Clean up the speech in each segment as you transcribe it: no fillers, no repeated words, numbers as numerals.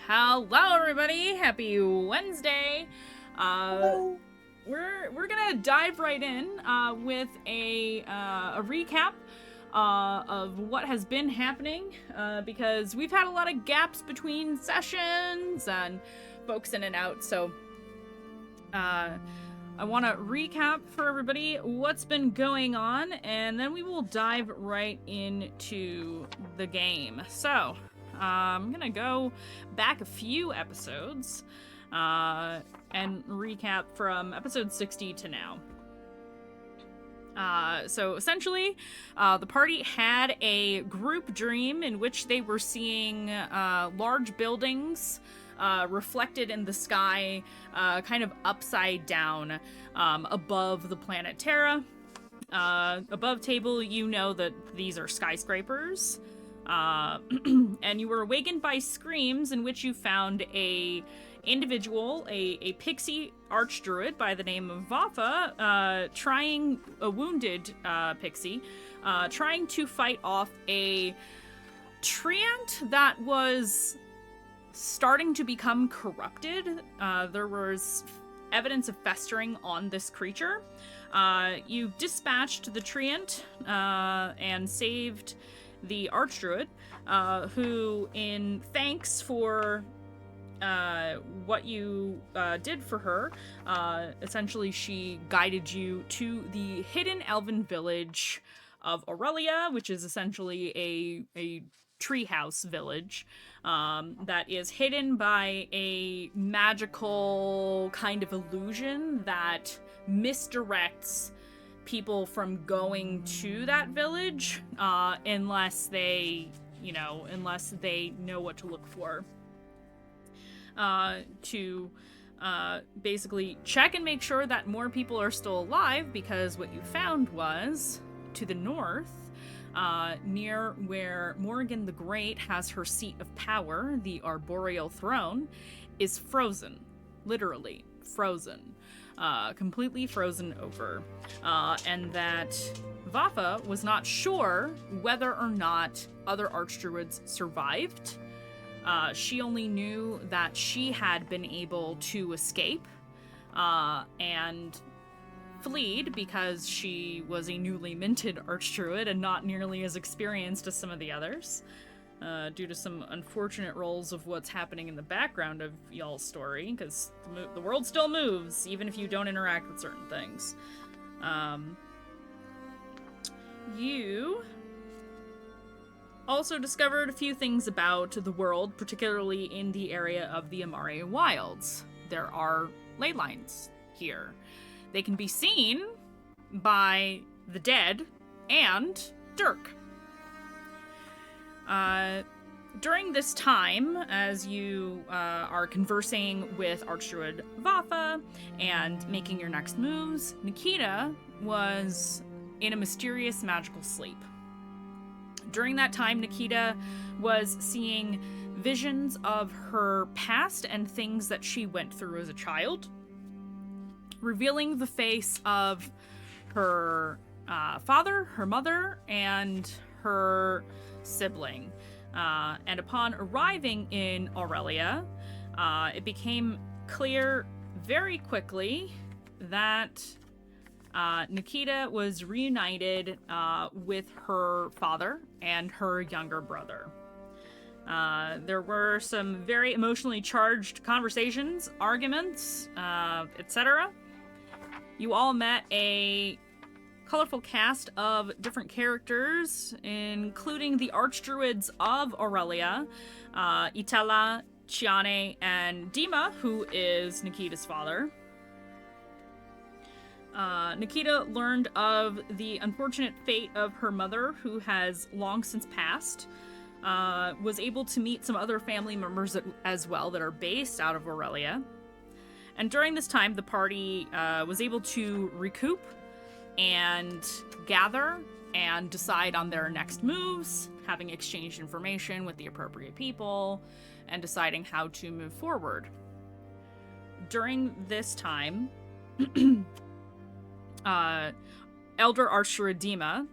Hello, everybody! Happy Wednesday. Hello. We're gonna dive right in with a recap of what has been happening because we've had a lot of gaps between sessions and folks in and out. So I want to recap for everybody what's been going on, and then we will dive right into the game. So I'm gonna go back a few episodes and recap from episode 60 to now. So essentially, the party had a group dream in which they were seeing large buildings reflected in the sky, kind of upside down above the planet Terra. Above table, you know that these are skyscrapers. And you were awakened by screams in which you found a individual, a pixie archdruid by the name of Vafa, trying a wounded pixie, trying to fight off a treant that was starting to become corrupted. There was evidence of festering on this creature. You dispatched the treant and saved the archdruid, who, in thanks for what you did for her, essentially she guided you to the hidden elven village of Aurelia, which is essentially a treehouse village that is hidden by a magical kind of illusion that misdirects people from going to that village unless they know what to look for. To basically check and make sure that more people are still alive, because what you found was, to the north, near where Morrigan the Great has her seat of power, the arboreal throne, is frozen. Literally frozen. Completely frozen over. And that Vafa was not sure whether or not other archdruids survived. She only knew that she had been able to escape and fleed because she was a newly minted archdruid and not nearly as experienced as some of the others, due to some unfortunate roles of what's happening in the background of y'all's story, because the world still moves, even if you don't interact with certain things. You also discovered a few things about the world, particularly in the area of the Amare Wilds. There are ley lines here. They can be seen by the dead and Dirk. During this time, as you are conversing with Archdruid Vafa and making your next moves, Nikita was in a mysterious magical sleep. During that time, Nikita was seeing visions of her past and things that she went through as a child, revealing the face of her father, her mother, and her sibling. And upon arriving in Aurelia, it became clear very quickly that Nikita was reunited with her father and her younger brother. There were some very emotionally charged conversations, arguments, etc. You all met a colorful cast of different characters, including the archdruids of Aurelia, Itala, Chiane, and Dima, who is Nikita's father. Nikita learned of the unfortunate fate of her mother, who has long since passed. Was able to meet some other family members as well that are based out of Aurelia. And during this time, the party was able to recoup and gather and decide on their next moves, having exchanged information with the appropriate people, and deciding how to move forward. During this time, Elder Arshuradima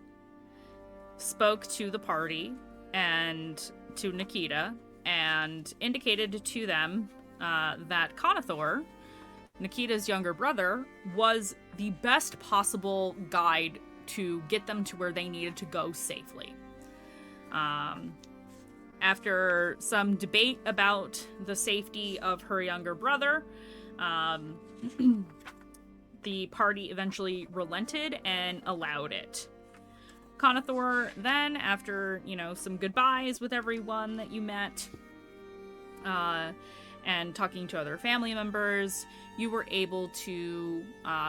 spoke to the party and to Nikita and indicated to them that Conathor, Nikita's younger brother, was the best possible guide to get them to where they needed to go safely. After some debate about the safety of her younger brother, the party eventually relented and allowed it. Conathor then, after, some goodbyes with everyone that you met, and talking to other family members, you were able to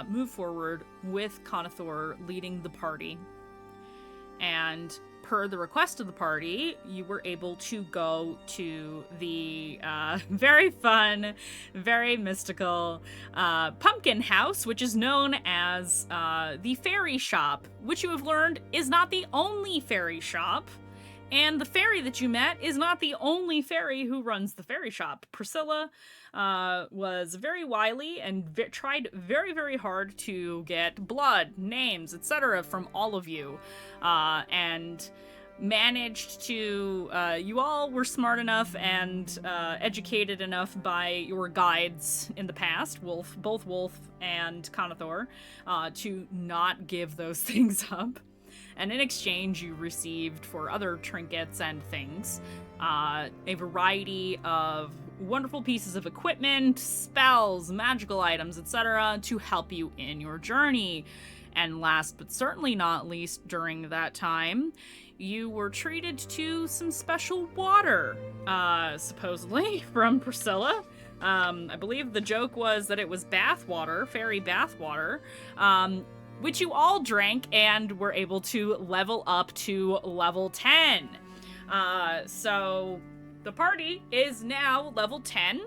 move forward with Conathor leading the party. And per the request of the party, you were able to go to the very fun, very mystical pumpkin house, which is known as the fairy shop, which you have learned is not the only fairy shop. And the fairy that you met is not the only fairy who runs the fairy shop. Priscilla was very wily and tried very, very hard to get blood, names, etc. from all of you. And managed to, you all were smart enough and educated enough by your guides in the past, both Wolf and Conathor, to not give those things up. And in exchange, you received, for other trinkets and things, a variety of wonderful pieces of equipment, spells, magical items, etc. to help you in your journey. And last but certainly not least, during that time, you were treated to some special water, supposedly, from Priscilla. I believe the joke was that it was bath water, fairy bath water, which you all drank and were able to level up to level 10. So the party is now level 10.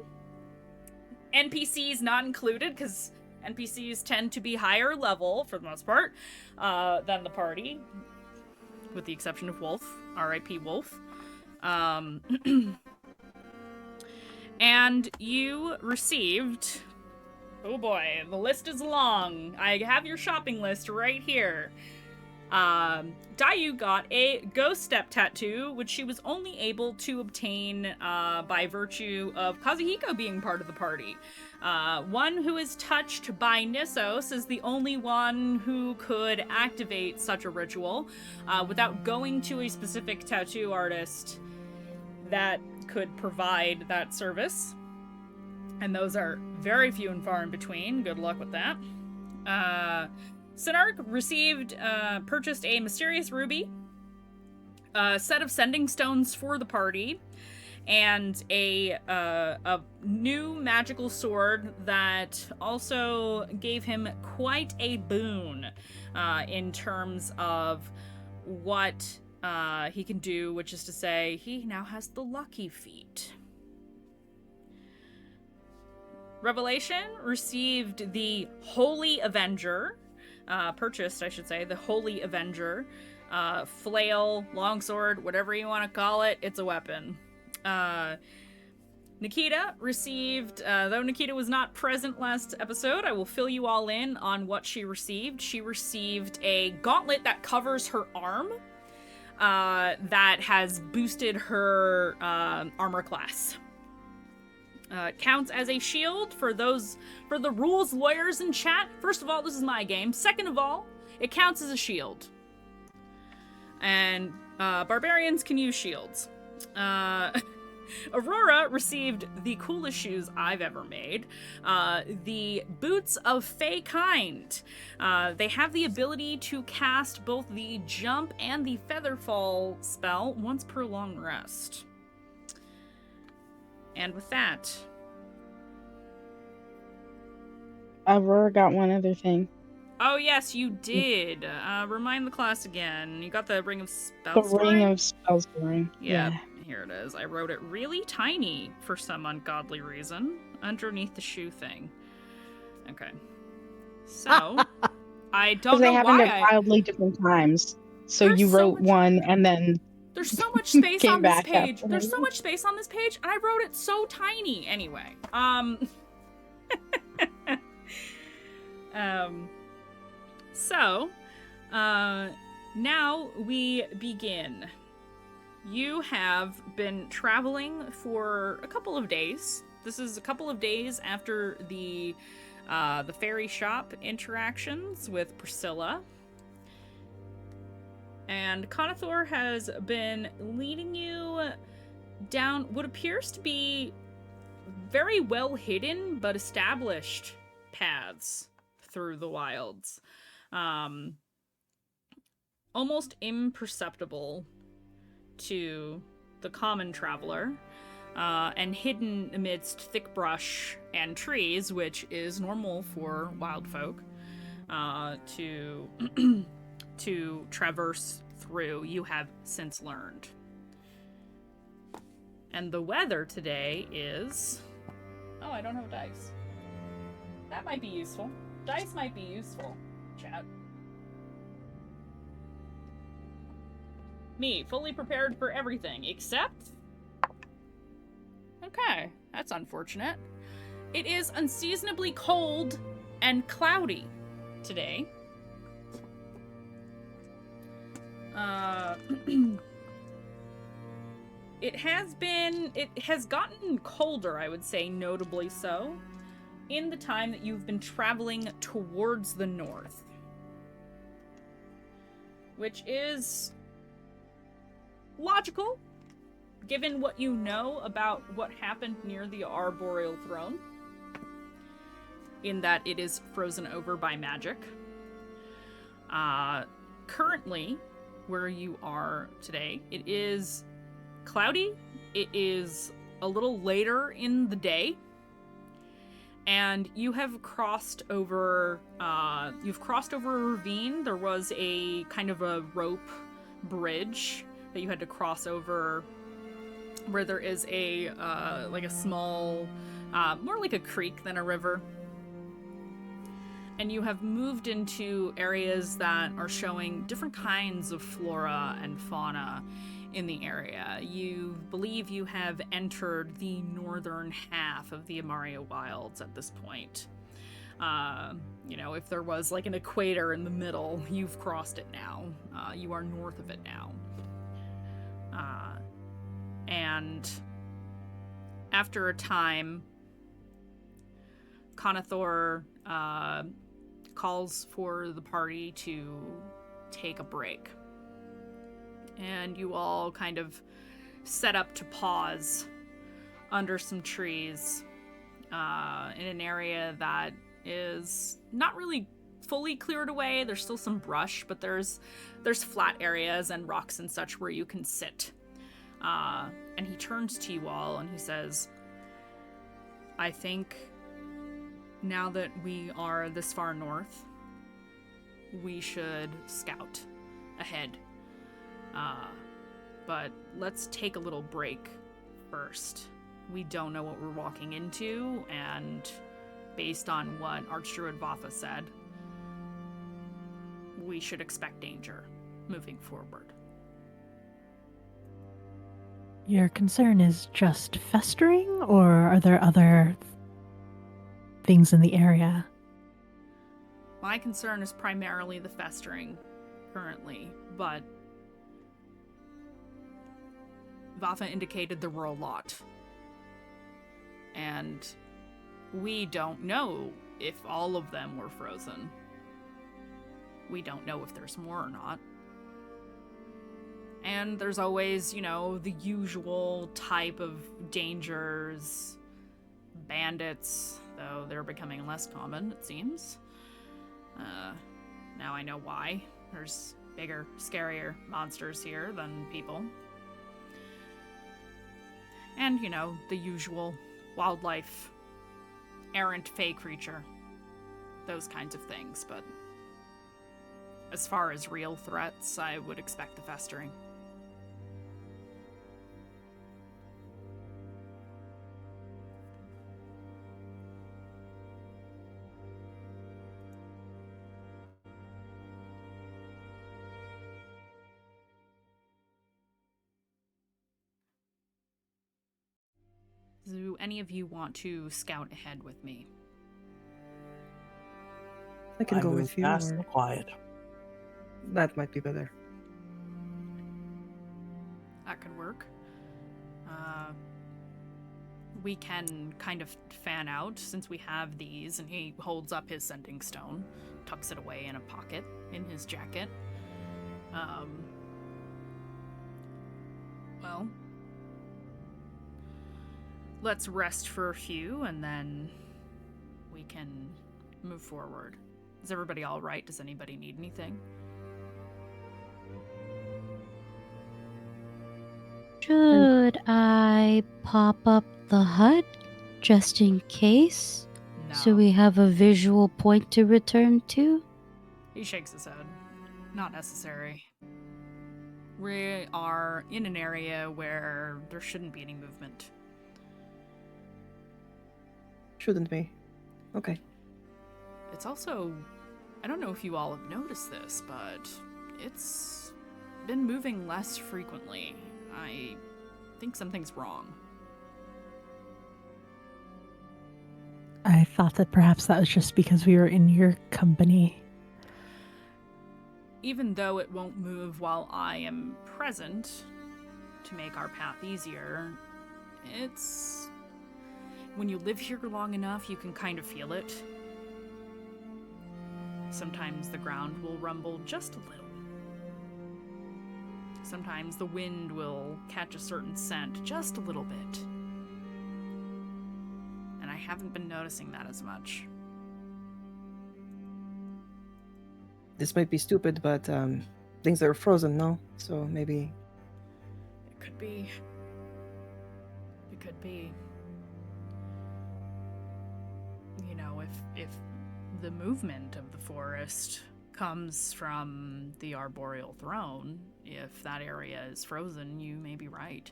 NPCs not included, because NPCs tend to be higher level, for the most part, than the party, with the exception of Wolf, R.I.P. Wolf. And you received... Oh boy, the list is long. I have your shopping list right here. Dayu got a ghost step tattoo, which she was only able to obtain by virtue of Kazuhiko being part of the party. One who is touched by Nissos is the only one who could activate such a ritual without going to a specific tattoo artist that could provide that service. And those are very few and far in between. Good luck with that. Sinark purchased a mysterious ruby, a set of sending stones for the party, and a new magical sword that also gave him quite a boon in terms of what he can do, which is to say, he now has the lucky feat. Revelation received the Holy Avenger, purchased, I should say, the Holy Avenger, flail, longsword, whatever you want to call it, it's a weapon. Nikita received, though Nikita was not present last episode, I will fill you all in on what she received. She received a gauntlet that covers her arm, that has boosted her armor class. Counts as a shield for the rules lawyers in chat. First of all, this is my game. Second of all, it counts as a shield. And barbarians can use shields. Aurora received the coolest shoes I've ever made. The Boots of Fey Kind. They have the ability to cast both the Jump and the Featherfall spell once per long rest. And with that... Aurora got one other thing. Oh, yes, you did. Remind the class again. You got the Ring of Spellstoring? The Ring of Spellstoring. Yeah, here it is. I wrote it really tiny for some ungodly reason underneath the shoe thing. Okay. So, I don't know why. They happened at wildly different times. So you wrote one and then... There's so much space on this page. There's so much space on this page, and I wrote it so tiny. Anyway, so, now we begin. you have been traveling for a couple of days. This is a couple of days after the fairy shop interactions with Priscilla. And Conathor has been leading you down what appears to be very well hidden but established paths through the wilds. Almost imperceptible to the common traveler, and hidden amidst thick brush and trees, which is normal for wild folk to to traverse through, you have since learned. And the weather today is... Oh, I don't have dice. That might be useful. Dice might be useful, chat. Me, fully prepared for everything, except... Okay, that's unfortunate. It is unseasonably cold and cloudy today. It has gotten colder, I would say, notably so, in the time that you've been traveling towards the north. Which is logical, given what you know about what happened near the Arboreal Throne, in that it is frozen over by magic. Currently, where you are today, it is cloudy, it is a little later in the day, and you have crossed over, a ravine. There was a kind of a rope bridge that you had to cross over, where there is a, like a small, more like a creek than a river. And you have moved into areas that are showing different kinds of flora and fauna in the area. You believe you have entered the northern half of the Amaria Wilds at this point. You know, if there was like an equator in the middle, you've crossed it now. You are north of it now. And after a time, Conathor calls for the party to take a break. And you all kind of set up to pause under some trees in an area that is not really fully cleared away. There's still some brush, but there's flat areas and rocks and such where you can sit. And he turns to you all and he says, I think now that we are this far north, we should scout ahead. But let's take a little break first. We don't know what we're walking into, and based on what Archdruid Vafa said, we should expect danger moving forward. Your concern is just festering, or are there other things in the area? My concern is primarily the festering currently, but Vafa indicated there were a lot. And we don't know if all of them were frozen. We don't know if there's more or not. And there's always, you know, the usual type of dangers. Bandits, though they're becoming less common, it seems. Now I know why. There's bigger, scarier monsters here than people. And, you know, the usual wildlife, errant fey creature. Those kinds of things, but as far as real threats, I would expect the festering. Do any of you want to scout ahead with me? I can go with you. Fast Or... and quiet. That might be better. that could work. We can kind of fan out since we have these, and he holds up his sending stone, tucks it away in a pocket in his jacket. Well, let's rest for a few, and then we can move forward. Is everybody all right? Does anybody need anything? Should I pop up the hut just in case? No. So we have a visual point to return to? He shakes his head. Not necessary. We are in an area where there shouldn't be any movement. Shouldn't be. Okay. It's also, I don't know if you all have noticed this, but it's been moving less frequently. I think something's wrong. I thought that perhaps that was just because we were in your company. Even though it won't move while I am present to make our path easier, it's... when you live here long enough, you can kind of feel it. Sometimes the ground will rumble just a little. Sometimes the wind will catch a certain scent just a little bit. And I haven't been noticing that as much. This might be stupid, but things are frozen now, so maybe... It could be. It could be. You know, if the movement of the forest comes from the arboreal throne, if that area is frozen, you may be right.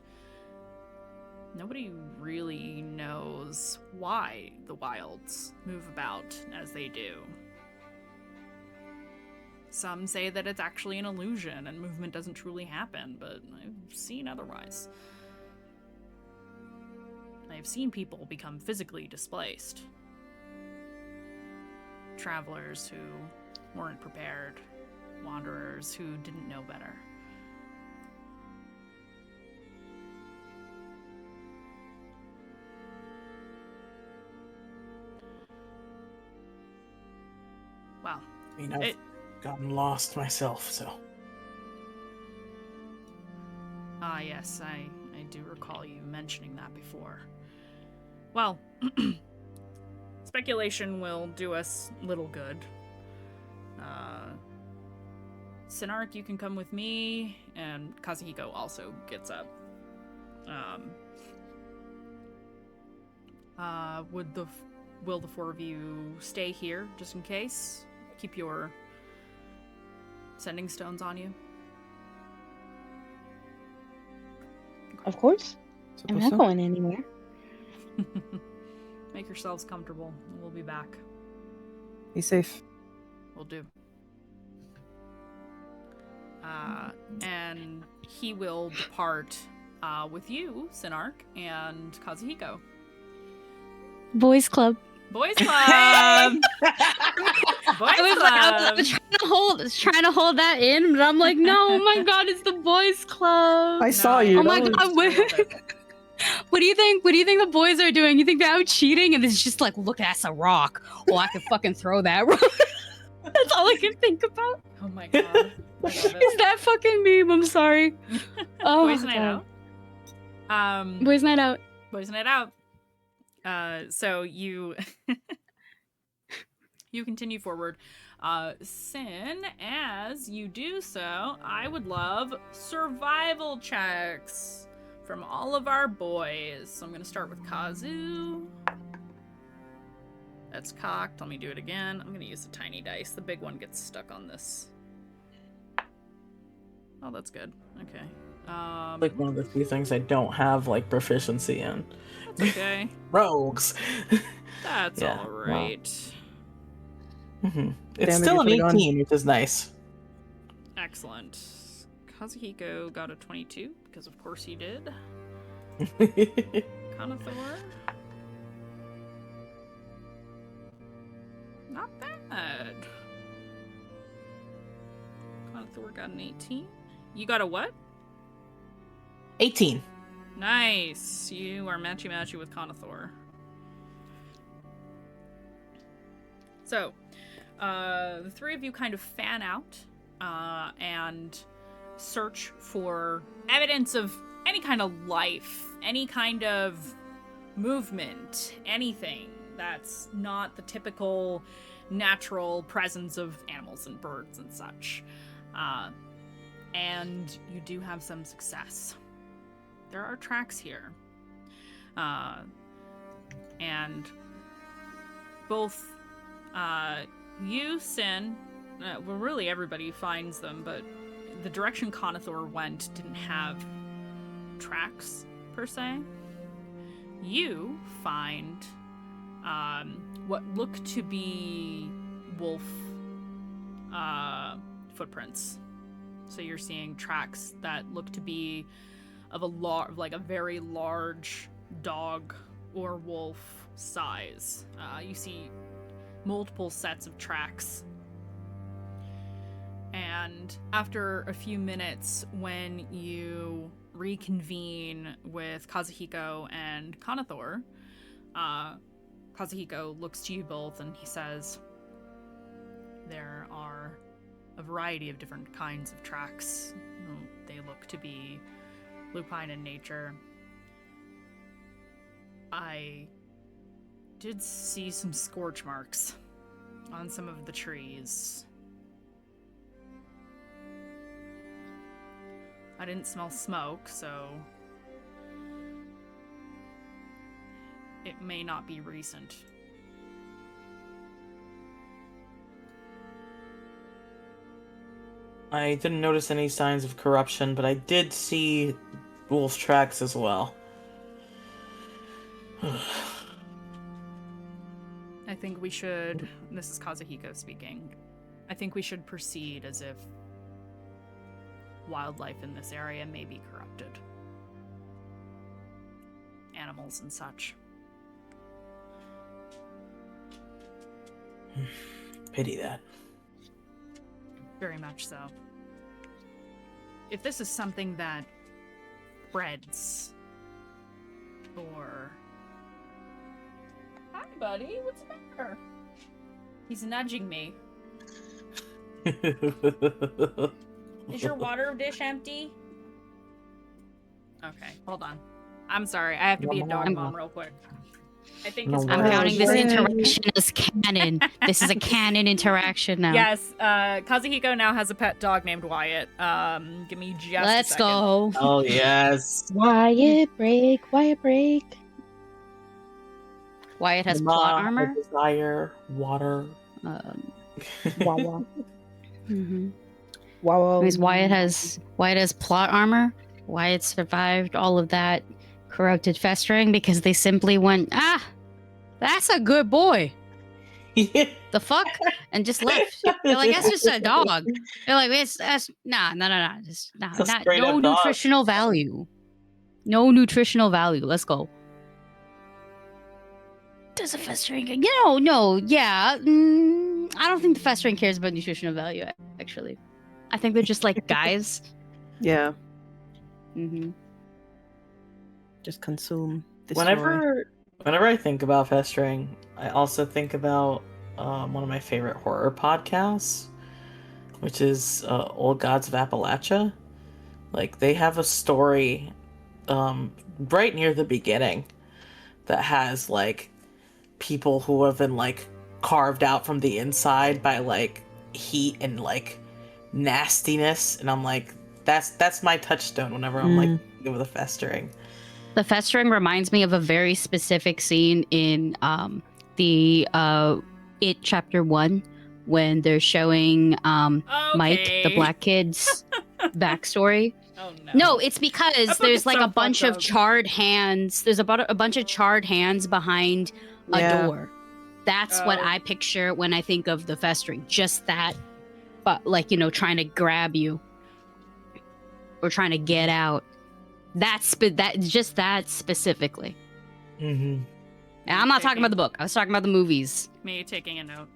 Nobody really knows why the wilds move about as they do. Some say that it's actually an illusion and movement doesn't truly happen, but I've seen otherwise. I've seen people become physically displaced. Travelers who weren't prepared, wanderers who didn't know better. Well, I mean, I've gotten lost myself, so. Yes, I do recall you mentioning that before. Well, speculation will do us little good. Sinark, you can come with me, and Kazuhiko also gets up. Will the four of you stay here, just in case? Keep your sending stones on you? Of course. I'm Suppose not so. going anywhere. Make yourselves comfortable. We'll be back. Be safe. Will do. And he will depart with you, Sinark, and Kazuhiko. Boys Club. Boys Club! Boys I Club! was trying to hold that in, but I'm like, no, oh my god, it's the Boys Club. I saw you. Oh my That god, was- what do you think? What do you think the boys are doing? You think they're out cheating? And it's just like, look, that's a rock. Oh, I can fucking throw that rock. That's all I can think about. Oh my god. I love Is it. that fucking meme? I'm sorry. Oh, Boys Night God. Out. Boys Night Out. Boys Night Out. So you you continue forward. Sin, as you do so, I would love survival checks from all of our boys. So I'm gonna start with Kazu. That's cocked. Let me do it again. I'm gonna use the tiny dice. The big one gets stuck on this. Oh, that's good. Okay. Like one of the few things I don't have like proficiency in. That's okay. Rogues. That's Yeah, all well. right. Mhm. It's Damage still an if I got- 18, which is nice. Excellent. Kazuhiko got a 22, because of course he did. Kanathor. Not bad. Kanathor got an 18. You got a what? 18. Nice. You are matchy-matchy with Conathor. So, the three of you kind of fan out and search for evidence of any kind of life, any kind of movement, anything that's not the typical natural presence of animals and birds and such. And you do have some success. There are tracks here. And both you, Sin, well, really everybody finds them, but the direction Conathor went didn't have tracks, per se. You find what look to be wolf footprints. So you're seeing tracks that look to be of a very large dog or wolf size. You see multiple sets of tracks. And after a few minutes, when you reconvene with Kazuhiko and Conathor, Kazuhiko looks to you both and he says, there are a variety of different kinds of tracks. They look to be lupine in nature. I did see some scorch marks on some of the trees. I didn't smell smoke, so it may not be recent. I didn't notice any signs of corruption, but I did see wolf tracks as well. I think we should, this is Kazuhiko speaking, I think we should proceed as if wildlife in this area may be corrupted. Animals and such. Pity that. Very much so. If this is something that spreads, or... Hi, buddy. What's the matter? He's nudging me. Is your water dish empty? Okay, hold on. I'm sorry. I have to be a dog mom real quick. I think No his I'm worries. counting this interaction as canon. This is a canon interaction now. Yes, Kazuhiko now has a pet dog named Wyatt. Give me just Let's a second. go. Oh, yes. Wyatt break. Wyatt has plot I armor. desire water. Wawa. Mhm. Wawa. Because Wyatt has plot armor. Wyatt survived all of that corrupted festering because they simply went, that's a good boy. The fuck? And just left. They're like, that's just a dog. They're like, that's no. Just It's a not straight no up dog. nutritional value. No nutritional value. Let's go. Does a festering? No, yeah. I don't think the festering cares about nutritional value. Actually, I think they're just like guys. Yeah, Mm-hmm. just consume. Destroy. Whenever I think about festering, I also think about one of my favorite horror podcasts, which is Old Gods of Appalachia. Like, they have a story right near the beginning that has like people who have been like carved out from the inside by like heat and like nastiness, and I'm like, that's my touchstone whenever I'm like thinking of the festering. The festering reminds me of a very specific scene in the It Chapter 1 when they're showing Mike, the black kid's backstory. Oh no. No, it's because That book there's is like so a bunch fucked of up. charred hands. There's a bunch of charred hands behind a Yeah. door. That's what Oh. I picture when I think of the festering. Just that, but like, trying to grab you or trying to get out. That specifically. Mm-hmm. And I'm not talking about the book. I was talking about the movies. Me taking a note.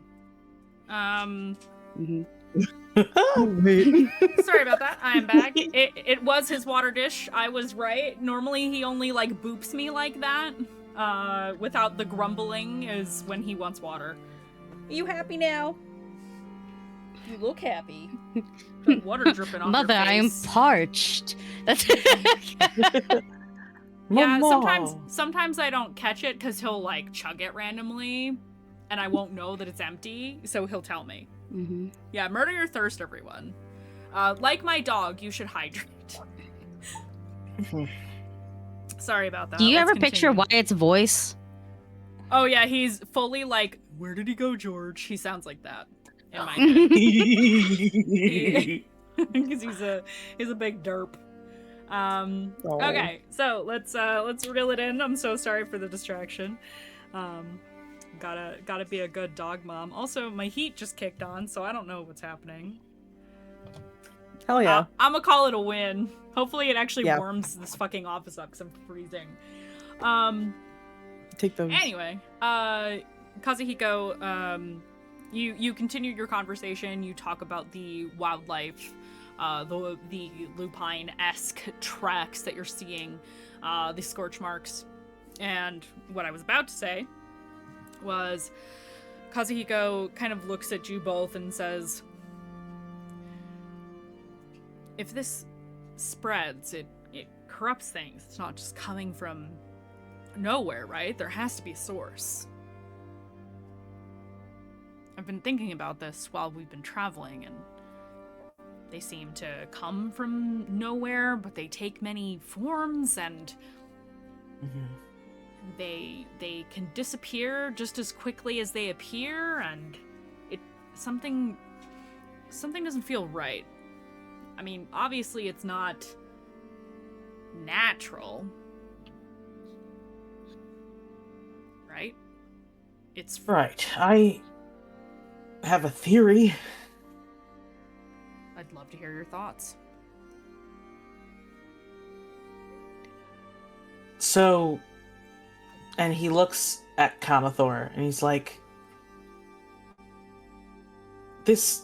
Mm-hmm. Wait. Sorry about that. I am back. It was his water dish. I was right. Normally he only like boops me like that. Without the grumbling is when he wants water. Are you happy now? You look happy. Got water dripping off Mother, your I am face. parched. That's Yeah, Mama. sometimes I don't catch it because he'll like chug it randomly, and I won't know that it's empty, so he'll tell me. hmm Yeah, murder your thirst, everyone. Like my dog, you should hydrate. Sorry about that. Do you Let's ever picture continue. Wyatt's voice? Oh yeah, he's fully like, where did he go, George? He sounds like that in my head. Because he's a big derp. Okay, so let's reel it in. I'm so sorry for the distraction. Gotta be a good dog mom. Also, my heat just kicked on, so I don't know what's happening. Hell yeah. I'm gonna call it a win. Hopefully it actually Yeah. warms this fucking office up because I'm freezing. Take those. Anyway, Kazuhiko, you continue your conversation. You talk about the wildlife, the lupine-esque tracks that you're seeing, the scorch marks. And what I was about to say was Kazuhiko kind of looks at you both and says, if this spreads, it corrupts things. It's not just coming from nowhere, right? There has to be a source. I've been thinking about this while we've been traveling, and they seem to come from nowhere, but they take many forms, and they can disappear just as quickly as they appear, and something doesn't feel right. I mean, obviously it's not natural, right? It's Right. I have a theory. I'd love to hear your thoughts. So, and he looks at Kamathor and he's like, this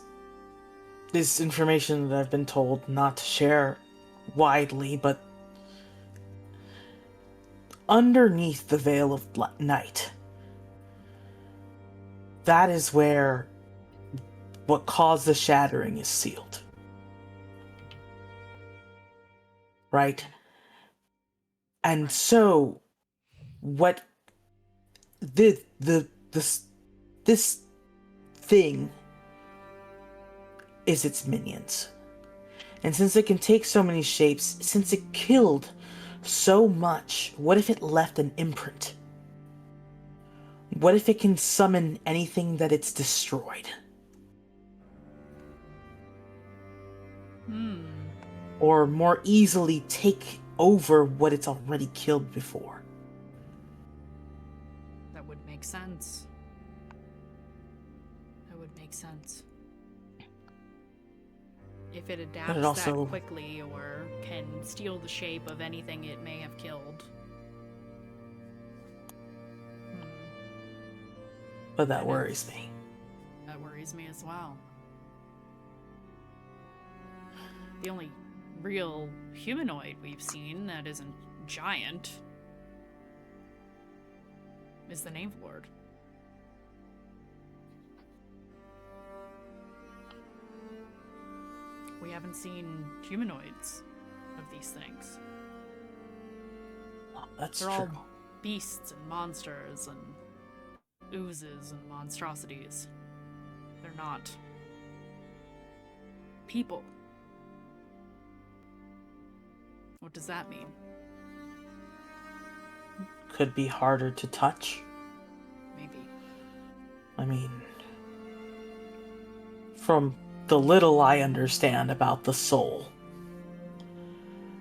information that I've been told not to share widely, but underneath the veil of night, that is where what caused the shattering is sealed. Right? And so, what this thing is its minions. And since it can take so many shapes, since it killed so much, what if it left an imprint? What if it can summon anything that it's destroyed? Or more easily take over what it's already killed before? That would make sense. That would make sense. If it adapts also- that quickly or can steal the shape of anything it may have killed. But that worries me. That worries me as well. The only real humanoid we've seen that isn't giant is the Knave Lord. We haven't seen humanoids of these things. Oh, that's They're true. all beasts and monsters and oozes and monstrosities. They're not people. What does that mean? Could be harder to touch. Maybe. I mean, from the little I understand about the soul,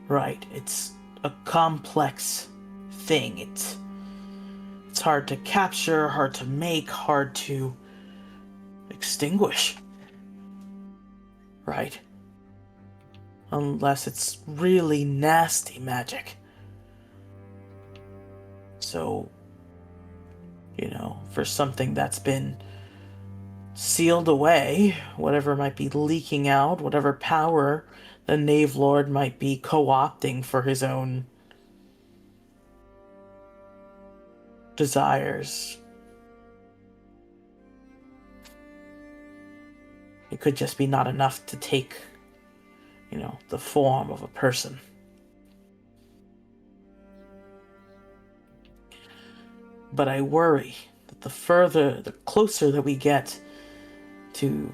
right, it's a complex thing. It's hard to capture, hard to make, hard to extinguish, right? Unless it's really nasty magic. So, for something that's been sealed away whatever might be leaking out, whatever power the Knave Lord might be co-opting for his own desires. It could just be not enough to take, the form of a person. But I worry that the closer that we get to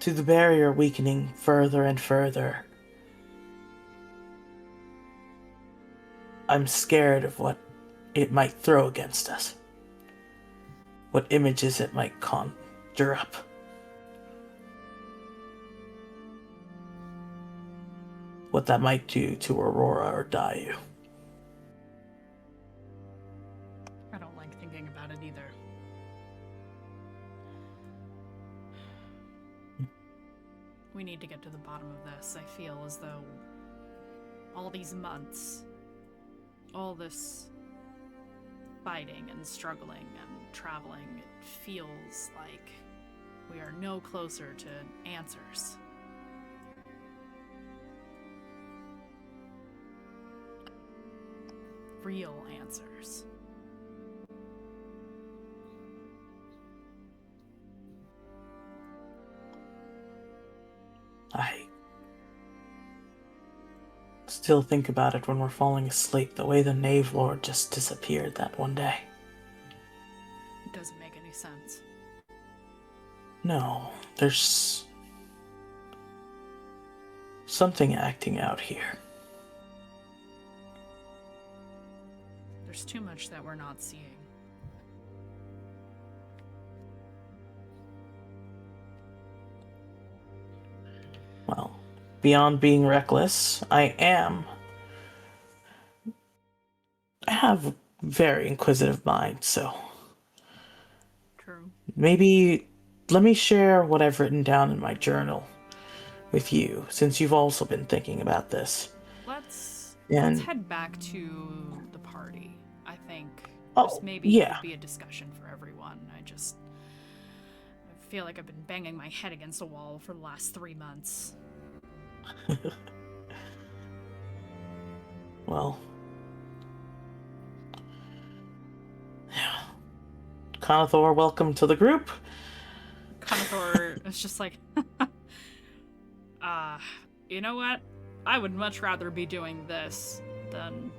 the barrier weakening further and further, I'm scared of what it might throw against us. What images it might conjure up. What that might do to Aurora or Dayu. I don't like thinking about it either. We need to get to the bottom of this. I feel as though all these months, all this fighting and struggling and traveling, it feels like we are no closer to answers. Real answers. I still think about it when we're falling asleep, the way the Knave Lord just disappeared that one day. It doesn't make any sense. No, there's something acting out here. There's too much that we're not seeing. Well, beyond being reckless, I have a very inquisitive mind, so True. maybe let me share what I've written down in my journal with you, since you've also been thinking about this. Let's And head back to the party. I think Oh, this maybe yeah. could be a discussion for everyone. I feel like I've been banging my head against a wall for the last 3 months. Well, Conathor, welcome to the group. Conathor is just like, you know what? I would much rather be doing this than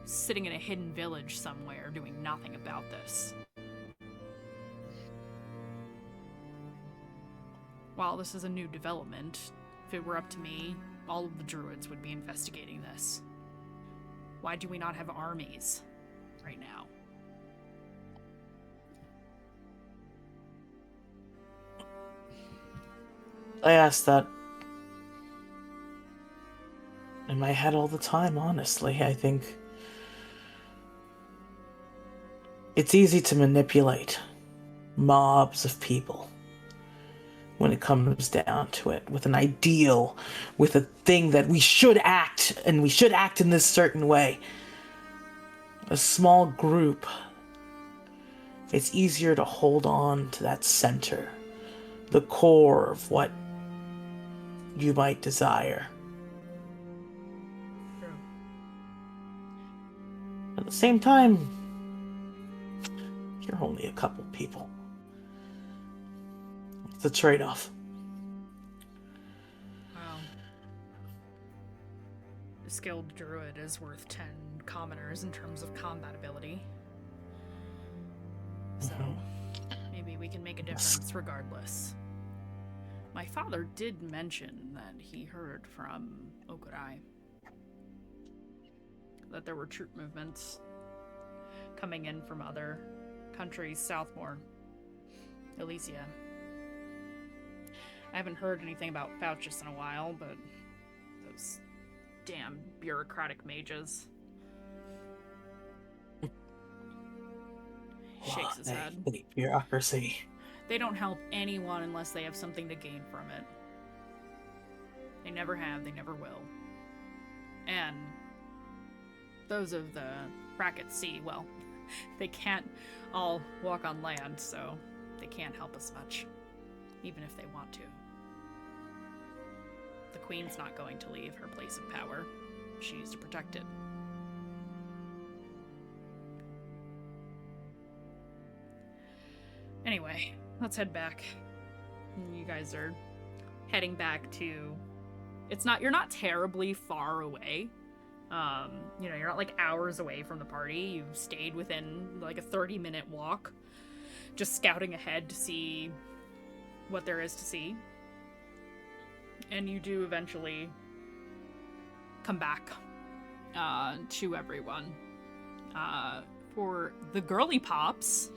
sitting in a hidden village somewhere doing nothing about this. While this is a new development, if it were up to me, all of the druids would be investigating this. Why do we not have armies right now? I ask that in my head all the time, honestly. I think it's easy to manipulate mobs of people when it comes down to it, with an ideal, with a thing that we should act, and we should act in this certain way. A small group, it's easier to hold on to that center, the core of what you might desire. True. At the same time, you're only a couple people. It's a trade-off. Well, a skilled druid is worth 10 commoners in terms of combat ability. So, maybe we can make a difference regardless. My father did mention that he heard from Okurai that there were troop movements coming in from other countries, Southmore, Elysia. I haven't heard anything about Fouchus in a while, but those damn bureaucratic mages. Shakes his head. Bureaucracy. They don't help anyone unless they have something to gain from it. They never have, they never will. And those of the Bracket Sea, well, they can't all walk on land, so they can't help us much, even if they want to. The Queen's not going to leave her place of power. She's to protect it. Anyway, let's head back. You guys are heading back to... You're not terribly far away. You're not like hours away from the party. You've stayed within like a 30-minute walk, just scouting ahead to see what there is to see. And you do eventually come back to everyone. For the girly pops,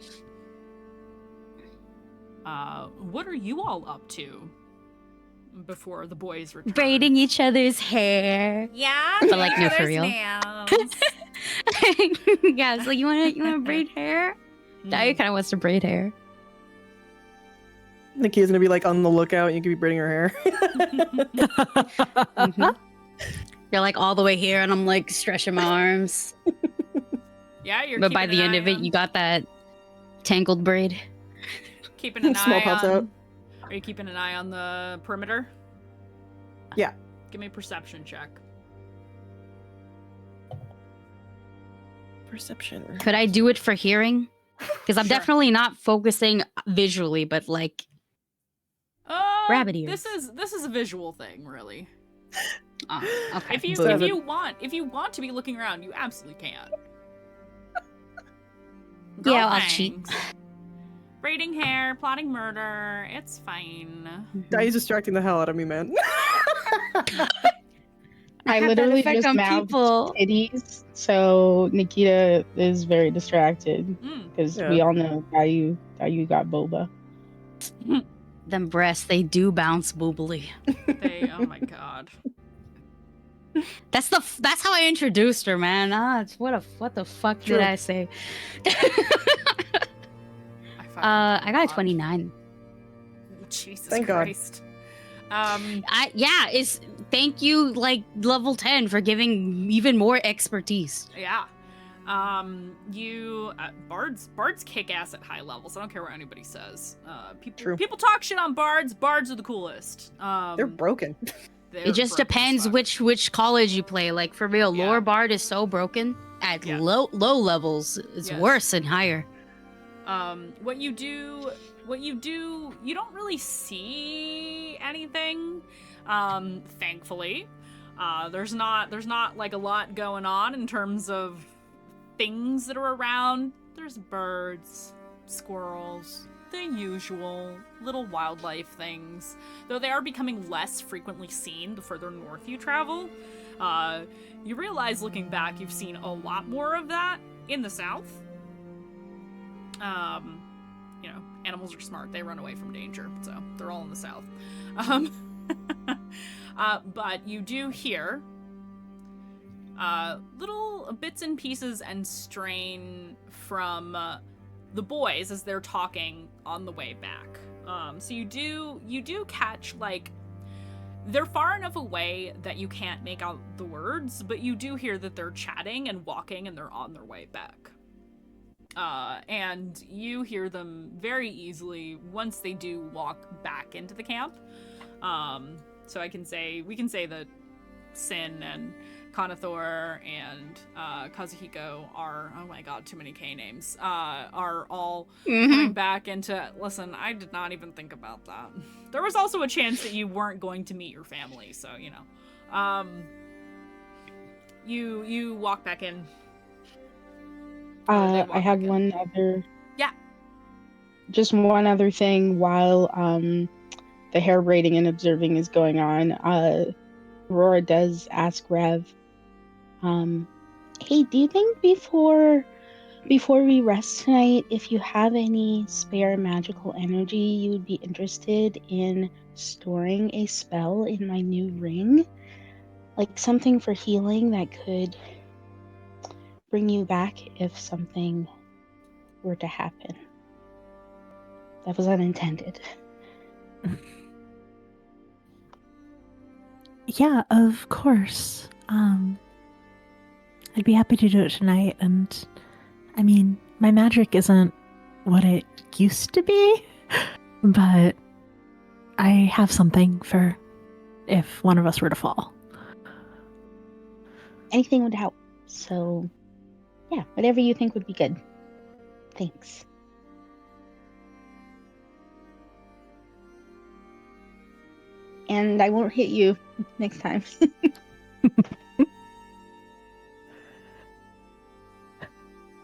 what are you all up to before the boys return? Braiding each other's hair. Yeah, But, like, no, for real. Nails. Yeah, it's like, you wanna braid hair? Dahlia kind of wants to braid hair. Nikki's gonna be like on the lookout. You could be braiding her hair. Mhm. You're like all the way here, and I'm like stretching my arms. Yeah, you're. But by keeping the an end of eye it, you got that tangled braid. keeping an Small eye pops on. out. Are you keeping an eye on the perimeter? Yeah. Give me a perception check. Perception. Could I do it for hearing? Because I'm Sure. definitely not focusing visually, but like, rabbit ears. This is a visual thing, really. oh, okay. If you Seven. if you want to be looking around, you absolutely can. Yeah, I'll cheat. Thanks. Braiding hair, plotting murder. It's fine. Dahlia's distracting the hell out of me, man. I have that literally effect just on mouthed people. titties, so Nikita is very distracted Mm. because Yeah. we all know Dayu got boba. Them breasts, they do bounce boobily. Oh my god. That's how I introduced her, man. What the fuck True. did I say? I I got a 29. Jesus Thank God. Christ. Thank you, like level 10 for giving even more expertise. Yeah. Bards kick ass at high levels. I don't care what anybody says. True. People talk shit on bards. Bards are the coolest. They're broken. They're It just broken as depends fuck. which college you play. Like for real, Yeah. lore bard is so broken at Yeah. low levels. It's Yes. worse and higher. What you do, you don't really see anything. Thankfully, there's not like a lot going on in terms of things that are around. There's birds, squirrels, the usual little wildlife things, though they are becoming less frequently seen the further north you travel. You realize looking back, you've seen a lot more of that in the south. Animals are smart. They run away from danger, so they're all in the south. But you do hear little bits and pieces and strain from the boys as they're talking on the way back. So you do catch, like, they're far enough away that you can't make out the words, but you do hear that they're chatting and walking and they're on their way back. And you hear them very easily once they do walk back into the camp. So we can say that Sin and Kanathor and Kazuhiko are, oh my god, too many K names, are all coming back into, listen, I did not even think about that. There was also a chance that you weren't going to meet your family, so, you walk back in. Or they walk I have back in. one other. Yeah. Just one other thing while the hair braiding and observing is going on. Aurora does ask Rev, hey, do you think before we rest tonight, if you have any spare magical energy, you would be interested in storing a spell in my new ring? Like something for healing that could bring you back if something were to happen. That was unintended. Yeah, of course. I'd be happy to do it tonight. And I mean, my magic isn't what it used to be, but I have something for if one of us were to fall. Anything would help. So, yeah, whatever you think would be good. Thanks. And I won't hit you next time.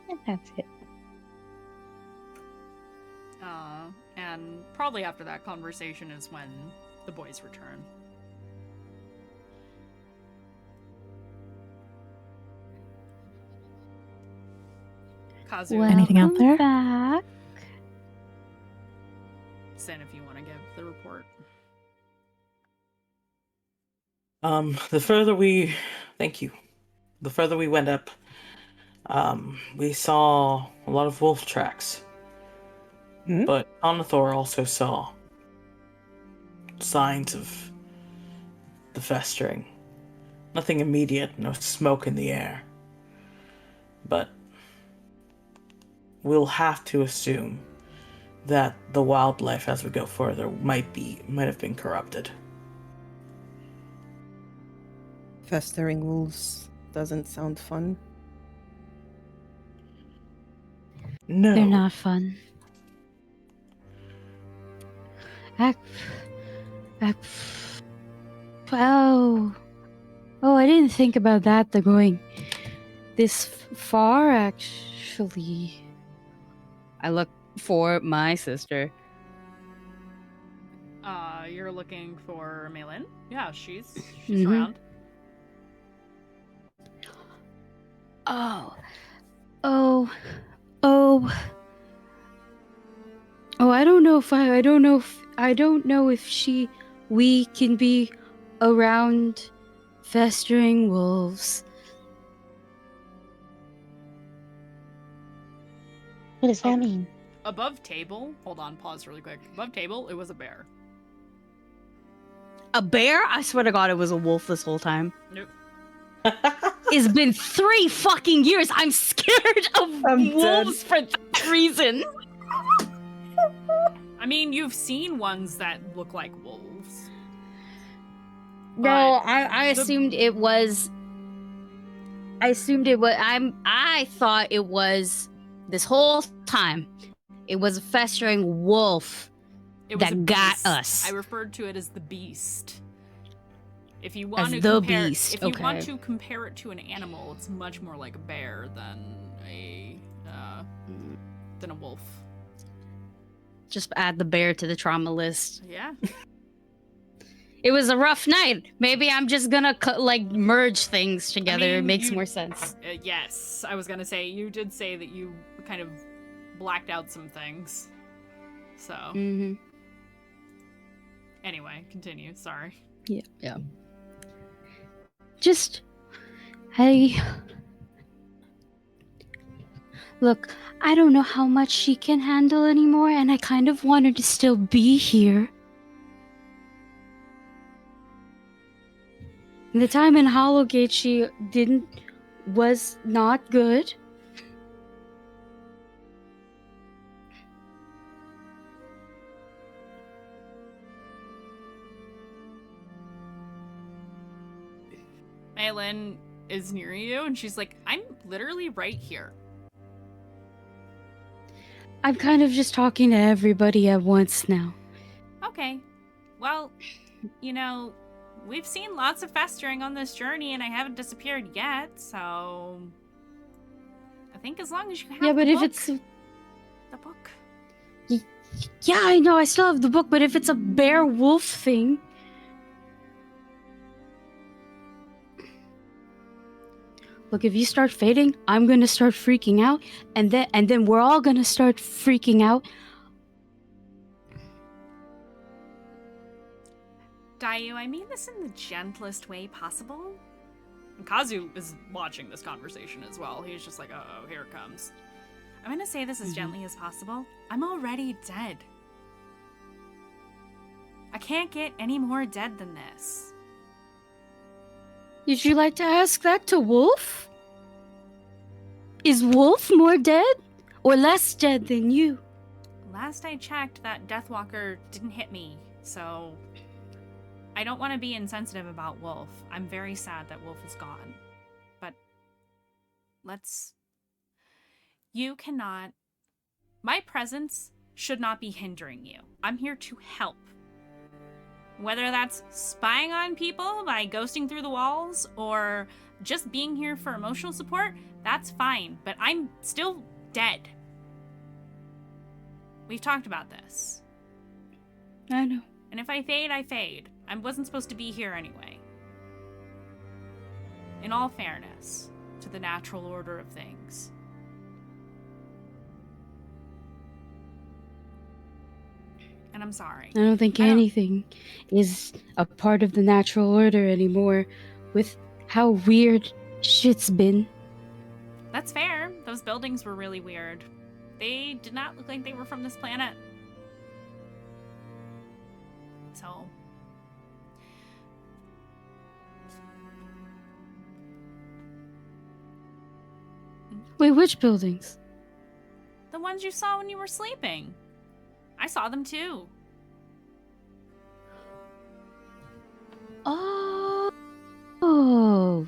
And that's it. And probably after that conversation is when the boys return. Kazu, Anything out there? Back. Sin, if you want to give the report. Thank you. The further we went up, we saw a lot of wolf tracks. But Onathor also saw signs of the festering. Nothing immediate, no smoke in the air. But we'll have to assume that the wildlife as we go further might have been corrupted. Festering wolves doesn't sound fun. No. They're not fun. Oh, I didn't think about that. They're going this far, actually. I look for my sister. You're looking for Maylin? Yeah, she's Mhm. around. I don't know if we can be around festering wolves. What does that mean? Above table, hold on, pause really quick. Above table, it was a bear. A bear? I swear to God, it was a wolf this whole time. Nope. It's been 3 fucking years. I'm scared of I'm wolves for that reason. I mean, you've seen ones that look like wolves. No, But I assumed it was. I thought it was this whole time. It was a festering wolf it was a that got beast. us. I referred to it as the beast. If you want As to the compare, beast, if you want okay. to compare it to an animal, it's much more like a bear than a wolf. Just add the bear to the trauma list. Yeah. It was a rough night. Maybe I'm just gonna merge things together. It mean, makes you- more sense. Yes, I was gonna say, you did say that you kind of blacked out some things. So, Mm-hmm. anyway, continue. Sorry. Yeah. Just, hey, look, I don't know how much she can handle anymore, and I kind of want her to still be here. The time in Hollowgate she was not good. Maylin is near you, and she's like, I'm literally right here. I'm kind of just talking to everybody at once now. Okay. Well, you know, we've seen lots of festering on this journey, and I haven't disappeared yet, so I think as long as you have Yeah, but the if book, it's... the book. Yeah, I know, I still have the book, but if it's a bear-wolf thing... Look, if you start fading, I'm gonna start freaking out, and then we're all gonna start freaking out. Dayu, I mean this in the gentlest way possible. And Kazu is watching this conversation as well. He's just like, uh-oh, here it comes. I'm gonna say this as gently as possible. I'm already dead. I can't get any more dead than this. Would you like to ask that to Wolf? Is Wolf more dead or less dead than you? Last I checked, that Deathwalker didn't hit me, so I don't want to be insensitive about Wolf. I'm very sad that Wolf is gone. But you cannot... My presence should not be hindering you. I'm here to help. Whether that's spying on people by ghosting through the walls or just being here for emotional support, that's fine. But I'm still dead. We've talked about this. I know. And if I fade, I fade. I wasn't supposed to be here anyway. In all fairness to the natural order of things. And I'm sorry. I don't think anything is a part of the natural order anymore with how weird shit's been. That's fair. Those buildings were really weird. They did not look like they were from this planet. So... Wait, which buildings? The ones you saw when you were sleeping. I saw them too. Oh,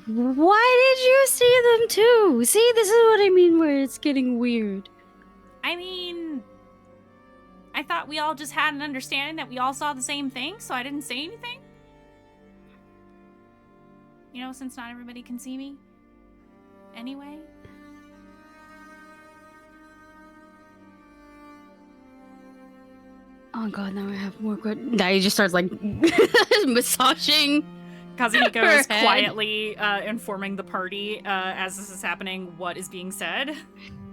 why did you see them too? See, this is what I mean where it's getting weird. I mean, I thought we all just had an understanding that we all saw the same thing, so I didn't say anything. You know, since not everybody can see me. Anyway. Oh god, now I have more questions. Now he just starts like massaging. Kazuhiko is quietly informing the party as this is happening what is being said,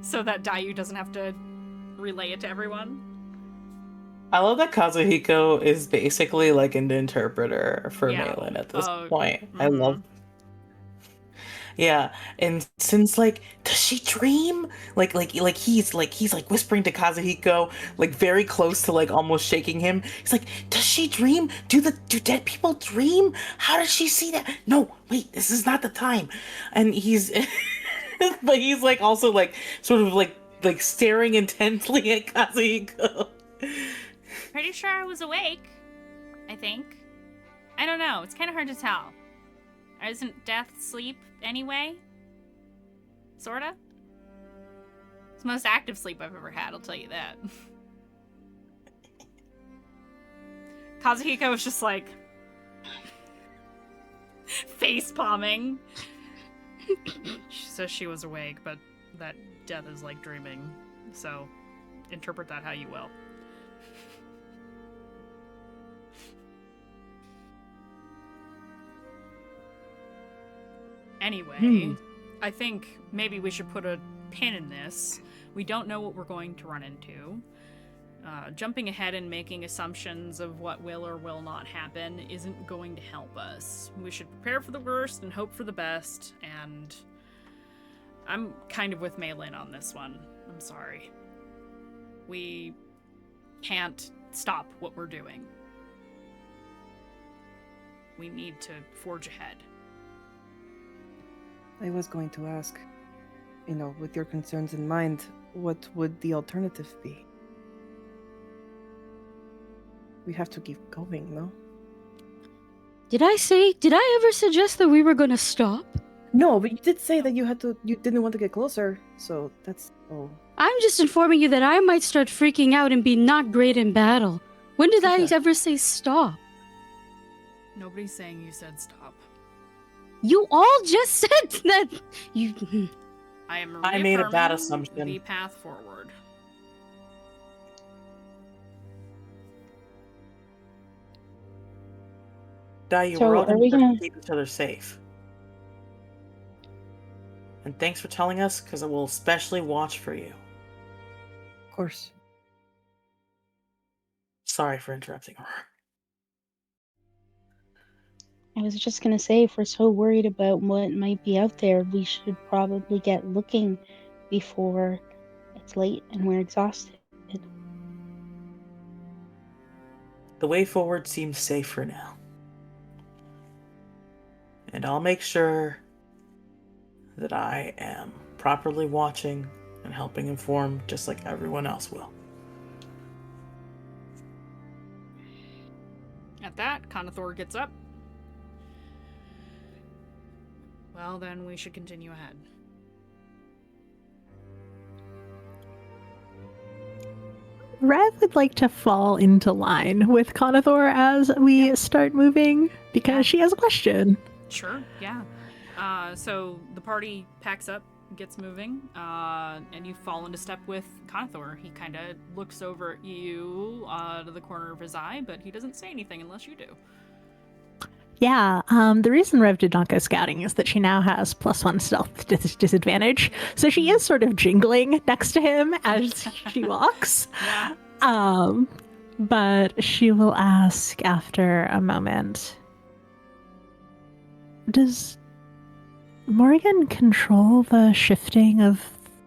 so that Dayu doesn't have to relay it to everyone. I love that Kazuhiko is basically like an interpreter for Malin at this point. Mm-hmm. I love. Yeah, and since like, does she dream? Like he's whispering to Kazuhiko, like very close to like almost shaking him. He's like, does she dream? Do dead people dream? How does she see that? No, wait, this is not the time. And he's, but he's like also like sort of like staring intently at Kazuhiko. Pretty sure I was awake. I think. I don't know. It's kind of hard to tell. Isn't death sleep anyway? Sorta? It's the most active sleep I've ever had, I'll tell you that. Kazuhiko was just like... face palming. She says she was awake, but that death is like dreaming. So, interpret that how you will. Anyway, I think maybe we should put a pin in this. We don't know what we're going to run into. Jumping ahead and making assumptions of what will or will not happen isn't going to help us. We should prepare for the worst and hope for the best, and I'm kind of with Malin on this one. I'm sorry. We can't stop what we're doing. We need to forge ahead. I was going to ask, with your concerns in mind, what would the alternative be? We have to keep going, no? Did I ever suggest that we were gonna stop? No, but you did say that you didn't want to get closer, so that's all. I'm just informing you that I might start freaking out and be not great in battle. When did I ever say stop? Nobody's saying you said stop. You all just said that you... I made a bad assumption. The path forward. Dayu, So we're all are we going gonna to keep each other safe. And thanks for telling us, because I will especially watch for you. Of course. Sorry for interrupting her. I was just gonna say, if we're so worried about what might be out there, we should probably get looking before it's late and we're exhausted. The way forward seems safe for now. And I'll make sure that I am properly watching and helping inform just like everyone else will. At that, Conathor gets up. Well, then we should continue ahead. Rev would like to fall into line with Conathor as we start moving because she has a question. Sure, yeah. So the party packs up, gets moving, and you fall into step with Conathor. He kind of looks over at you to the corner of his eye, but he doesn't say anything unless you do. Yeah, the reason Rev did not go scouting is that she now has +1 stealth disadvantage, so she is sort of jingling next to him as she walks. Yeah. But she will ask after a moment, does Morgan control the shifting of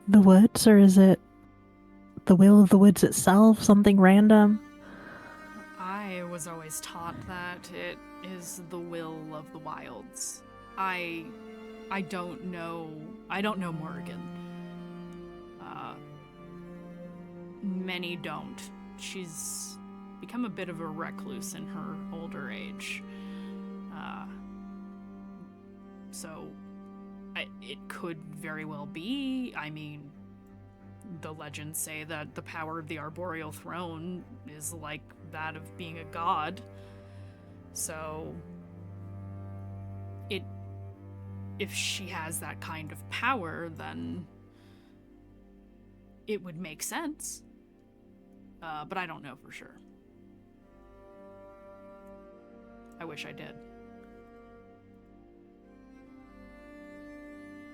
the woods, or is it the will of the woods itself, something random? I was always taught that it is the will of the wilds. I don't know. I don't know Morgan. Many don't. She's become a bit of a recluse in her older age. So it could very well be. I mean, the legends say that the power of the arboreal throne is like that of being a god. So if she has that kind of power, then it would make sense. But I don't know for sure. I wish I did.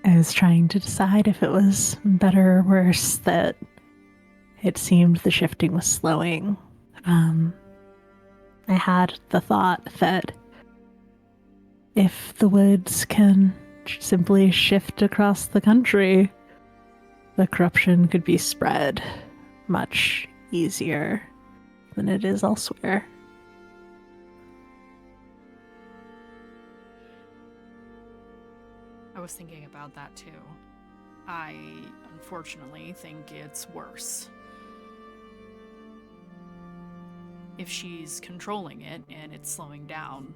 I was trying to decide if it was better or worse that it seemed the shifting was slowing. I had the thought that if the woods can simply shift across the country, the corruption could be spread much easier than it is elsewhere. I was thinking about that too. I unfortunately think it's worse. If she's controlling it and it's slowing down,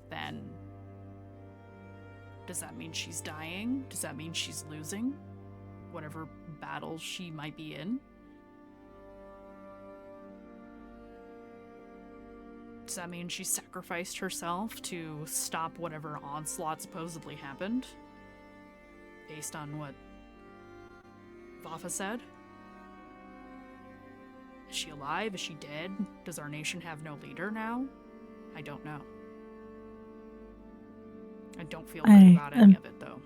then does that mean she's dying? Does that mean she's losing whatever battle she might be in? Does that mean she sacrificed herself to stop whatever onslaught supposedly happened? Based on what Vafa said? Is she alive? Is she dead? Does our nation have no leader now? I don't know. I don't feel good about any of it, though.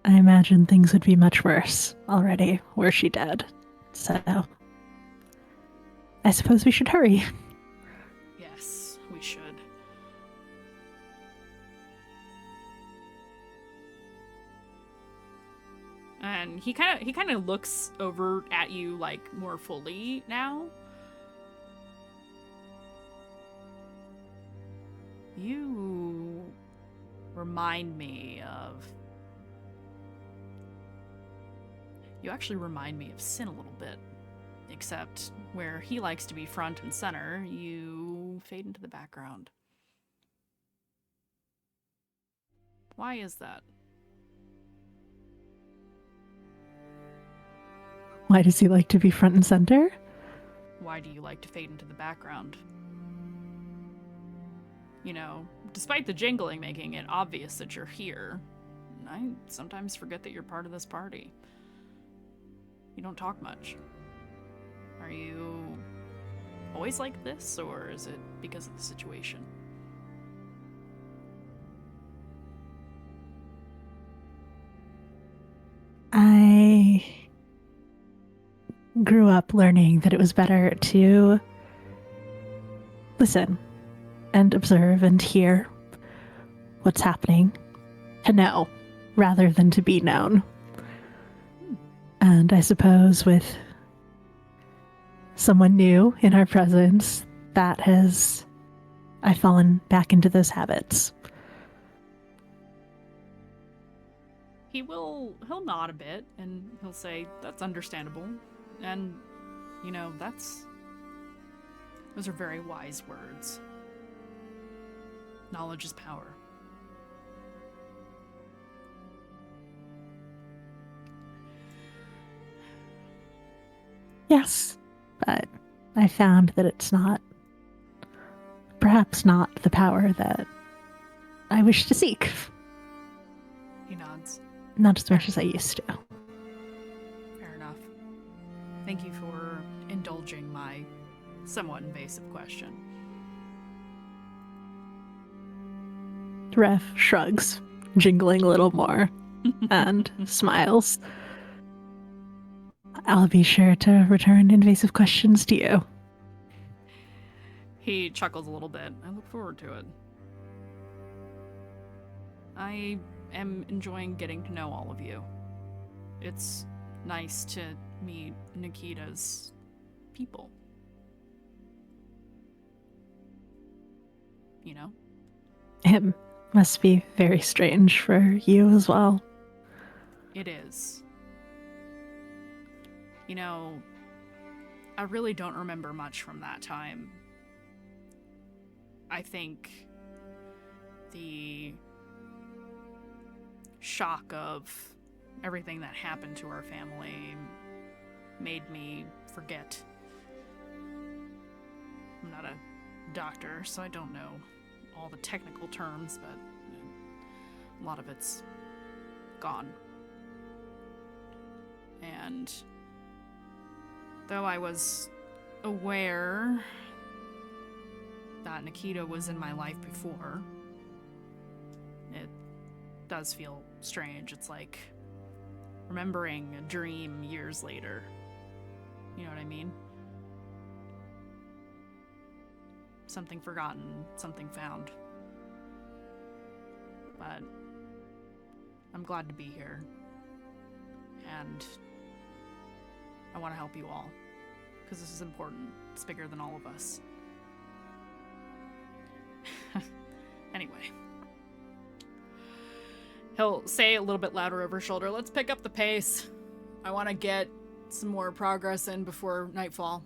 I imagine things would be much worse already were she dead. So, I suppose we should hurry. Yes, we should. And he kind of looks over at you like more fully now. You remind me of... You actually remind me of Sin a little bit. Except where he likes to be front and center, you fade into the background. Why is that? Why does he like to be front and center? Why do you like to fade into the background? You know, despite the jingling making it obvious that you're here, I sometimes forget that you're part of this party. You don't talk much. Are you always like this, or is it because of the situation? I grew up learning that it was better to listen and observe and hear what's happening, to know rather than to be known. And I suppose with someone new in our presence, I've fallen back into those habits. he'll nod a bit and he'll say, "That's understandable." And, you know, those are very wise words. Knowledge is power. Yes, but I found that it's perhaps not the power that I wish to seek. He nods. Not as much as I used to. Fair enough. Thank you for indulging my somewhat invasive question. Rev shrugs, jingling a little more, and smiles. I'll be sure to return invasive questions to you. He chuckles a little bit. I look forward to it. I am enjoying getting to know all of you. It's nice to meet Nikita's people. You know? It must be very strange for you as well. It is. You know, I really don't remember much from that time. I think the shock of everything that happened to our family made me forget. I'm not a doctor, so I don't know all the technical terms, but a lot of it's gone. And though I was aware that Nikita was in my life before, it does feel strange. It's like remembering a dream years later. You know what I mean? Something forgotten, something found. But I'm glad to be here. And I want to help you all. Because this is important. It's bigger than all of us. Anyway. He'll say a little bit louder over his shoulder, "Let's pick up the pace. I want to get some more progress in before nightfall."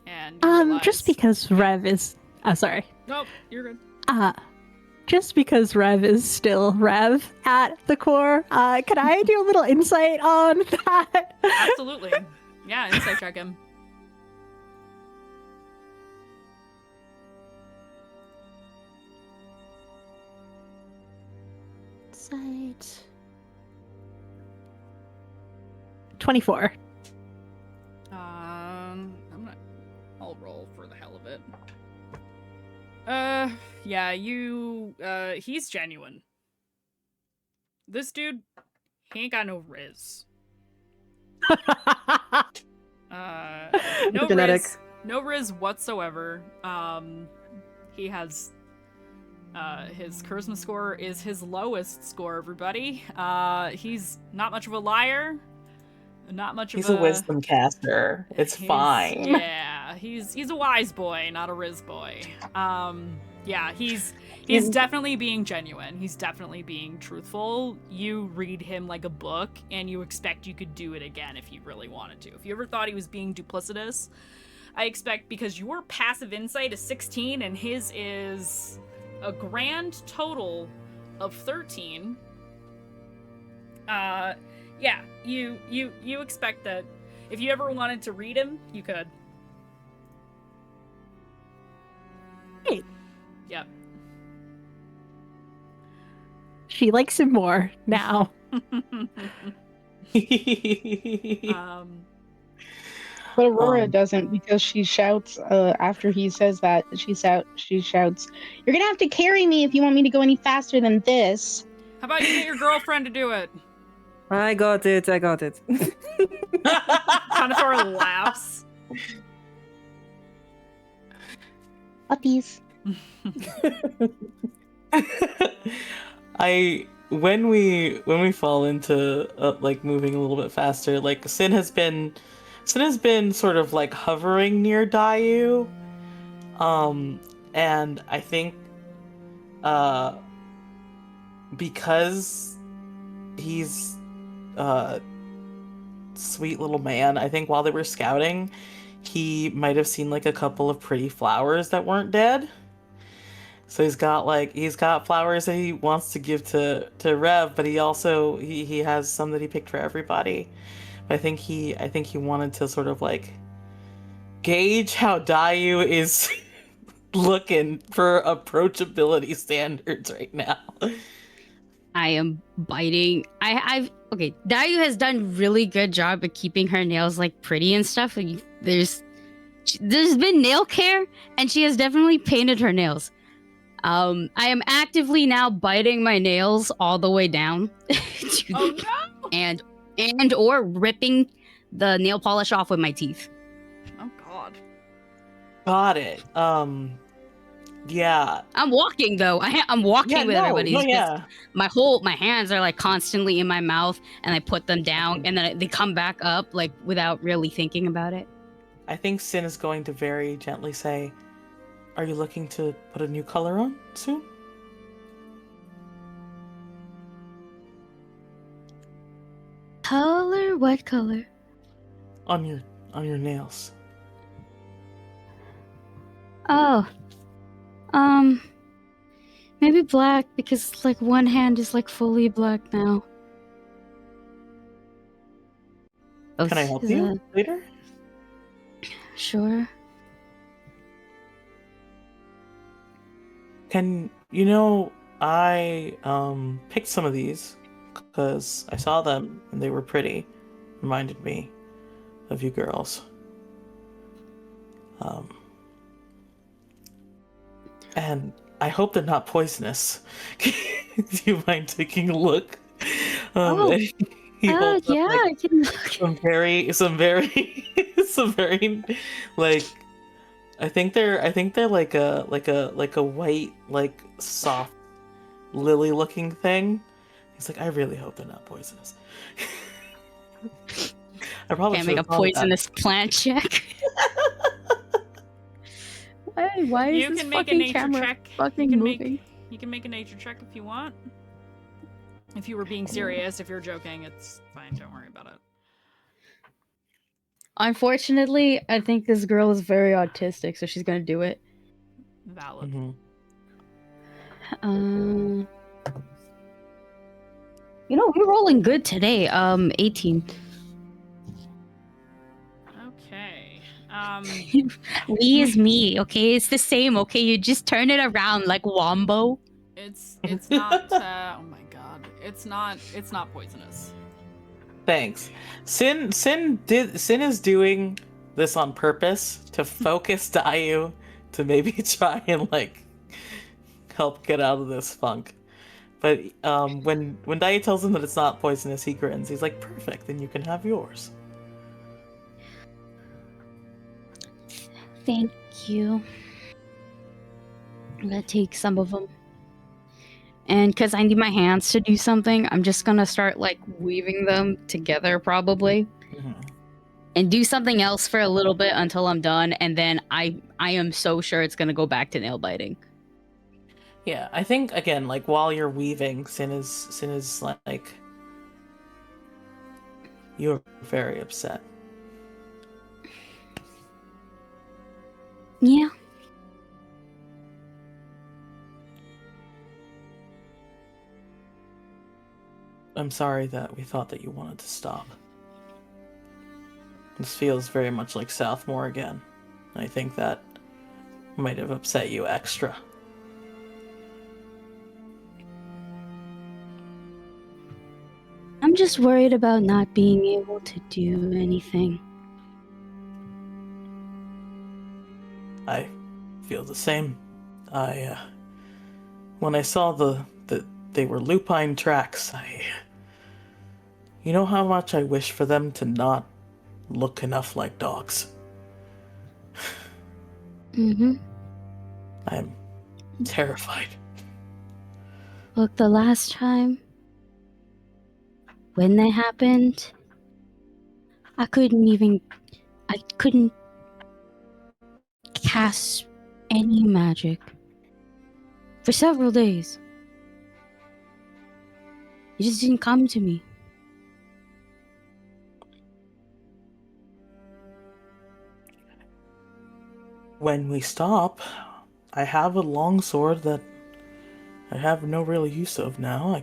And you realize... Just because Rev is... Oh, sorry. Nope, you're good. Just because Rev is still Rev at the core, could I do a little insight on that? Absolutely. Yeah, insight check him. Insight. 24. I'll roll for the hell of it. Yeah, he's genuine. This dude, he ain't got no riz. No Genetic. riz. No riz whatsoever. He has, his charisma score is his lowest score, everybody. He's not much of a liar. Not much He's of a wisdom caster. It's fine. Yeah, he's a wise boy, not a riz boy. Yeah, he's definitely being genuine. He's definitely being truthful. You read him like a book, and you expect you could do it again if you really wanted to. If you ever thought he was being duplicitous, I expect, because your passive insight is 16 and his is a grand total of 13. Yeah, you expect that if you ever wanted to read him, you could. Hey. Yep. She likes him more now. But Aurora doesn't, because she shouts after he says that. She shouts, "You're gonna have to carry me if you want me to go any faster than this." How about you get your girlfriend to do it? I got it. Connoisseur laughs. Puppies. When we fall into like moving a little bit faster, like Sin has been sort of like hovering near Dayu, and I think because he's sweet little man, I think while they were scouting, he might have seen like a couple of pretty flowers that weren't dead. So he's got flowers that he wants to give to Rev, but he also he has some that he picked for everybody. But I think he wanted to sort of like gauge how Dayu is looking for approachability standards right now. I am biting. Okay. Dayu has done really good job of keeping her nails like pretty and stuff. Like, there's been nail care, and she has definitely painted her nails. I am actively now biting my nails all the way down. Oh no! and or ripping the nail polish off with my teeth. Oh god. Got it. Yeah. I'm walking though. I'm walking with everybody. No, yeah. My hands are like constantly in my mouth, and I put them down, and then they come back up like without really thinking about it. I think Sin is going to very gently say, "Are you looking to put a new color on soon?" Color? What color? On your nails. Oh. Maybe black, because like one hand is like fully black now. Oh, Can I help you later? Sure. I picked some of these because I saw them and they were pretty. Reminded me of you girls. And I hope they're not poisonous. Do you mind taking a look? He holds up, yeah, like, I can. some very like I think they're like a white, like soft lily looking thing. He's like, I really hope they're not poisonous. I probably Can't make a poisonous plant check. Why is You this can make a fucking nature camera check. fucking You can moving? You can make a nature check if you want. If you were being serious, if you're joking, it's fine. Don't worry about it. Unfortunately, I think this girl is very autistic, so she's gonna do it. Valid. Mm-hmm. You know, we're rolling good today. 18. Okay. We is me, okay? It's the same, okay? You just turn it around like Wombo. It's not. Oh my god. It's not poisonous. Thanks. Sin is doing this on purpose to focus Dayu to maybe try and like help get out of this funk. But when Dayu tells him that it's not poisonous, he grins. He's like, "Perfect, then you can have yours." Thank you. I'm gonna take some of them. And because I need my hands to do something, I'm just gonna start like weaving them together probably. Mm-hmm. And do something else for a little bit until I'm done, and then I am so sure it's gonna go back to nail biting. Yeah, I think again, like while you're weaving, Sin is like, you're very upset. Yeah. I'm sorry that we thought that you wanted to stop. This feels very much like Southmore again. I think that might have upset you extra. I'm just worried about not being able to do anything. I feel the same. When I saw that they were lupine tracks, you know how much I wish for them to not look enough like dogs. Mm-hmm. I'm terrified. Look, the last time when that happened, I couldn't cast any magic for several days. You just didn't come to me. When we stop, I have a long sword that I have no real use of now. I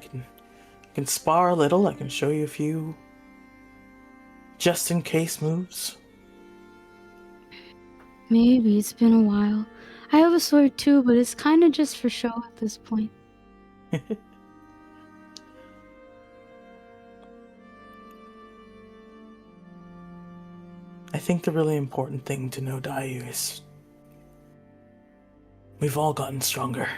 can spar a little. I can show you a few just in case moves. Maybe it's been a while. I have a sword too, but it's kind of just for show at this point. I think the really important thing to know, Dayu, is we've all gotten stronger.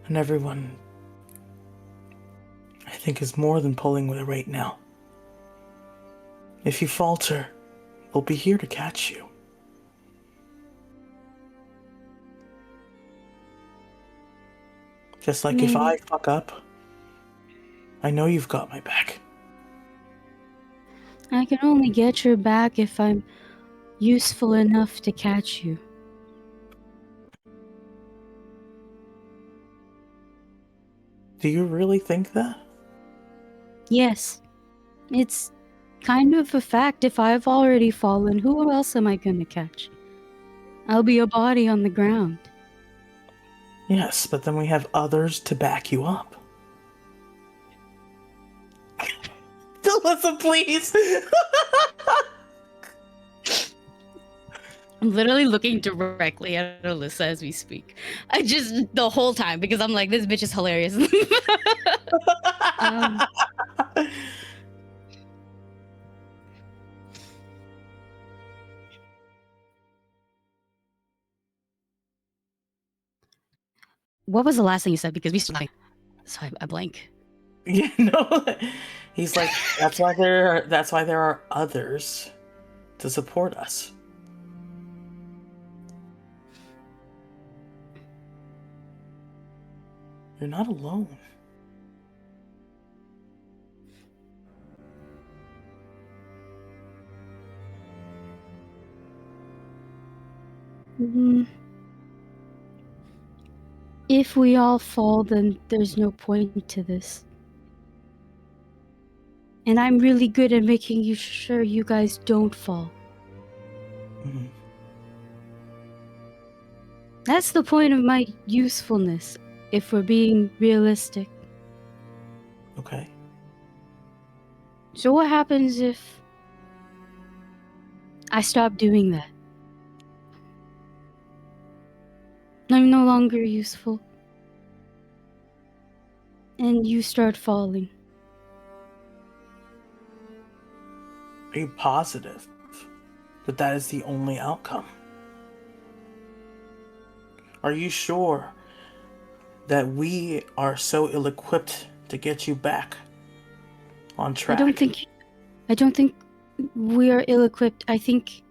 And everyone, I think, is more than pulling with it right now. If you falter, we'll be here to catch you. Just like if I fuck up, I know you've got my back. I can only get your back if I'm useful enough to catch you. Do you really think that? Yes. It's kind of a fact. If I've already fallen, who else am I gonna catch? I'll be a body on the ground. Yes, but then we have others to back you up. Alyssa, please! I'm literally looking directly at Alyssa as we speak. I just, the whole time, because I'm like, this bitch is hilarious. What was the last thing you said? Because we still, so I blank. Yeah, no. He's like, that's why there are others to support us. You're not alone. If we all fall, then there's no point to this. And I'm really good at making sure you guys don't fall. Mm-hmm. That's the point of my usefulness, if we're being realistic. Okay. So what happens if I stop doing that? I'm no longer useful. And you start falling. Are you positive that that is the only outcome? Are you sure that we are so ill-equipped to get you back on track? I don't think we are ill-equipped. I think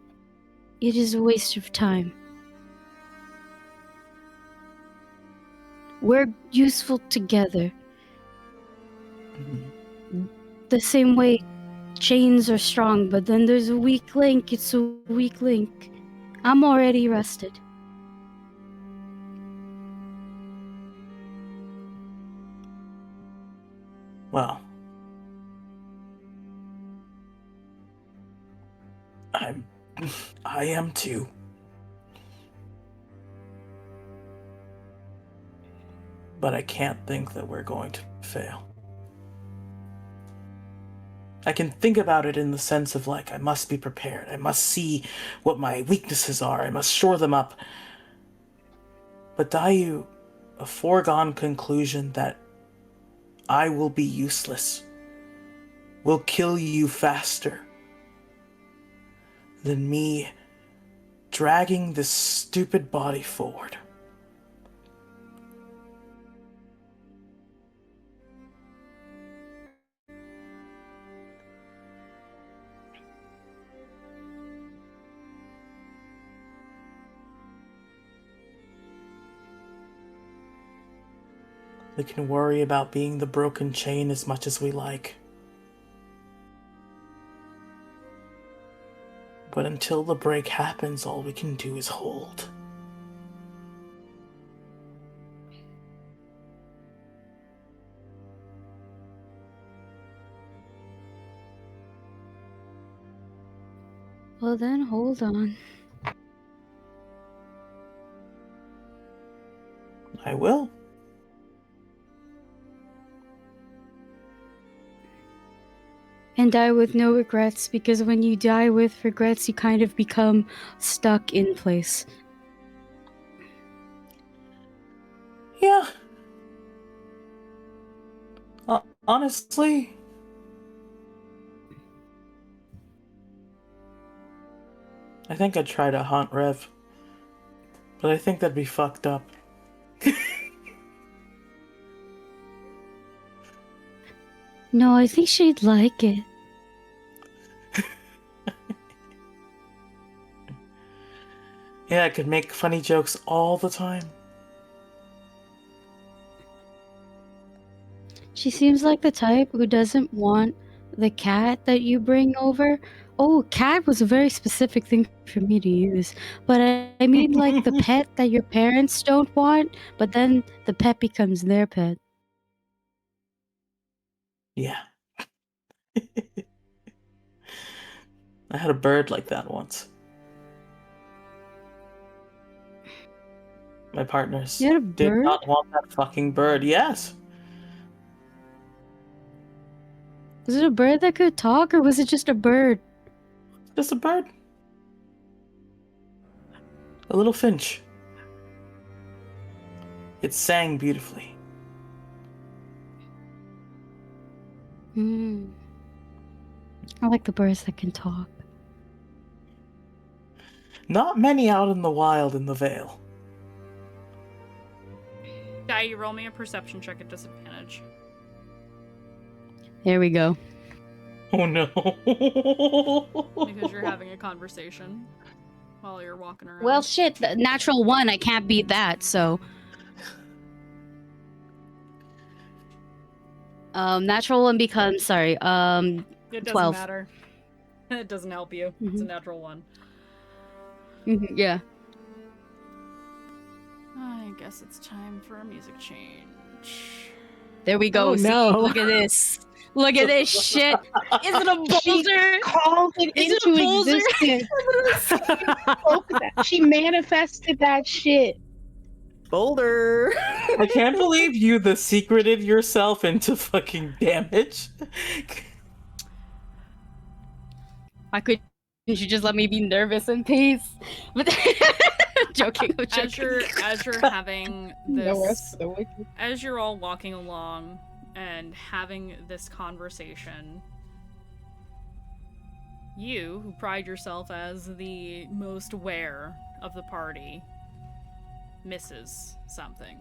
it is a waste of time. We're useful together. Mm-hmm. The same way chains are strong, but then there's a weak link. It's a weak link. I'm already rested. Well, I am too. But I can't think that we're going to fail. I can think about it in the sense of like, I must be prepared. I must see what my weaknesses are. I must shore them up. But Dayu, a foregone conclusion that I will be useless will kill you faster than me dragging this stupid body forward. We can worry about being the broken chain as much as we like. But until the break happens, all we can do is hold. Well then, hold on. I will. And die with no regrets, because when you die with regrets, you kind of become stuck in place. Yeah. Honestly, I think I'd try to haunt Rev, but I think that'd be fucked up. No, I think she'd like it. Yeah, I could make funny jokes all the time. She seems like the type who doesn't want the cat that you bring over. Oh, cat was a very specific thing for me to use. But I mean like the pet that your parents don't want, but then the pet becomes their pet. Yeah. I had a bird like that once. My partners You had a did bird? not want that fucking bird. Yes. Was it a bird that could talk, or was it just a bird? Just a bird. A little finch. It sang beautifully. I like the birds that can talk. Not many out in the wild in the Vale. Guy, you roll me a perception check at disadvantage. There we go. Oh no. Because you're having a conversation while you're walking around. Well, shit, the natural one, I can't beat that, so. Natural one becomes, sorry, it doesn't 12. matter. It doesn't help you. It's a natural one. Yeah. I guess it's time for a music change. There we go. Oh, See, no. look at this. Look at this shit. Is it a boulder? Called it Is it a into boulder? existence. She manifested that shit. Boulder. I can't believe you secreted yourself into fucking damage. I could. You should just let me be nervous in peace. But joking. I'm joking. As you're having No rest this, for the wicked. as you're all walking along and having this conversation, you, who pride yourself as the most aware of the party, misses something.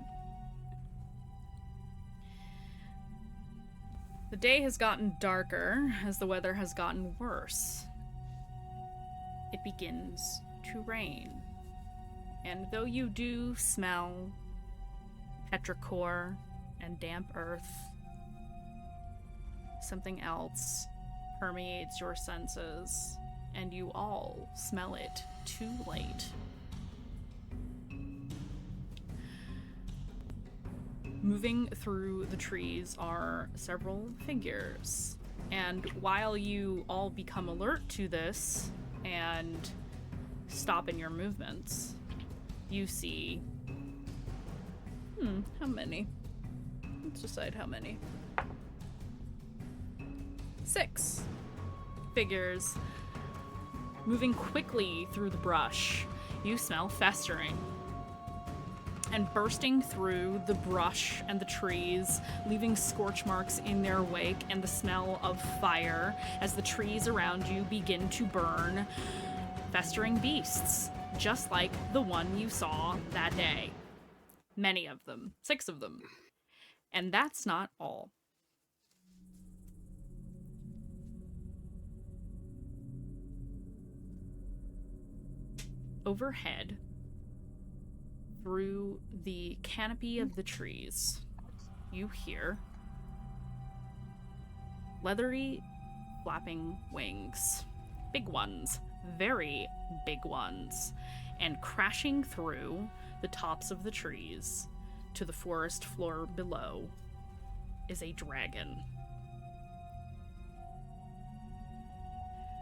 The day has gotten darker as the weather has gotten worse. It begins to rain. And though you do smell petrichor and damp earth, something else permeates your senses, and you all smell it too late. Moving through the trees are several figures, and while you all become alert to this and stop in your movements, you see... how many? Let's decide how many. 6 figures moving quickly through the brush. You smell festering. And bursting through the brush and the trees, leaving scorch marks in their wake and the smell of fire as the trees around you begin to burn. Festering beasts, just like the one you saw that day. Many of them, 6 of them. And that's not all. Overhead, through the canopy of the trees, you hear leathery, flapping wings. Big ones, very big ones. And crashing through the tops of the trees to the forest floor below is a dragon.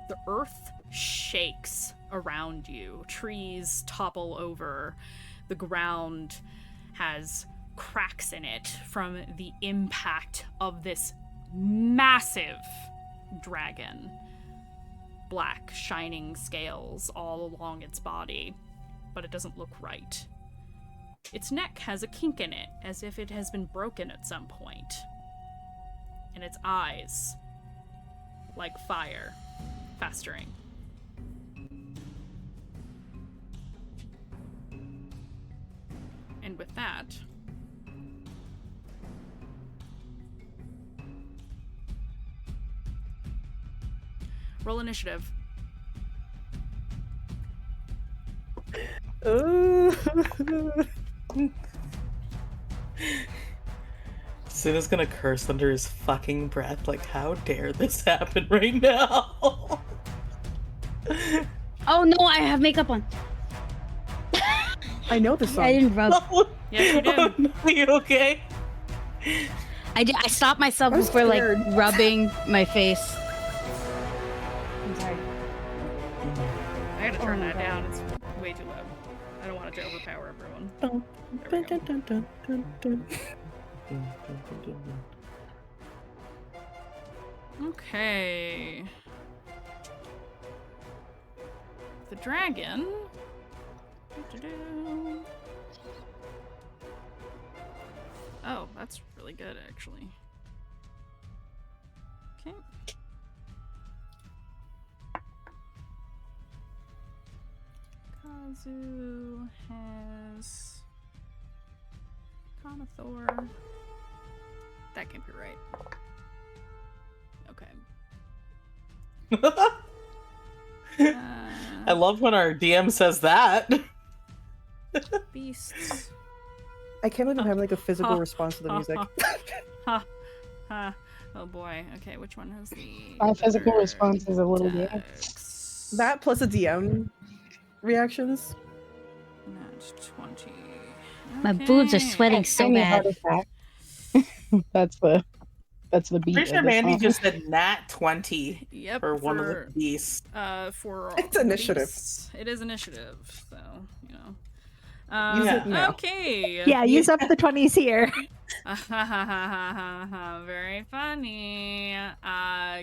The earth shakes around you. Trees topple over. The ground has cracks in it from the impact of this massive dragon. Black, shining scales all along its body, but it doesn't look right. Its neck has a kink in it, as if it has been broken at some point. And its eyes, like fire, festering. And with that, roll initiative. Suna's gonna curse under his fucking breath, like, how dare this happen right now? Oh no, I have makeup on. I know this song. I didn't rub. Yes, you did. Oh, no, you okay? I stopped myself I'm before like scared. rubbing my face. I'm sorry. I gotta turn Oh my that God. down. It's way too loud. I don't want it to overpower everyone. Dun, There we dun, go. dun, dun, dun, dun. Okay. The dragon. Do-do-do. Oh, that's really good, actually. Okay. Kazu has Conathor. That can't be right. Okay. I love when our DM says that. Beasts. I can't believe I'm having like a physical response to the music. Ha. Ha. Oh boy. Okay, which one has the My physical better response is a little bit. dex? That plus a DM reactions. Not 20. My boobs are Okay. sweating so Tiny bad. heart attack. That's the beat. Pretty sure of the Mandy song. just said nat 20 Yep. for one of the beasts. For It's initiative. beasts. It is initiative, so you know. Use it now. Okay. Yeah, use up the 20s here. Very funny.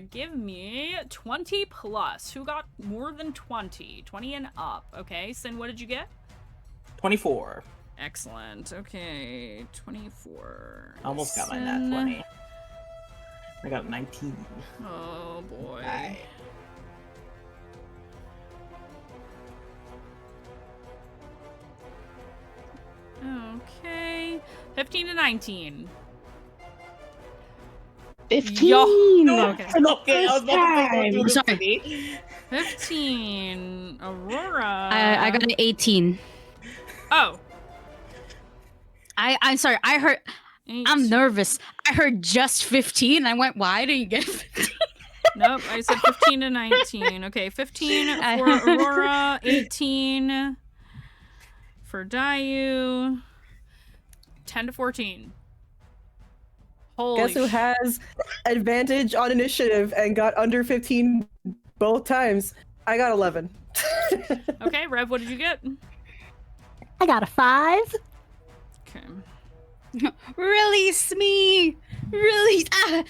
Give me 20 plus. Who got more than 20? 20 and up. Okay, Sin, what did you get? 24. Excellent. Okay, 24. Almost got my nat Sin. 20. I got 19. Oh boy. Aye. Okay. 15 to 19. 15. Okay. For the Okay, I was first about to say, time. don't do this to Sorry. me. 15. Aurora. I got an 18. Oh. I'm sorry. I heard. I'm 8. nervous. I heard just 15. I went, why did you get 15? Nope, I said 15 to 19. Okay, 15 for Aurora, 18 for Dayu, 10 to 14. Holy Guess who has advantage on initiative and got under 15 both times? I got 11. Okay, Rev, what did you get? I got a 5. Okay. Release me! Release! Ah!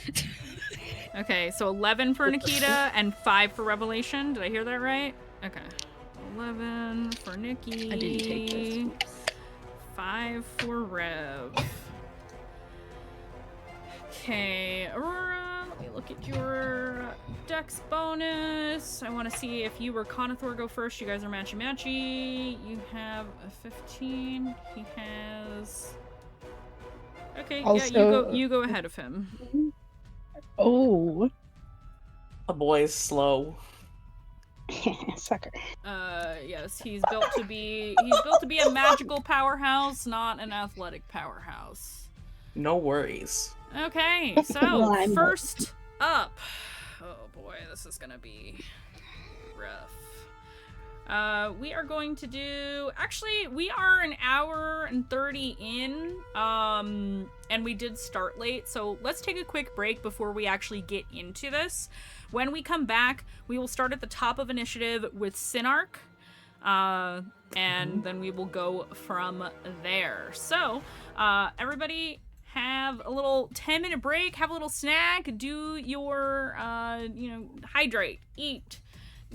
Okay, so 11 for Nikita and 5 for Revelation. Did I hear that right? Okay. 11 for Nikki. I didn't take this. 5 for Rev. Okay, Aurora, let me look at your dex bonus. I want to see if you or Conathor go first. You guys are matchy-matchy. You have a 15. He has... Okay, yeah, Also- you go ahead of him. Oh. A boy is slow. Sucker. Yes, he's built to be a magical powerhouse, not an athletic powerhouse. No worries. Okay, Well, so I'm- first up. Oh boy, this is gonna be rough. We are going to do... Actually, we are an hour and 30 in, and we did start late, so let's take a quick break before we actually get into this. When we come back, we will start at the top of initiative with Synarch, and then we will go from there. So, everybody have a little 10-minute break, have a little snack, do your, hydrate, eat,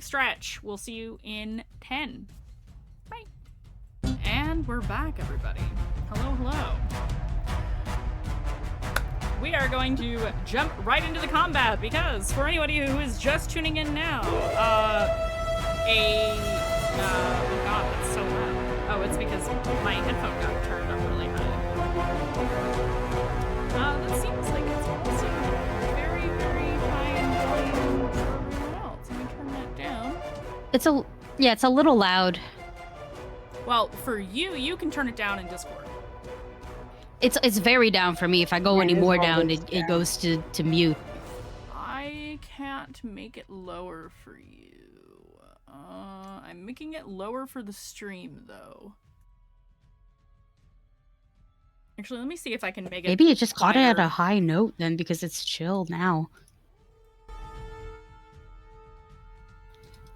stretch. We'll see you in 10. Bye. And we're back, everybody. Hello. We are going to jump right into the combat because for anybody who is just tuning in now, oh god, that's so loud. Oh, it's because my headphone got turned up really high. That seems like it's also very, very high in volume for everyone else. Let me turn that down. It's a little loud. Well, for you, you can turn it down in Discord. It's very down for me. If I go any more down, it goes to mute. I can't make it lower for you. I'm making it lower for the stream, though. Actually, let me see if I can make it. Maybe it just caught it at higher. a high note then, because it's chill now.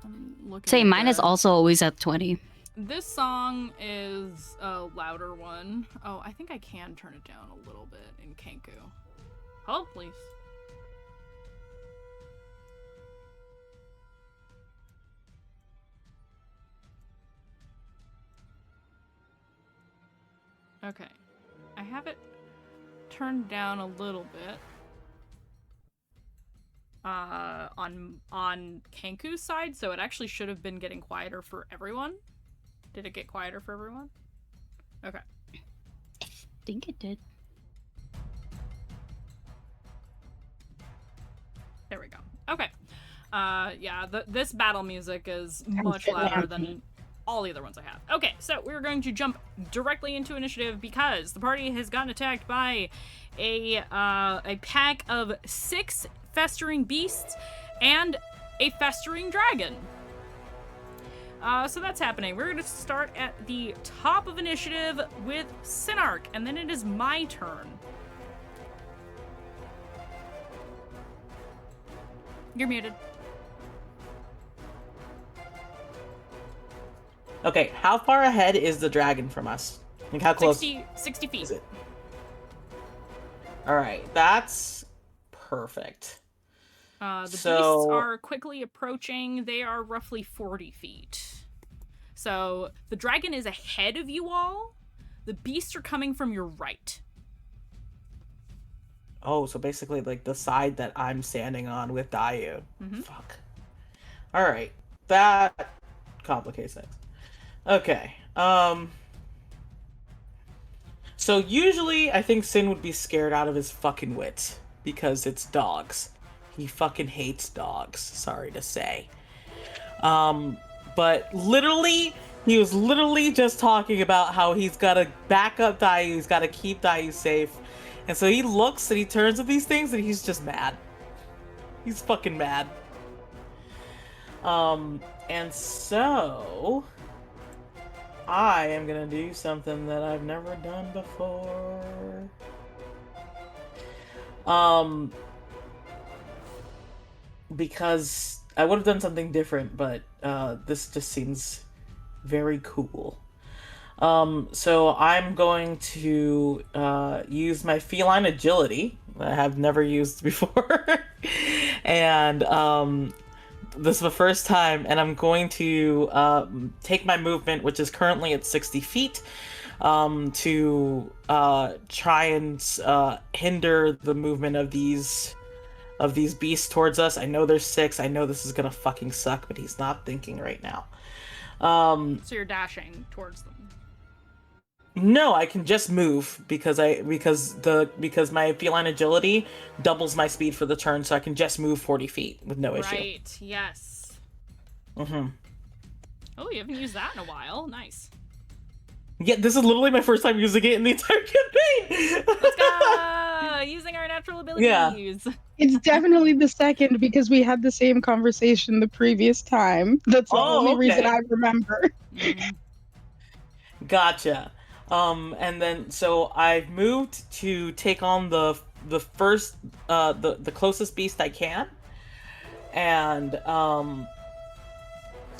I'm looking Say at mine is that. also always at 20. This song is a louder one. Oh, I think I can turn it down a little bit in Kenku. Hold, please. Okay. I have it turned down a little bit. On Kenku's side, so it actually should have been getting quieter for everyone. Did it get quieter for everyone? Okay. I think it did. There we go. Okay. Yeah, this battle music is much good louder man. than all the other ones I have. Okay, so we're going to jump directly into initiative because the party has gotten attacked by a pack of 6 festering beasts and a festering dragon. So that's happening. We're going to start at the top of initiative with Synarch, and then it is my turn. You're muted. Okay, how far ahead is the dragon from us? Like how close 60 feet. is it? Alright, that's perfect. The beasts So- are quickly approaching. They are roughly 40 feet. So the dragon is ahead of you all. The beasts are coming from your right. Oh, so basically like the side that I'm standing on with Dayu. Mhm. Fuck. Alright, that complicates things. Okay, so usually I think Sin would be scared out of his fucking wits because it's dogs. He fucking hates dogs, sorry to say. But literally, he was literally just talking about how he's gotta back up Dayu, he's gotta keep Dayu safe. And so he looks and he turns at these things and he's just mad. He's fucking mad. And so I am gonna do something that I've never done before. Because I would have done something different, but this just seems very cool. So I'm going to use my feline agility that I have never used before. And this is the first time, and I'm going to take my movement, which is currently at 60 feet, to try and hinder the movement of these beasts towards us. I know there's 6. I know this is gonna fucking suck, but he's not thinking right now. So you're dashing towards them. No, I can just move because my feline agility doubles my speed for the turn, so I can just move 40 feet with no issue. Right, yes. Mm-hmm. Oh, you haven't used that in a while. Nice. Yeah, this is literally my first time using it in the entire campaign. Let's go! using our natural abilities. It's definitely the second because we had the same conversation the previous time. That's the only reason I remember. Mhm. Gotcha. And then so I've moved to take on the first the closest beast I can, and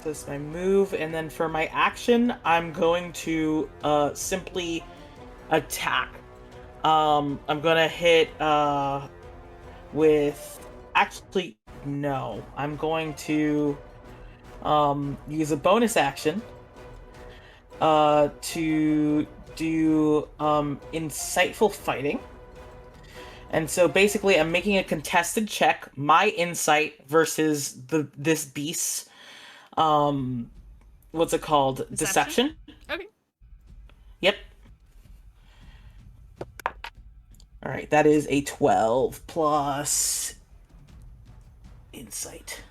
this is my move, and then for my action, I'm going to simply attack. I'm gonna hit with actually no. I'm going to use a bonus action to do insightful fighting. And so basically I'm making a contested check, my insight versus this beast's what's it called? Deception. Okay. Yep. Alright, that is a 12 plus insight.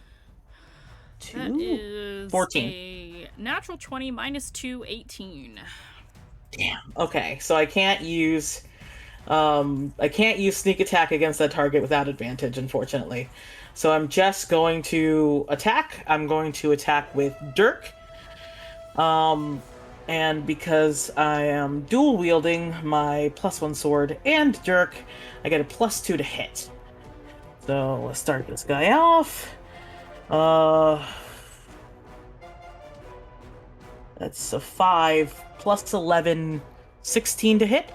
That is 14. a natural 20 minus 2, 18. Damn. Okay, so I can't use sneak attack against that target without advantage, unfortunately. So I'm just going to attack. I'm going to attack with Dirk. And because I am dual wielding my +1 sword and Dirk, I get a +2 to hit. So let's start this guy off. That's a 5 plus 11, 16 to hit.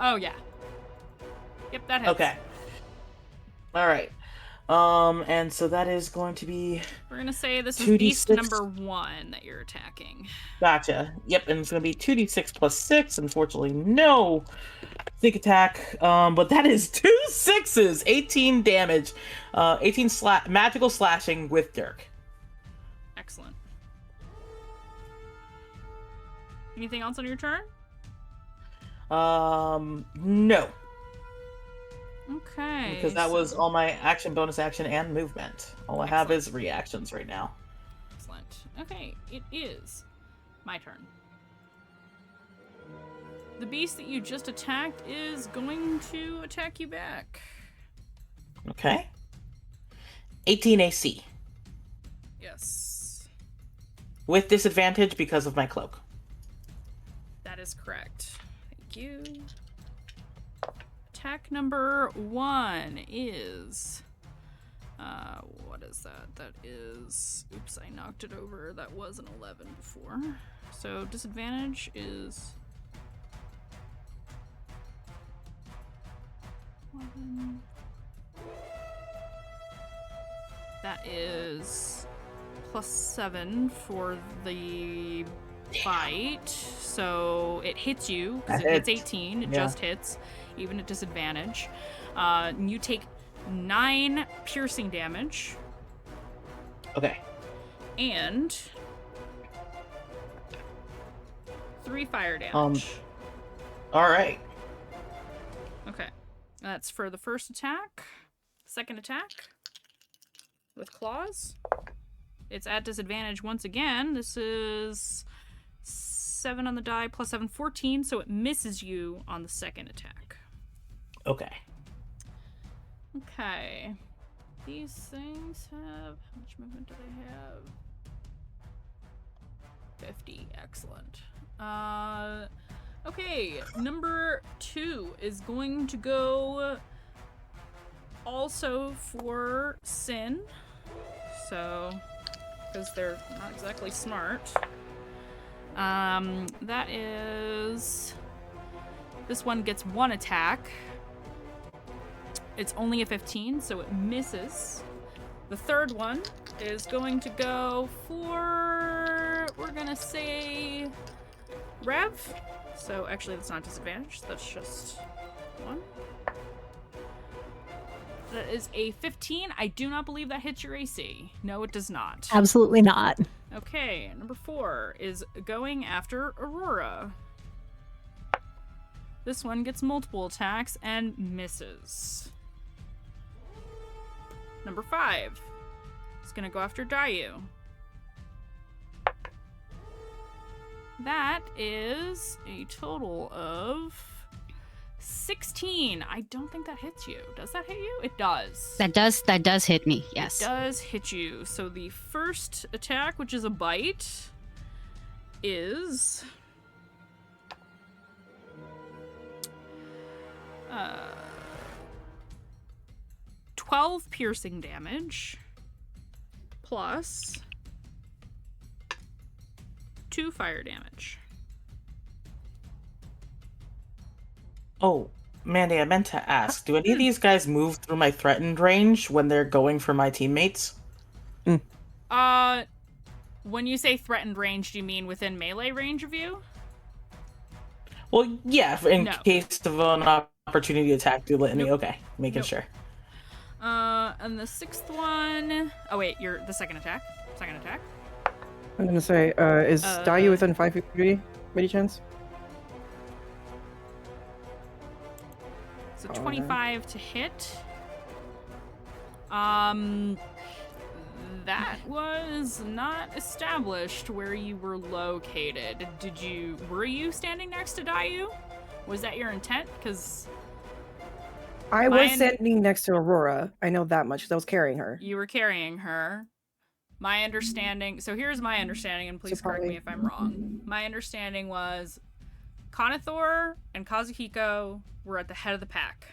Oh yeah. Yep, that hits. Okay. All right. And so that is going to be. We're gonna say this is 2d6. beast number 1 that you're attacking. Gotcha. Yep, and it's gonna be 2d6 plus 6. Unfortunately, no sneak attack. But that is 2 6s, 18 damage, 18 magical slashing with Dirk. Excellent. Anything else on your turn? No. Okay. Because that was all my action, bonus action, and movement. All I have is reactions right now. Excellent. Okay, it is my turn. The beast that you just attacked is going to attack you back. Okay. 18 AC. Yes. With disadvantage because of my cloak. That is correct. Thank you. Attack number 1 is... what is that? That is... Oops, I knocked it over. That was an 11 before. So disadvantage is... 11. That is +7 for the bite. So it hits you, because it hits 18. It just hits, even at disadvantage. You take 9 piercing damage. Okay. And 3 fire damage. Alright. Okay. That's for the first attack. Second attack. With claws. It's at disadvantage once again. This is 7 on the die, +7, 14, so it misses you on the second attack. Okay. Okay. These things have... How much movement do they have? 50. Excellent. Okay. Number 2 is going to go also for Sin. So, because they're not exactly smart. That is... This one gets 1 attack. It's only a 15, so it misses. The third one is going to go for... We're gonna say... Rev. So, actually, that's not disadvantage. That's just 1. That is a 15. I do not believe that hits your AC. No, it does not. Absolutely not. Okay, number 4 is going after Aurora. This one gets multiple attacks and misses. Number 5 is gonna go after Dayu. That is a total of 16. I don't think that hits you. Does that hit you? It does. That does hit me. Yes. It does hit you. So the first attack, which is a bite, is 12 piercing damage plus 2 fire damage. Oh, Mandy, I meant to ask, do any of these guys move through my threatened range when they're going for my teammates? When you say threatened range, do you mean within melee range of you? Well, yeah, in No. case of an opportunity attack, do let me. Nope. Okay, making sure. And the sixth one... Oh, wait, you're the second attack. Second attack. I'm gonna say, is Dayu within 5 feet of me? Any chance? So Oh, 25 to hit. That was not established where you were located. Were you standing next to Dayu? Was that your intent? Because I was standing next to Aurora. I know that much because I was carrying her. you were carrying her. My understanding, so here's my understanding, and please correct me if I'm wrong. My understanding was Konithor and Kazuhiko were at the head of the pack.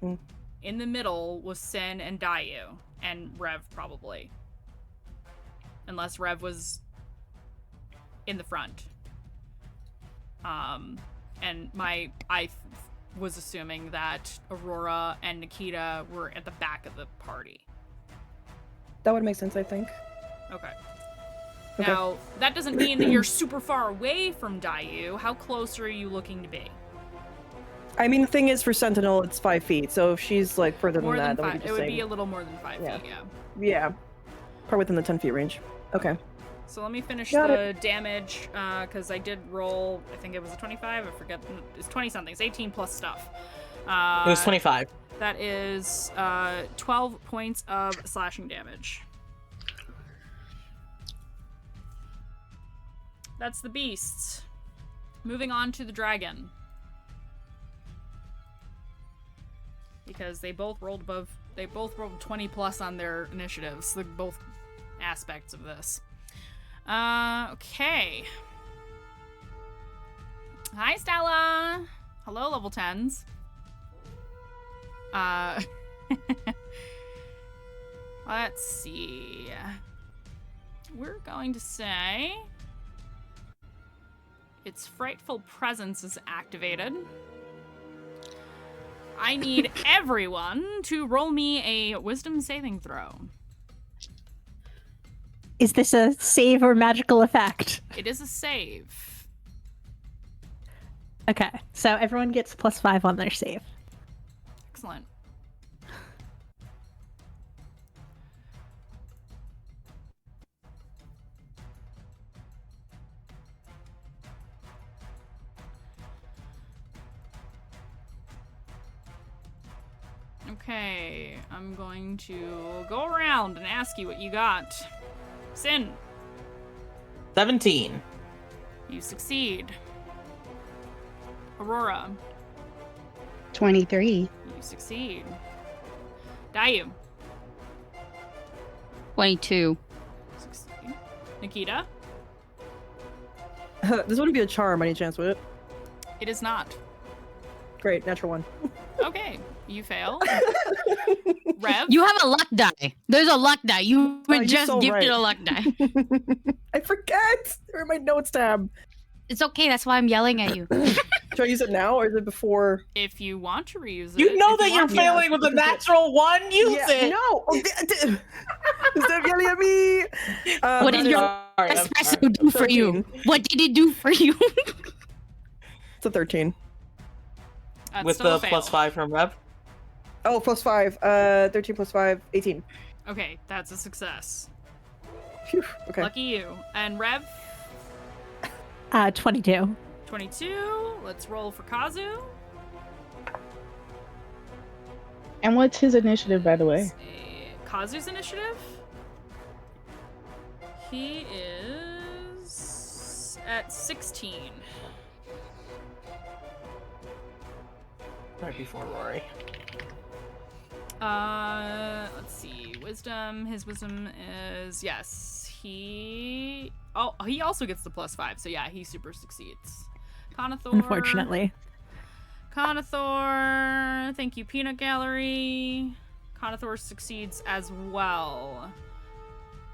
Hmm. In the middle was Sin and Dayu, and Rev probably. Unless Rev was in the front. And I was assuming that Aurora and Nikita were at the back of the party. That would make sense, I think. Okay. Okay. Now, that doesn't mean that you're super far away from Dayu. How close are you looking to be? I mean, the thing is, for Sentinel, it's 5 feet. So if she's like further More than than that, 5. It would be a little more than 5 Yeah. feet, yeah. Yeah, probably within the 10 feet range. Okay. So let me finish Got the damage, because I did roll, I think it was a 25, I forget, it's 20-something, it's 18 plus stuff. It was 25. That is 12 points of slashing damage. That's the beasts. Moving on to the dragon. Because they both rolled 20 plus on their initiatives, so both aspects of this. Okay. Hi, Stella. Hello, level 10s. Let's see. We're going to say its frightful presence is activated. I need everyone to roll me a wisdom saving throw. Is this a save or magical effect? It is a save. Okay, so everyone gets +5 on their save. Excellent. Okay, I'm going to go around and ask you what you got. Sin, 17. you succeed. Aurora, 23. you succeed. Dayu, 22. succeed. Nikita, This wouldn't be a charm, any chance, would it? it is not. Great, natural one. Okay, you fail. Rev, You have a luck die. There's a luck die. You were you're just so gifted right. a luck die. I forget. They're in my notes tab. It's okay. That's why I'm yelling at you. Should I use it now or is it before? if you want to reuse it. You know if that you're want to. failing with a natural 1? Use it! No. Oh, Stop yelling at me. What did your Sorry, I'm espresso sorry. do for you? 13. What did it do for you? It's a 13. That's With still the a fail. +5 from Rev? Oh, +5. 13 + 5, 18. Okay, that's a success. Phew. Okay. Lucky you. And Rev, 22. 22. Let's roll for Kazu. And what's his initiative, by the way? Let's see. Kazu's initiative. He is at 16. Right before Rory. Let's see. Wisdom. His wisdom is, yes. He also gets the +5. So yeah, he super succeeds. Conathor. Unfortunately. Conathor. Thank you, Peanut Gallery. Conathor succeeds as well.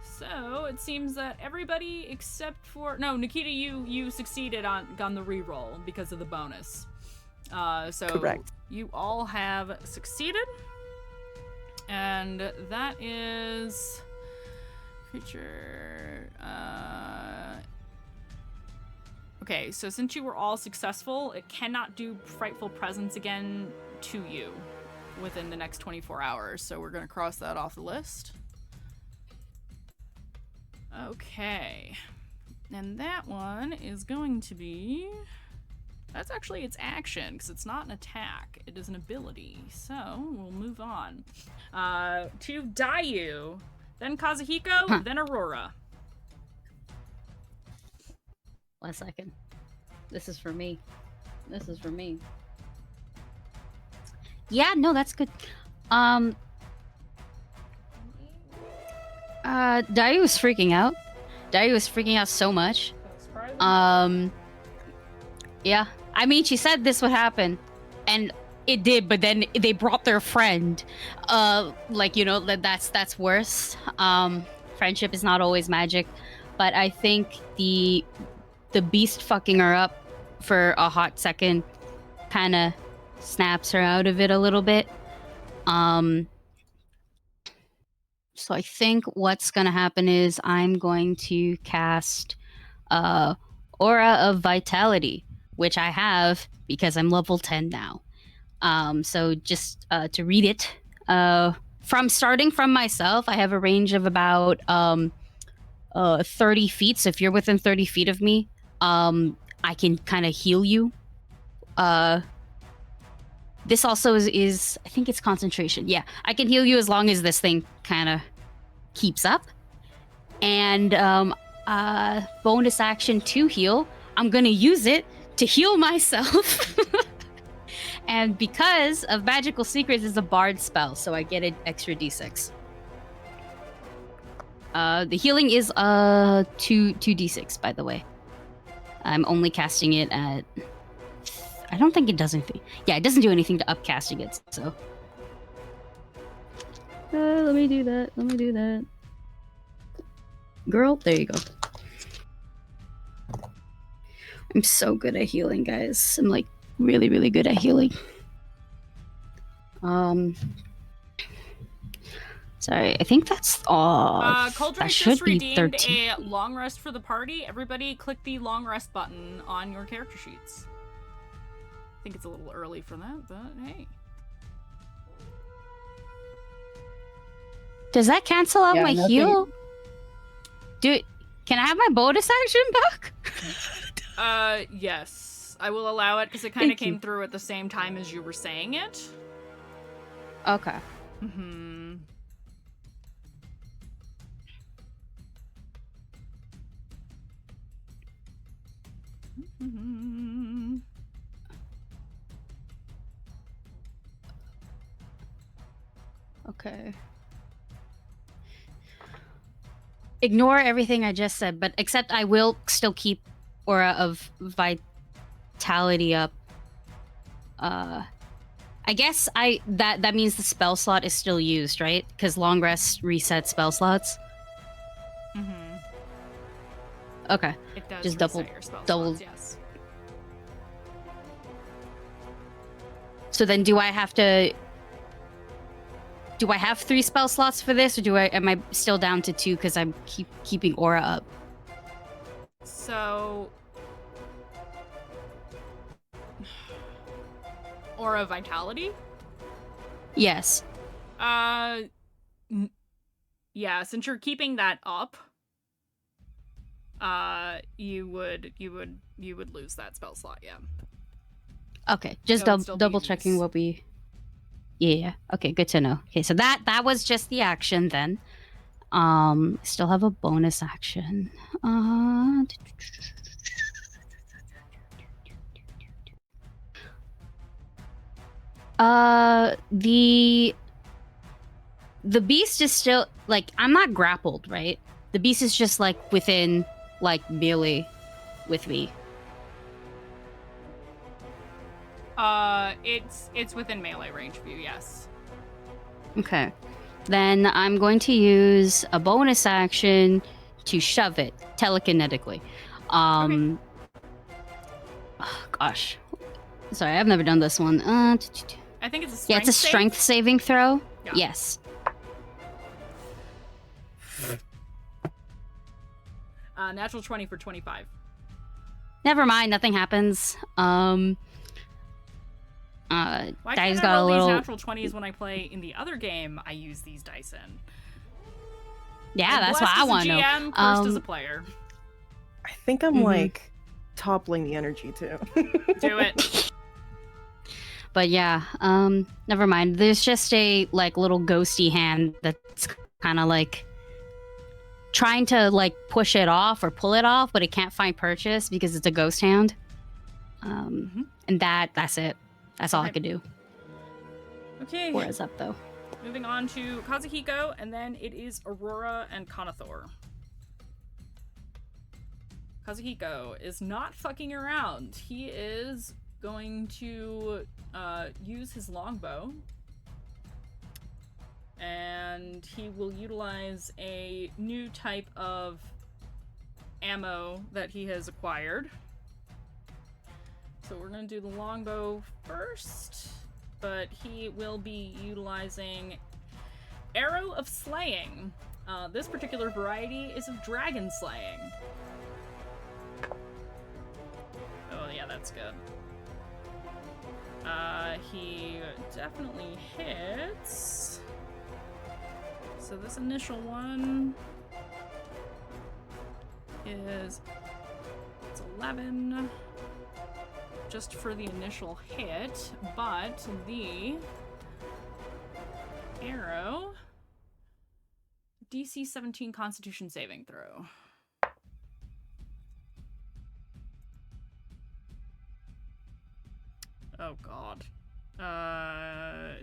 So it seems that everybody except for Nikita, you succeeded on the reroll because of the bonus. So Correct. You all have succeeded, and that is creature. Okay, so since you were all successful, it cannot do Frightful Presence again to you within the next 24 hours. So we're gonna cross that off the list. Okay, and that one is going to be... That's actually its action, because it's not an attack. It is an ability. So, we'll move on. To Dayu, then Kazuhiko, then Aurora. 1 second. This is for me. Yeah, no, that's good. Dayu was freaking out. So much. Yeah. I mean, she said this would happen, and it did, but then they brought their friend. That's worse. Friendship is not always magic, but I think the beast fucking her up for a hot second kind of snaps her out of it a little bit. So I think what's gonna happen is I'm going to cast Aura of Vitality, which I have because I'm level 10 now. So just to read it, from starting from myself, I have a range of about 30 feet. So if you're within 30 feet of me, I can kind of heal you. This also is, I think it's concentration. Yeah, I can heal you as long as this thing kind of keeps up. And bonus action to heal, I'm going to use it to heal myself. And because of Magical Secrets is a bard spell, so I get an extra d6. The healing is 2d6, by the way. I'm only casting it at... I don't think it does anything. Yeah, it doesn't do anything to upcasting it, so... let me do that. Girl, there you go. I'm so good at healing, guys. I'm like really, really good at healing. Sorry, I think that's all. Cauldron That just should be redeemed 13. a long rest for the party. Everybody click the long rest button on your character sheets. I think it's a little early for that, but hey. Does that cancel out Yeah, my nothing- heal? Dude, can I have my bonus action back? Yes. I will allow it because it kind of Thank you. came through at the same time as you were saying it. Okay. Mm-hmm. Mm-hmm. Okay. Ignore everything I just said, but except I will still keep Aura of Vitality up. I guess that means the spell slot is still used, right? Because long rest resets spell slots. Mm-hmm. Okay. It does Just reset your spell double- slots, yes. So then do I have 3 spell slots for this, or am I still down to 2 because I'm keeping Aura up? So... Aura of Vitality? Yes. Yeah, since you're keeping that up, you would lose that spell slot, yeah. Okay, just That would still be double in checking use. what we... Yeah, okay, good to know. Okay, so that was just the action then. Still have a bonus action. The beast is still like, I'm not grappled, right? The beast is just like within like melee with me. It's within melee range of you, yes. Okay. Then I'm going to use a bonus action to shove it telekinetically. Okay. Oh, gosh. Sorry, I've never done this one. I think it's a strength Yeah, it's a strength saving throw. Yeah. Yes. Natural 20 for 25. Never mind, nothing happens. Why Dice can't I got a roll little. these natural 20s when I play in the other game I use these dice in? Yeah, I'm that's what blessed I as a want to know. GM, cursed as a player. I think I'm Mhm. like toppling the energy too. Do it. But yeah, never mind. There's just a like little ghosty hand that's kind of like trying to like push it off or pull it off, but it can't find purchase because it's a ghost hand. And that's it. That's all I Okay. could do. Okay. Four is up though. Moving on to Kazuhiko, and then it is Aurora and Kanathor. Kazuhiko is not fucking around. He is going to use his longbow, and he will utilize a new type of ammo that he has acquired. So we're going to do the longbow first, but he will be utilizing Arrow of Slaying. This particular variety is of dragon slaying. Oh yeah, that's good. He definitely hits. So this initial one is, it's 11 just for the initial hit, but the arrow, DC 17 Constitution saving throw. Oh god.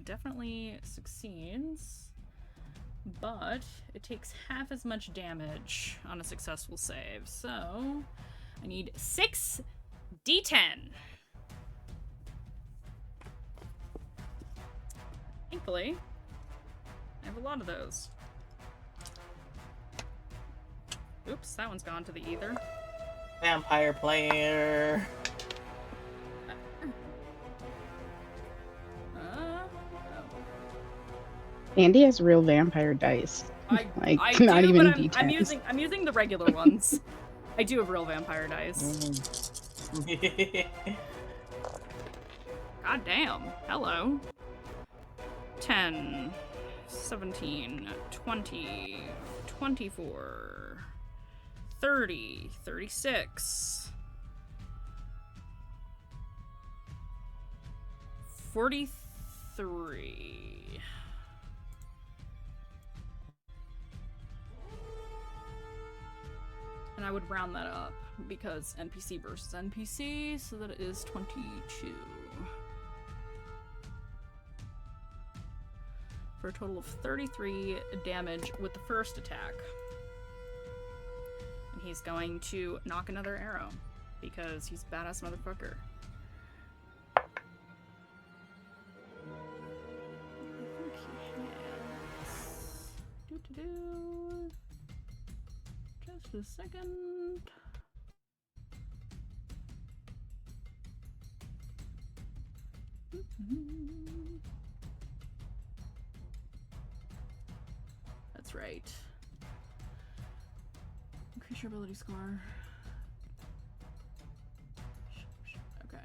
Definitely succeeds, but it takes half as much damage on a successful save, so I need 6 D10. Thankfully, I have a lot of those. Oops, that one's gone to the ether. Vampire player. Andy has real vampire dice. I Like, do, not even but D10s. I'm using the regular ones. I do have real vampire dice. God damn. Hello. 10, 17, 20, 24, 30, 36, 43. And I would round that up because NPC versus NPC, so that it is 22. For a total of 33 damage with the first attack. And he's going to knock another arrow because he's a badass motherfucker. I think he has... Doo-doo-doo. Just a second. That's right. Increase your ability score. Okay.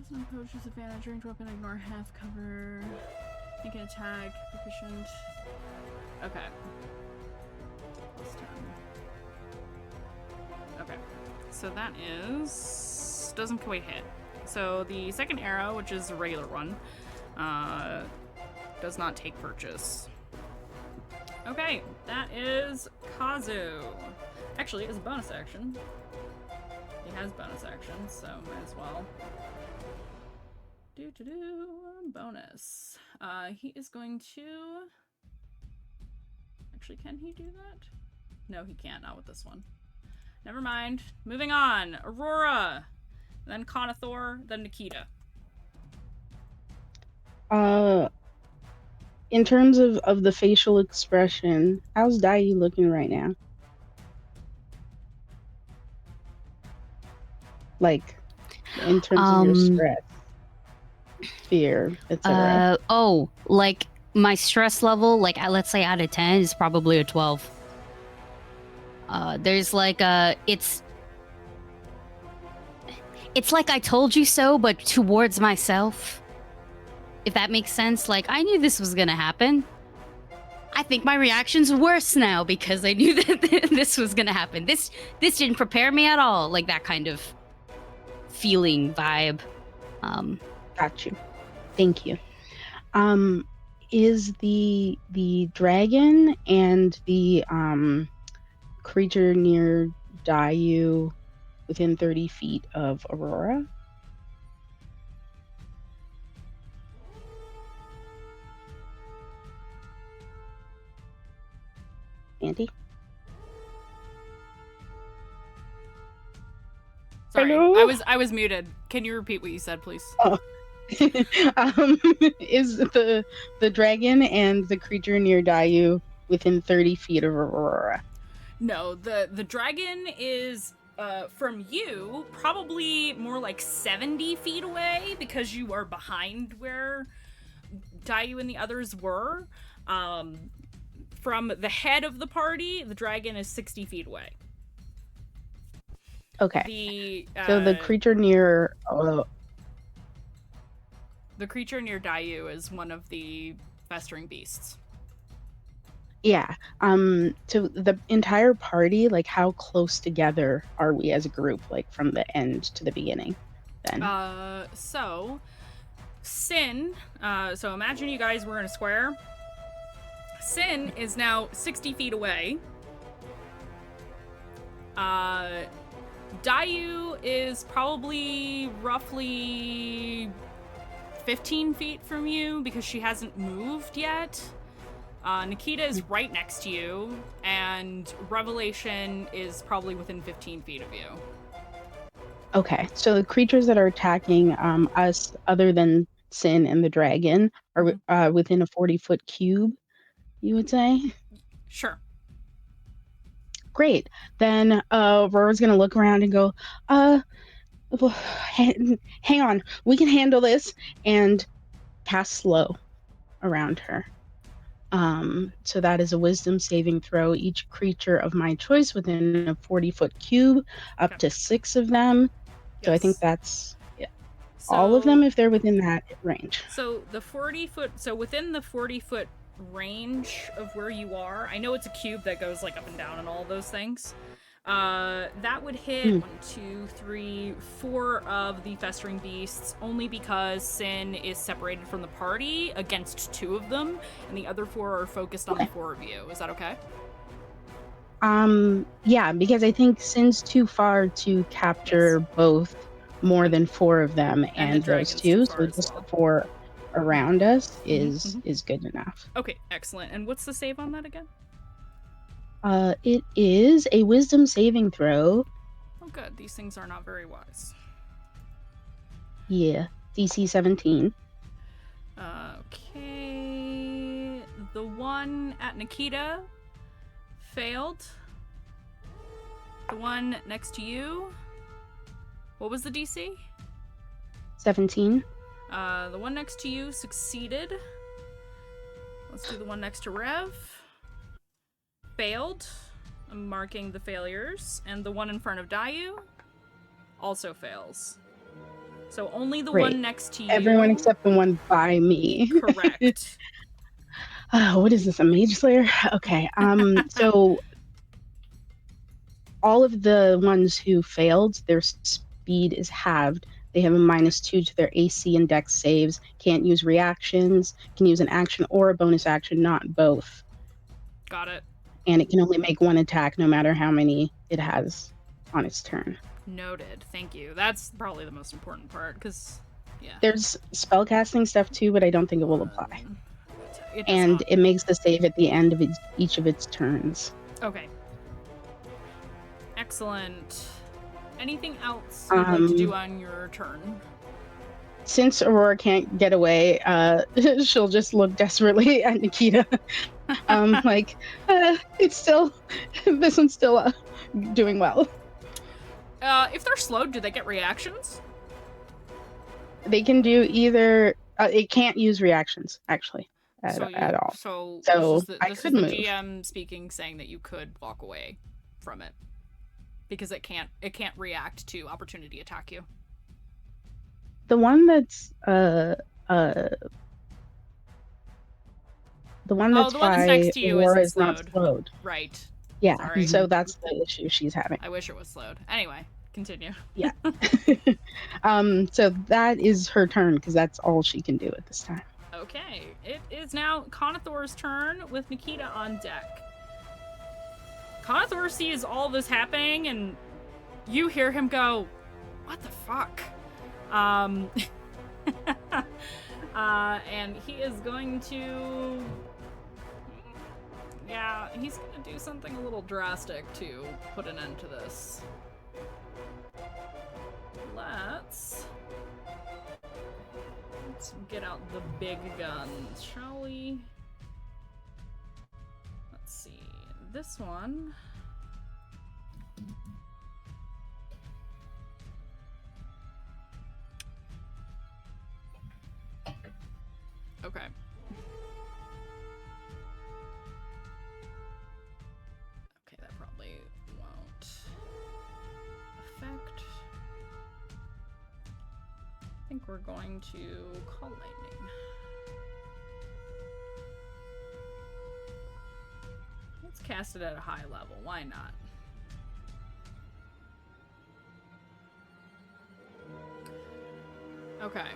Doesn't approach disadvantage. Range weapon, ignore half cover. Make an attack, proficient. Okay. Plus 10. Okay. So that is... doesn't quite hit. So the second arrow, which is a regular one, does not take purchase. Okay, that is Kazu. Actually, as a bonus action, has bonus actions, so might as well. Bonus. He is going to... Actually, can he do that? No, he can't. Not with this one. Never mind. Moving on. Aurora. Then Conathor. Then Nikita. In terms of the facial expression, how's Dai looking right now? Like, in terms of your stress, fear, etc. Like my stress level, like let's say out of 10 is probably a 12. There's like it's like I told you so, but towards myself. If that makes sense. Like, I knew this was gonna happen. I think my reaction's worse now because I knew that this was gonna happen. This didn't prepare me at all. Like that kind of feeling vibe. Got you. Thank you. Is the dragon and the creature near Dayu within 30 feet of Aurora? Andy? Sorry, Hello? I was muted. Can you repeat what you said, please? Oh. Is the dragon and the creature near Dayu within 30 feet of Aurora? No, the dragon is from you probably more like 70 feet away because you are behind where Dayu and the others were. From the head of the party, the dragon is 60 feet away. Okay. So the creature near the creature near Dayu is one of the festering beasts. Yeah. So the entire party, like, how close together are we as a group, like from the end to the beginning? Then. So Sin. So imagine you guys were in a square. Sin is now 60 feet away. Dayu is probably roughly 15 feet from you because she hasn't moved yet. Nikita is right next to you, and Revelation is probably within 15 feet of you. Okay, so the creatures that are attacking us, other than Sin and the dragon, are within a 40-foot cube, you would say? Sure. Great. Then Aurora's going to look around and go, hang on, we can handle this, and cast slow around her. So that is a wisdom saving throw. Each creature of my choice within a 40-foot cube, up to 6 of them. Yes. So I think that's all of them if they're within that range. So the 40-foot, so within the 40-foot range of where you are, I know it's a cube that goes like up and down and all those things. That would hit 1, 2, 3, 4 of the festering beasts, only because Sin is separated from the party against 2 of them, and the other 4 are focused on the 4 of you. Is that okay? Yeah, because I think Sin's too far to capture both more than 4 of them and those 2, so just the 4 around us is good enough. Okay, excellent. And what's the save on that again? It is a wisdom saving throw. Oh, good. These things are not very wise. Yeah, DC 17. Okay. The one at Nikita failed. The one next to you. What was the DC? 17. The one next to you succeeded. Let's do the one next to Rev. Failed. I'm marking the failures. And the one in front of Dayu also fails. So only the one next to you. Everyone except the one by me. Correct. What is this, a Mage Slayer? Okay. So all of the ones who failed, their speed is halved. They have a -2 to their AC and Dex saves. Can't use reactions. Can use an action or a bonus action, not both. Got it. And it can only make 1 attack no matter how many it has on its turn. Noted. Thank you. That's probably the most important part, because, yeah. There's spellcasting stuff too, but I don't think it will apply. It does And not. it makes the save at the end of each of its turns. Okay. Excellent. Anything else you'd like to do on your turn? Since Aurora can't get away, she'll just look desperately at Nikita. Like, it's still, this one's still doing well. If they're slowed, do they get reactions? They can do either, it can't use reactions, actually, at all. So I this could is the move. GM speaking, saying that you could walk away from it. Because it can't react to opportunity attack you. The one that's the one that's next to you Aurora isn't is not slowed. slowed. Right. Yeah, Sorry. so that's the issue she's having. I wish it was slowed. Anyway, continue. Yeah. So that is her turn, because that's all she can do at this time. Okay. It is now Conathor's turn with Nikita on deck. Conathor sees all this happening, and you hear him go, "What the fuck?" And he is going to... Yeah, he's gonna do something a little drastic to put an end to this. Let's get out the big guns, shall we? Let's see. This one... Okay. Okay, that probably won't affect. I think we're going to call lightning. Let's cast it at a high level. Why not? Okay.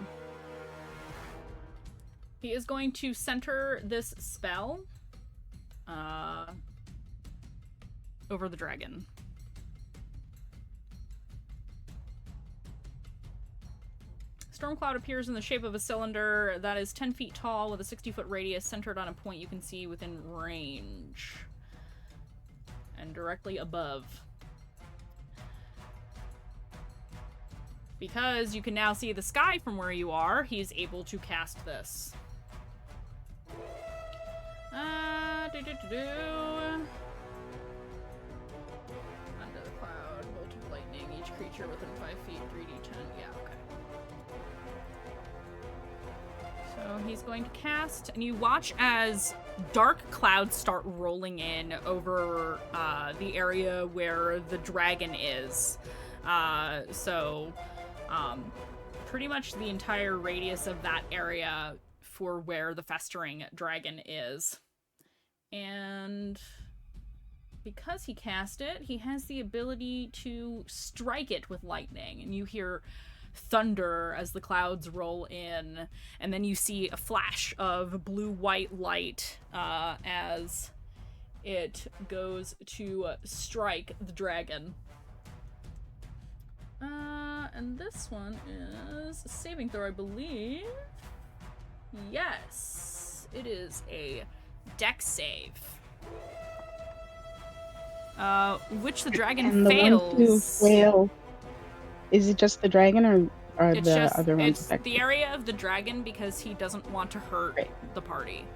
He is going to center this spell over the dragon. Stormcloud appears in the shape of a cylinder that is 10 feet tall with a 60-foot radius centered on a point you can see within range. And directly above. Because you can now see the sky from where you are, he's able to cast this. Under the cloud, bolt of lightning, each creature within 5 feet, 3d10. Yeah, okay. So he's going to cast, and you watch as dark clouds start rolling in over the area where the dragon is. Pretty much the entire radius of that area for where the Festering dragon is. And because he cast it, he has the ability to strike it with lightning. And you hear thunder as the clouds roll in, and then you see a flash of blue-white light as it goes to strike the dragon. And this one is a saving throw, I believe. Yes, it is a dex save. Which the dragon and fails. The ones who fail, is it just the dragon, or are It's the just, other ones it's affected? the area of the dragon, because he doesn't want to hurt the party.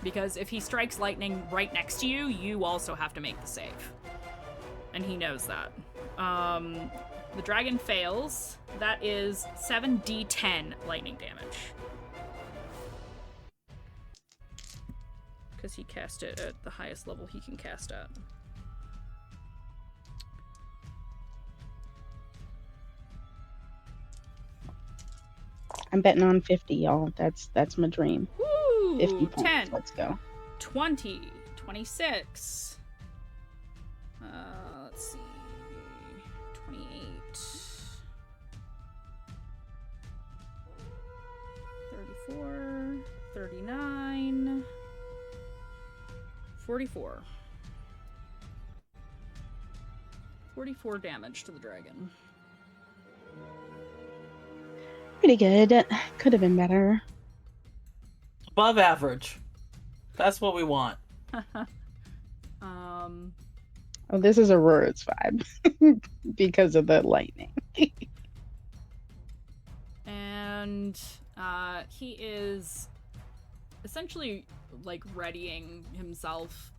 Because if he strikes lightning right next to you, you also have to make the save. And he knows that. The dragon fails. That is 7d10 lightning damage. Because he cast it at the highest level he can cast at. I'm betting on 50, y'all. That's my dream. Woo! 50 points. 10. Let's go. 20. 26. Let's see. 28. 34. 39. 44. 44 damage to the dragon. Pretty good. Could have been better. Above average. That's what we want. Oh, this is Aurora's vibe because of the lightning. And he is essentially like readying himself.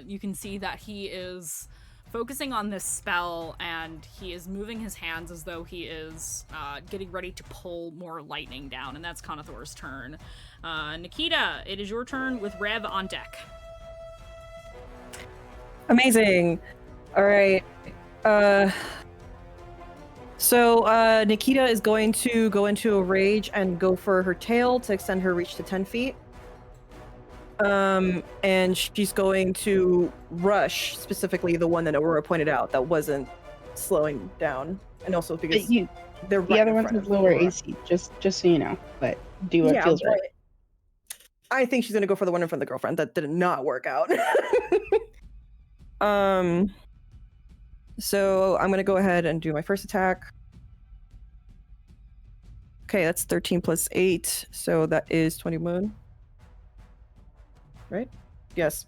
You can see that he is focusing on this spell, and he is moving his hands as though he is getting ready to pull more lightning down, and that's Conathor's turn. Nikita, it is your turn with Rev on deck. Amazing. All right. So Nikita is going to go into a rage and go for her tail to extend her reach to 10 feet. And she's going to rush specifically the one that Aurora pointed out that wasn't slowing down, and also because they're right the other in one's front with of lower Aurora. AC, just so you know. But do what feels right. I think she's gonna go for the one in front of the girlfriend. That did not work out. So I'm gonna go ahead and do my first attack. Okay, that's 13 plus 8, so that is 21. Right? Yes.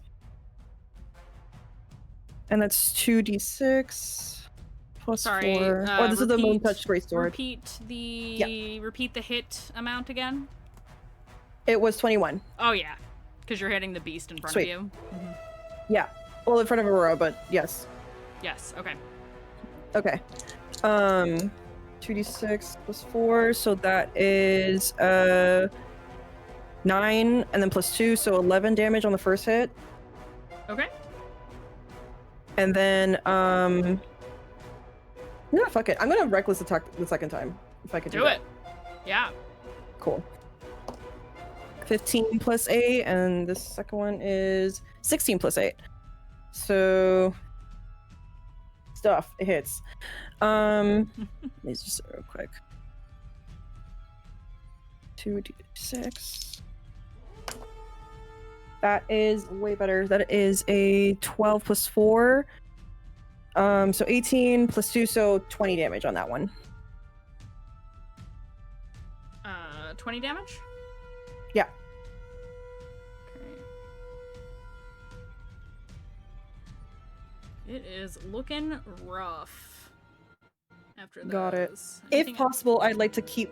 And that's 2d6 plus 4. Oh, this is the Moon Touch Great Sword. Repeat the hit amount again. It was 21. Oh yeah, because you're hitting the beast in front of you. Mm-hmm. Yeah. Well, in front of Aurora, but yes. Yes. Okay. Okay. 2d6 plus 4, so that is 9, and then plus 2, so 11 damage on the first hit. Okay. And then no, fuck it. I'm gonna reckless attack the second time if I can do it. Yeah. Cool. 15 plus 8, and the second one is 16 plus 8. So stuff, it hits. Let me just real quick. 2d6. That is way better. That is a 12 plus 4. So 18 plus 2, so 20 damage on that one. 20 damage? Yeah. Okay. It is looking rough after those. Got it. Anything If possible, I'd like to keep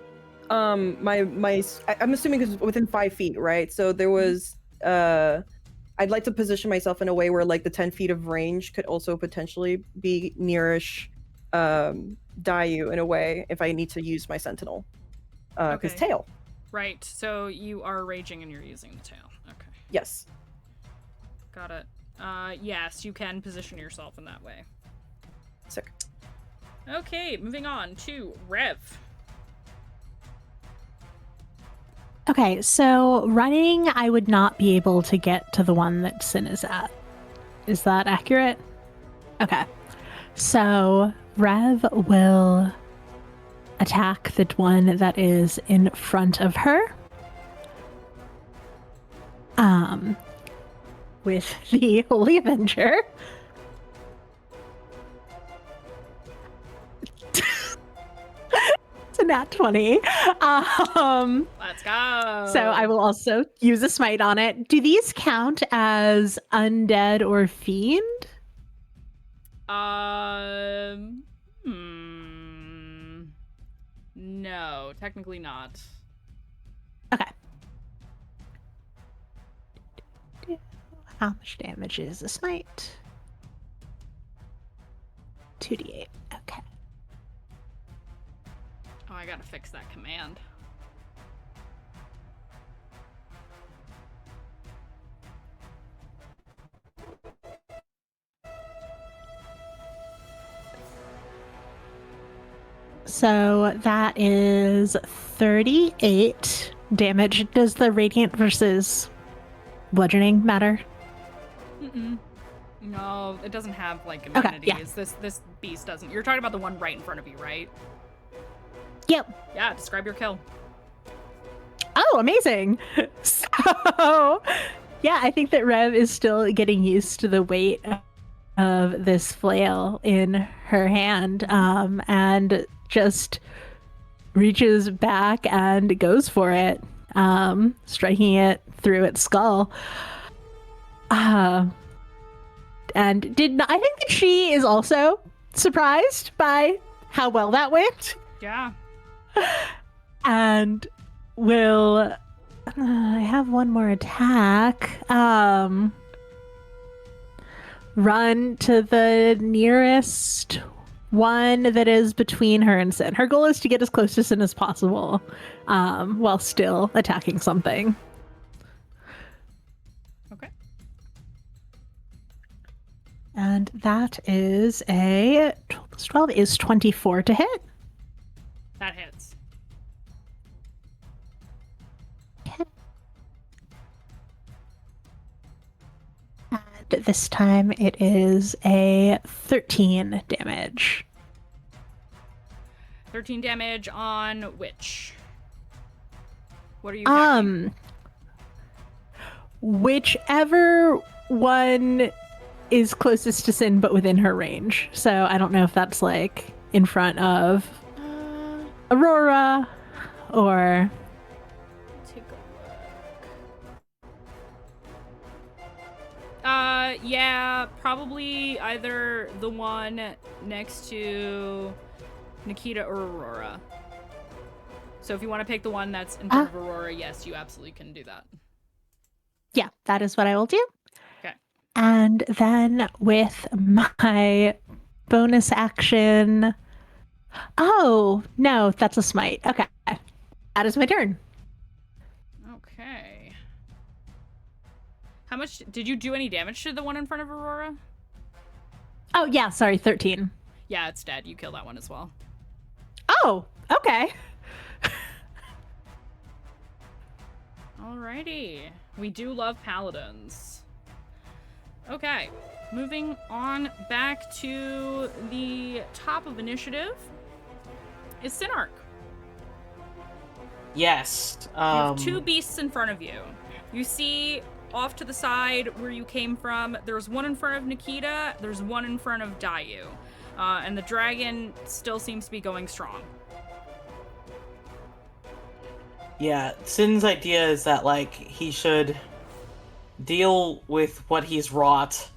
I'm assuming it's within 5 feet, right? So there was I'd like to position myself in a way where like the 10 feet of range could also potentially be nearish Dayu in a way if I need to use my sentinel. Because tail. Right. So you are raging and you're using the tail. Okay. Yes. Got it. Yes, you can position yourself in that way. Sick. Okay, moving on to Rev. Okay, so running, I would not be able to get to the one that Sin is at. Is that accurate? Okay. So Rev will attack the one that is in front of her. With the Holy Avenger. It's a nat 20. Let's go. So I will also use a smite on it. Do these count as undead or fiend? No, technically not. Okay. How much damage is a smite? 2d8. Okay. Oh, I gotta fix that command. So that is 38 damage. Does the radiant versus bludgeoning matter? Mm-mm. No, it doesn't have like immunities. Okay, yeah. This beast doesn't. You're talking about the one right in front of you, right? Yep. Yeah, describe your kill. Oh, amazing. So, yeah, I think that Rev is still getting used to the weight of this flail in her hand, and just reaches back and goes for it, striking it through its skull. And I think that she is also surprised by how well that went. Yeah. And will I have one more attack? Run to the nearest one that is between her and Sin. Her goal is to get as close to Sin as possible, while still attacking something. Okay. And that is a 12 plus 12 is 24 to hit. That hits. And this time it is a 13 damage. 13 damage on which? What are you attacking? Whichever one is closest to Sin but within her range. So I don't know if that's like in front of Aurora or Take a look. Yeah, probably either the one next to Nikita or Aurora. So if you want to pick the one that's in front of Aurora, yes, you absolutely can do that. yeah, that is what I will do. Okay. And then with my bonus action. Oh, no, that's a smite. Okay. That is my turn. Okay. How much did you do any damage to the one in front of Aurora? Oh, yeah, sorry, 13. Yeah, it's dead. You kill that one as well. Oh, okay. Alrighty. We do love paladins. Okay. Moving on back to the top of initiative is Sinark. Yes. You have two beasts in front of you. You see off to the side where you came from, there's one in front of Nikita, there's one in front of Dayu. And the dragon still seems to be going strong. Yeah, Sin's idea is that, like, he should deal with what he's wrought,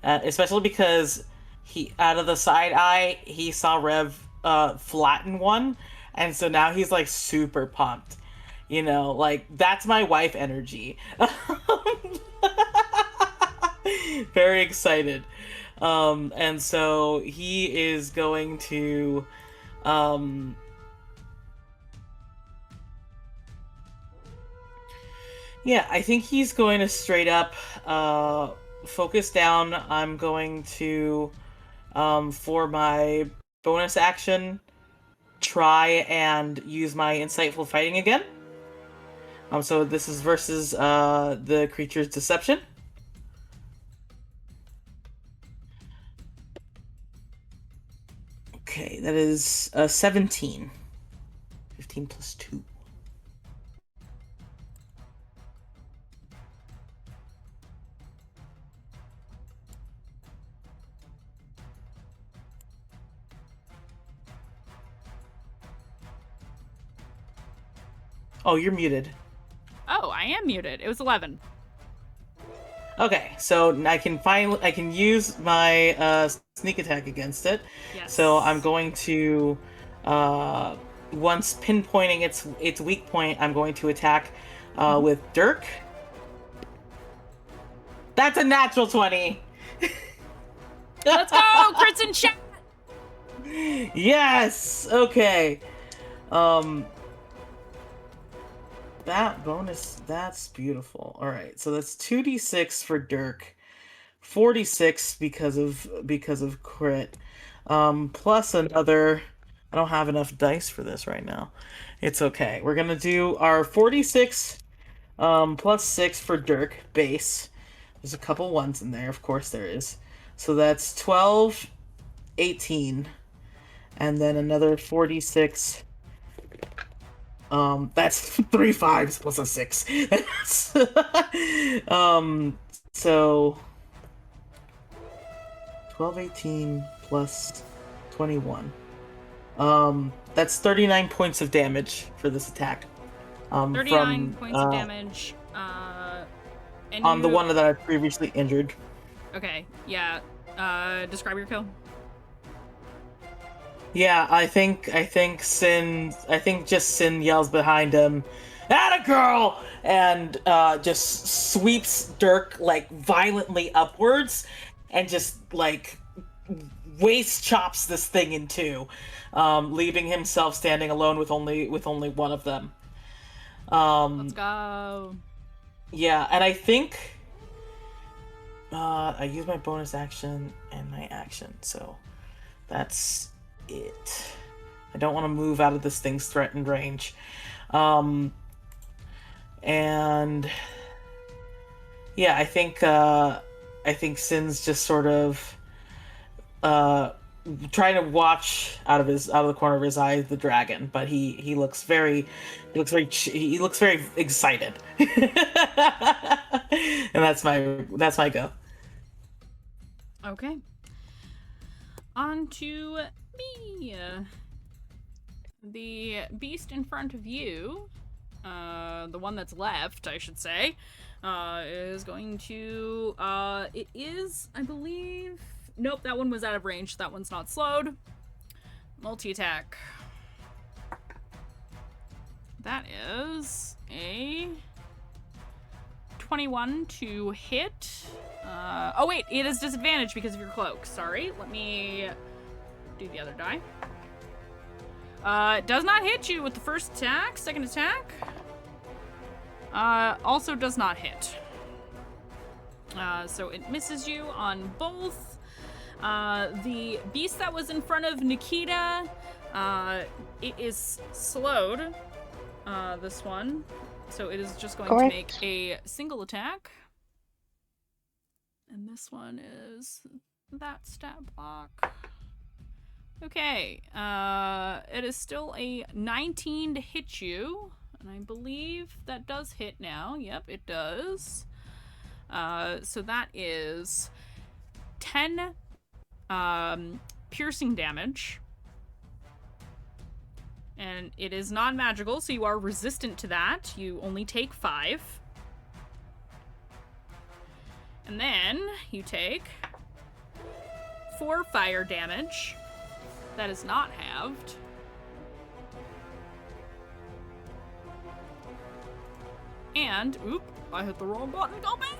especially because he, out of the side eye, he saw Rev flatten one, and so now he's, like, super pumped. You know, like, that's my wife energy. Very excited. And so he is going to, yeah, I think he's going to straight up focus down. I'm going to, for my bonus action, try and use my insightful fighting again. So this is versus the creature's deception. Okay, that is 17. 15 plus 2. Oh, you're muted. Oh, I am muted. It was 11. Okay, so I can use my sneak attack against it. Yes. So I'm going to once pinpointing its weak point, I'm going to attack with Dirk. That's a natural 20. Let's go! Crits in chat! Yes. Okay. That bonus, that's beautiful. All right, so that's 2d6 for Dirk, 46 because of crit, plus another. I don't have enough dice for this right now. It's okay. We're gonna do our 46 plus 6 for Dirk base. There's a couple ones in there, of course there is. So that's 12, 18, and then another 46. That's 3 5s plus a 6. So 12, 18 plus 21. That's 39 points of damage for this attack. 39 points of damage. And on the one that I previously injured. Okay, yeah. Describe your kill. Yeah, I think just Sin yells behind him, "Atta girl!" and just sweeps Dirk like violently upwards, and just like waist chops this thing in two, leaving himself standing alone with only one of them. Let's go. Yeah, and I think I use my bonus action and my action, so that's it. I don't want to move out of this thing's threatened range. And yeah, I think Sin's just sort of trying to watch out of the corner of his eye the dragon, but he looks very excited. And that's my go. Okay. On to me. The beast in front of you, the one that's left, I should say, is going to, it is, I believe, nope, that one was out of range, that one's not slowed. Multi-attack. That is a 21 to hit. Oh wait, it is disadvantage because of your cloak. Sorry, let me do the other die. It does not hit you with the first attack. Second attack. Also does not hit. So it misses you on both. The beast that was in front of Nikita, it is slowed. This one. So it is just going to make a single attack. And this one is that stat block. Okay, it is still a 19 to hit you. And I believe that does hit now. Yep, it does. So that is 10 piercing damage. And it is non-magical, so you are resistant to that. You only take 5. And then you take 4 fire damage. That is not halved. And, oop, I hit the wrong button. Go back!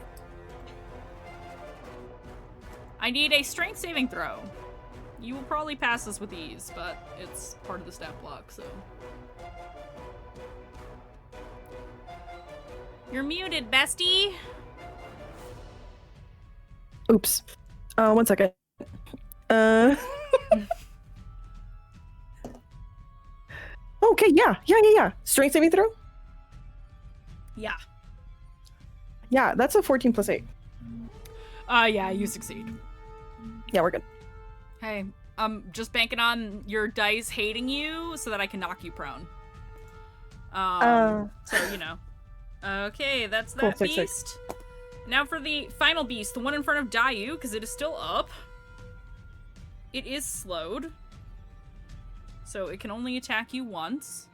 I need a strength saving throw. You will probably pass this with ease, but it's part of the stat block, so. You're muted, bestie. Oops. 1 second. Okay, yeah. Strength saving throw? Yeah. Yeah, that's a 14 plus 8. Yeah, you succeed. Yeah, we're good. Hey, I'm just banking on your dice hating you so that I can knock you prone. So, you know. Okay, that's that cool, beast. Now for the final beast, the one in front of Dayu, because it is still up. It is slowed. So it can only attack you once.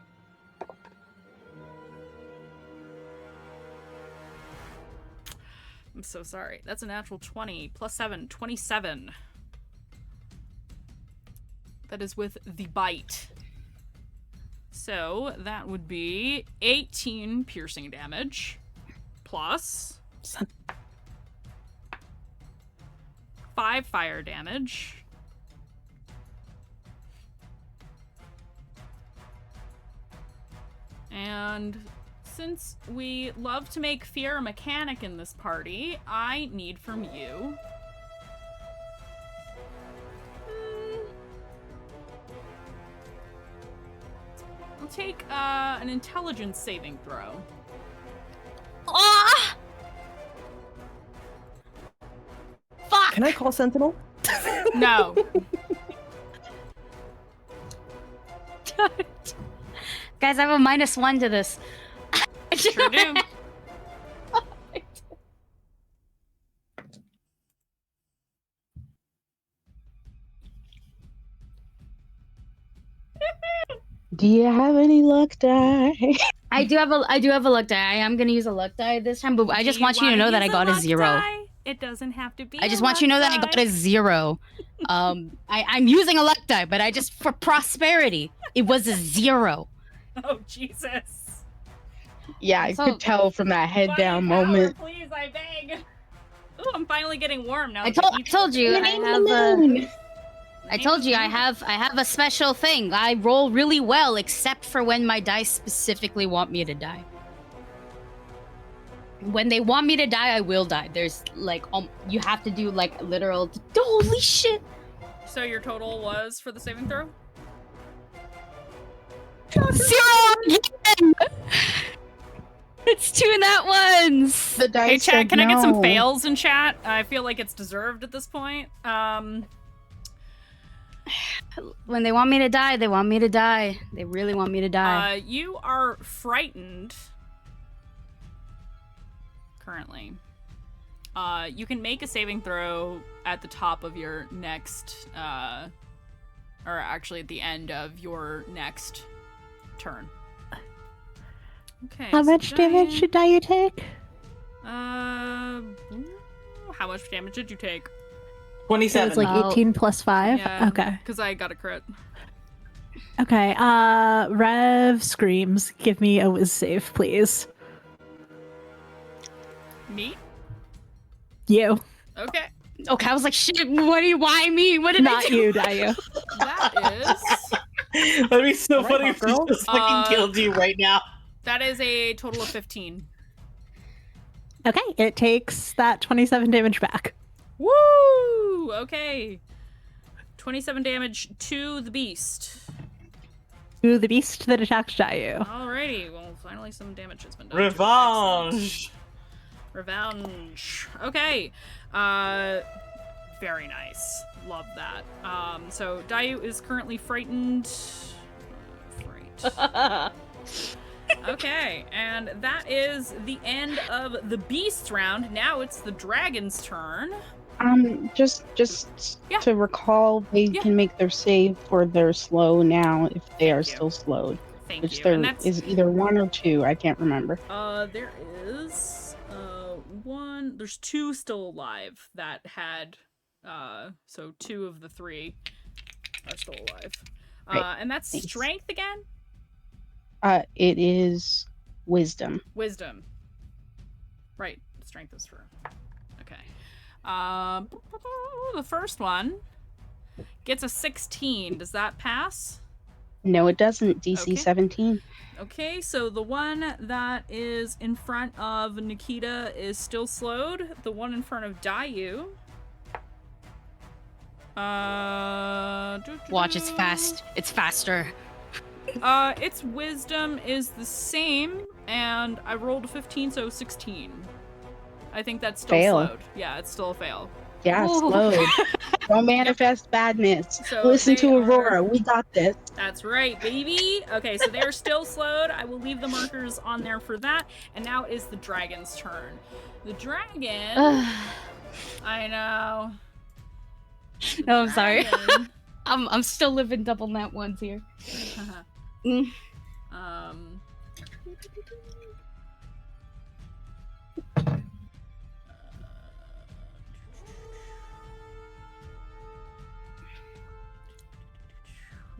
I'm so sorry. That's a natural 20 plus 7, 27. That is with the bite. So that would be 18 piercing damage plus 5 fire damage. And since we love to make fear a mechanic in this party, I need from you I'll take an intelligence saving throw. Ah! Fuck! Can I call Sentinel? No. Guys, I have a -1 to this. Sure do. Do you have any luck die? I do have a luck die. I am gonna use a luck die this time, but I just want you to know that I got a 0. It doesn't have to be. I just want you to know that I got a 0. I'm using a luck die, but I just for prosperity, it was a 0. Oh Jesus! Yeah, I So- could tell from that head Buddy down power, moment. please, I beg. Ooh, I'm finally getting warm now. I that the told you I Name have the a. moon. I told you I have a special thing. I roll really well, except for when my dice specifically want me to die. When they want me to die, I will die. There's like you have to do like literal. Holy shit! So your total was for the saving throw? 0 again. It's 2 nat ones. The dice Hey chat, said can I get some no. fails in chat? I feel like it's deserved at this point. When they want me to die, they want me to die. They really want me to die. You are frightened currently. You can make a saving throw at the top of your next, or actually at the end of your next turn. Okay. How so much damage should you take? How much damage did you take? 27. It's like Oh. 18 plus 5? Yeah, Okay. because I got a crit. Okay. Rev screams. Give me a whiz save, please. Me? You. Okay. Okay, I was like, shit. Why me? What did I Not do? you, Dayu. That is That'd be so Right, funny hot if he girl. just fucking killed you right now. a total of 15. Okay, it takes that 27 damage back. Woo! Okay. 27 damage to the beast. To the beast that attacked Dayu. Alrighty, well, finally some damage has been done. Revenge. Revenge. Okay. Very nice. Love that. So Dayu is currently frightened. Fright. Okay, and that is the end of the beast's round. Now it's the dragon's turn. Just Yeah. to recall, they Yeah. can make their save for their slow now if they Thank are you. still slowed. Thank Which you. there And that's is either 1 or 2. I can't remember. there is one. There's 2 still alive that had so 2 of the 3 are still alive. Right. And that's Thanks. strength again. It is wisdom. Wisdom. Right. Strength is for. Okay. The first one gets a 16. Does that pass? No, it doesn't. DC Okay. 17. Okay, so the one that is in front of Nikita is still slowed. The one in front of Dayu. Watch, it's fast. It's faster. Its wisdom is the same, and I rolled a 15, so 16. I think that's still Fail. slowed. Yeah, it's still a fail. Yeah, Ooh. slowed. Don't manifest badness. So Listen they to are- Aurora. We got this. That's right, baby. Okay, so they're still slowed. I will leave the markers on there for that. And now it is the dragon's turn. The dragon. I know. No, I'm sorry. Dragon- I'm still living double nat ones here. Mm.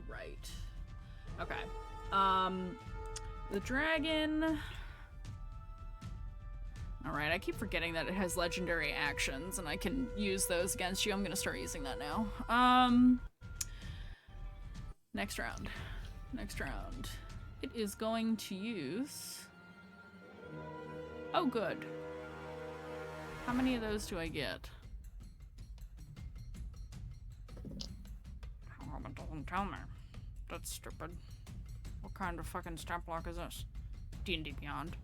Right. Okay. The dragon. Alright, I keep forgetting that it has legendary actions and I can use those against you. I'm gonna start using that now. Next round. Next round. It is going to use. Oh, good. How many of those do I get? It doesn't tell me. That's stupid. What kind of fucking stat block is this? D&D Beyond.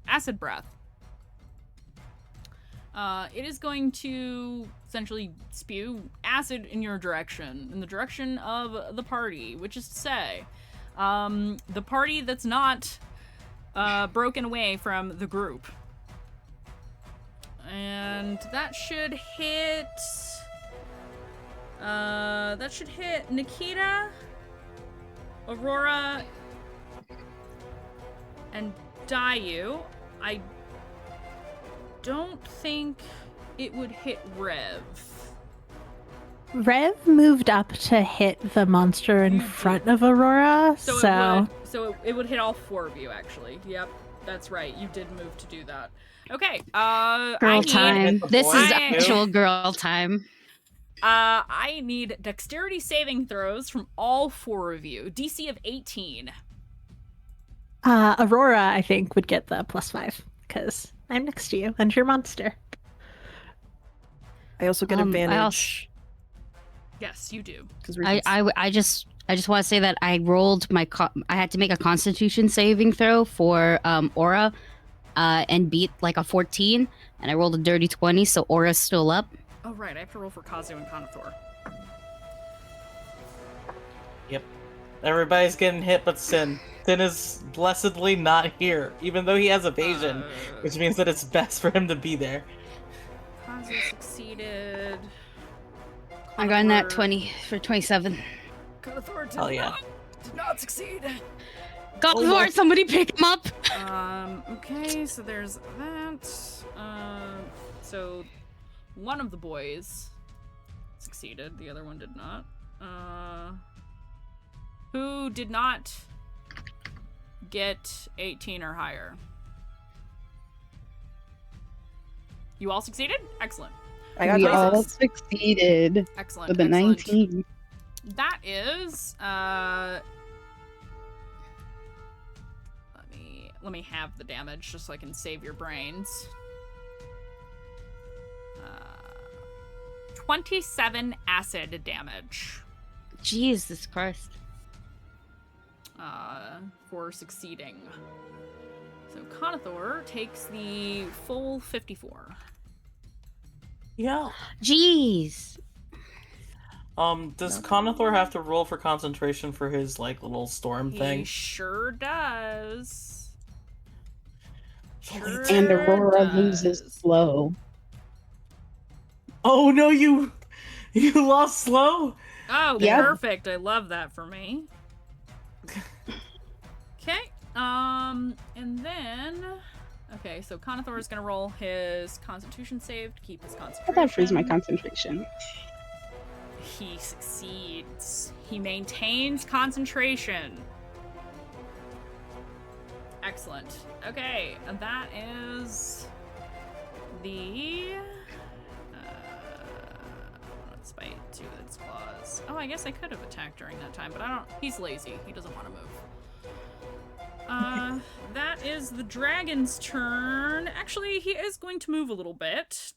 Acid Breath. It is going to essentially spew acid in your direction, in the direction of the party, which is to say, the party that's not broken away from the group. And that should hit. That should hit Nikita Aurora and Dayu, I don't think it would hit Rev. Rev moved up to hit the monster in front of Aurora, so it would hit all 4 of you, actually. Yep, that's right. You did move to do that. Okay. Girl time. This is actual girl time. I need dexterity saving throws from all 4 of you. DC of 18. Aurora, I think, would get the +5 because I'm next to you and your monster. I also get advantage. Yes, you do. I just want to say that I rolled I had to make a Constitution saving throw for Aura, and beat like a 14, and I rolled a dirty 20, so Aura's still up. Oh right, I have to roll for Kazu and Conathor. Yep. Everybody's getting hit but Sin. Sin is blessedly not here, even though he has evasion, which means that it's best for him to be there. Kazu succeeded. I got in that 20 for 27. Conathor did not succeed. Conathor, somebody pick him up! Okay, so there's that. So one of the boys succeeded, the other one did not. Who did not get 18 or higher? You all succeeded? Excellent. We all succeeded. Excellent. With a 19. That is, let me have the damage just so I can save your brains. 27 acid damage. Jesus Christ. For succeeding. So Conathor takes the full 54. Yeah. Jeez. Does Conathor have to roll for concentration for his, like, little storm thing? He sure does. And Aurora loses slow. Oh no, you lost slow? Oh, yep. Perfect. I love that for me. Okay. And then... Okay, so Conathor is going to roll his Constitution save to keep his concentration. That frees my concentration. He succeeds. He maintains concentration. Excellent. Okay, and that is the... Spite 2 with its claws. Oh, I guess I could have attacked during that time, but I don't... He's lazy. He doesn't want to move. That is the dragon's turn. Actually, he is going to move a little bit.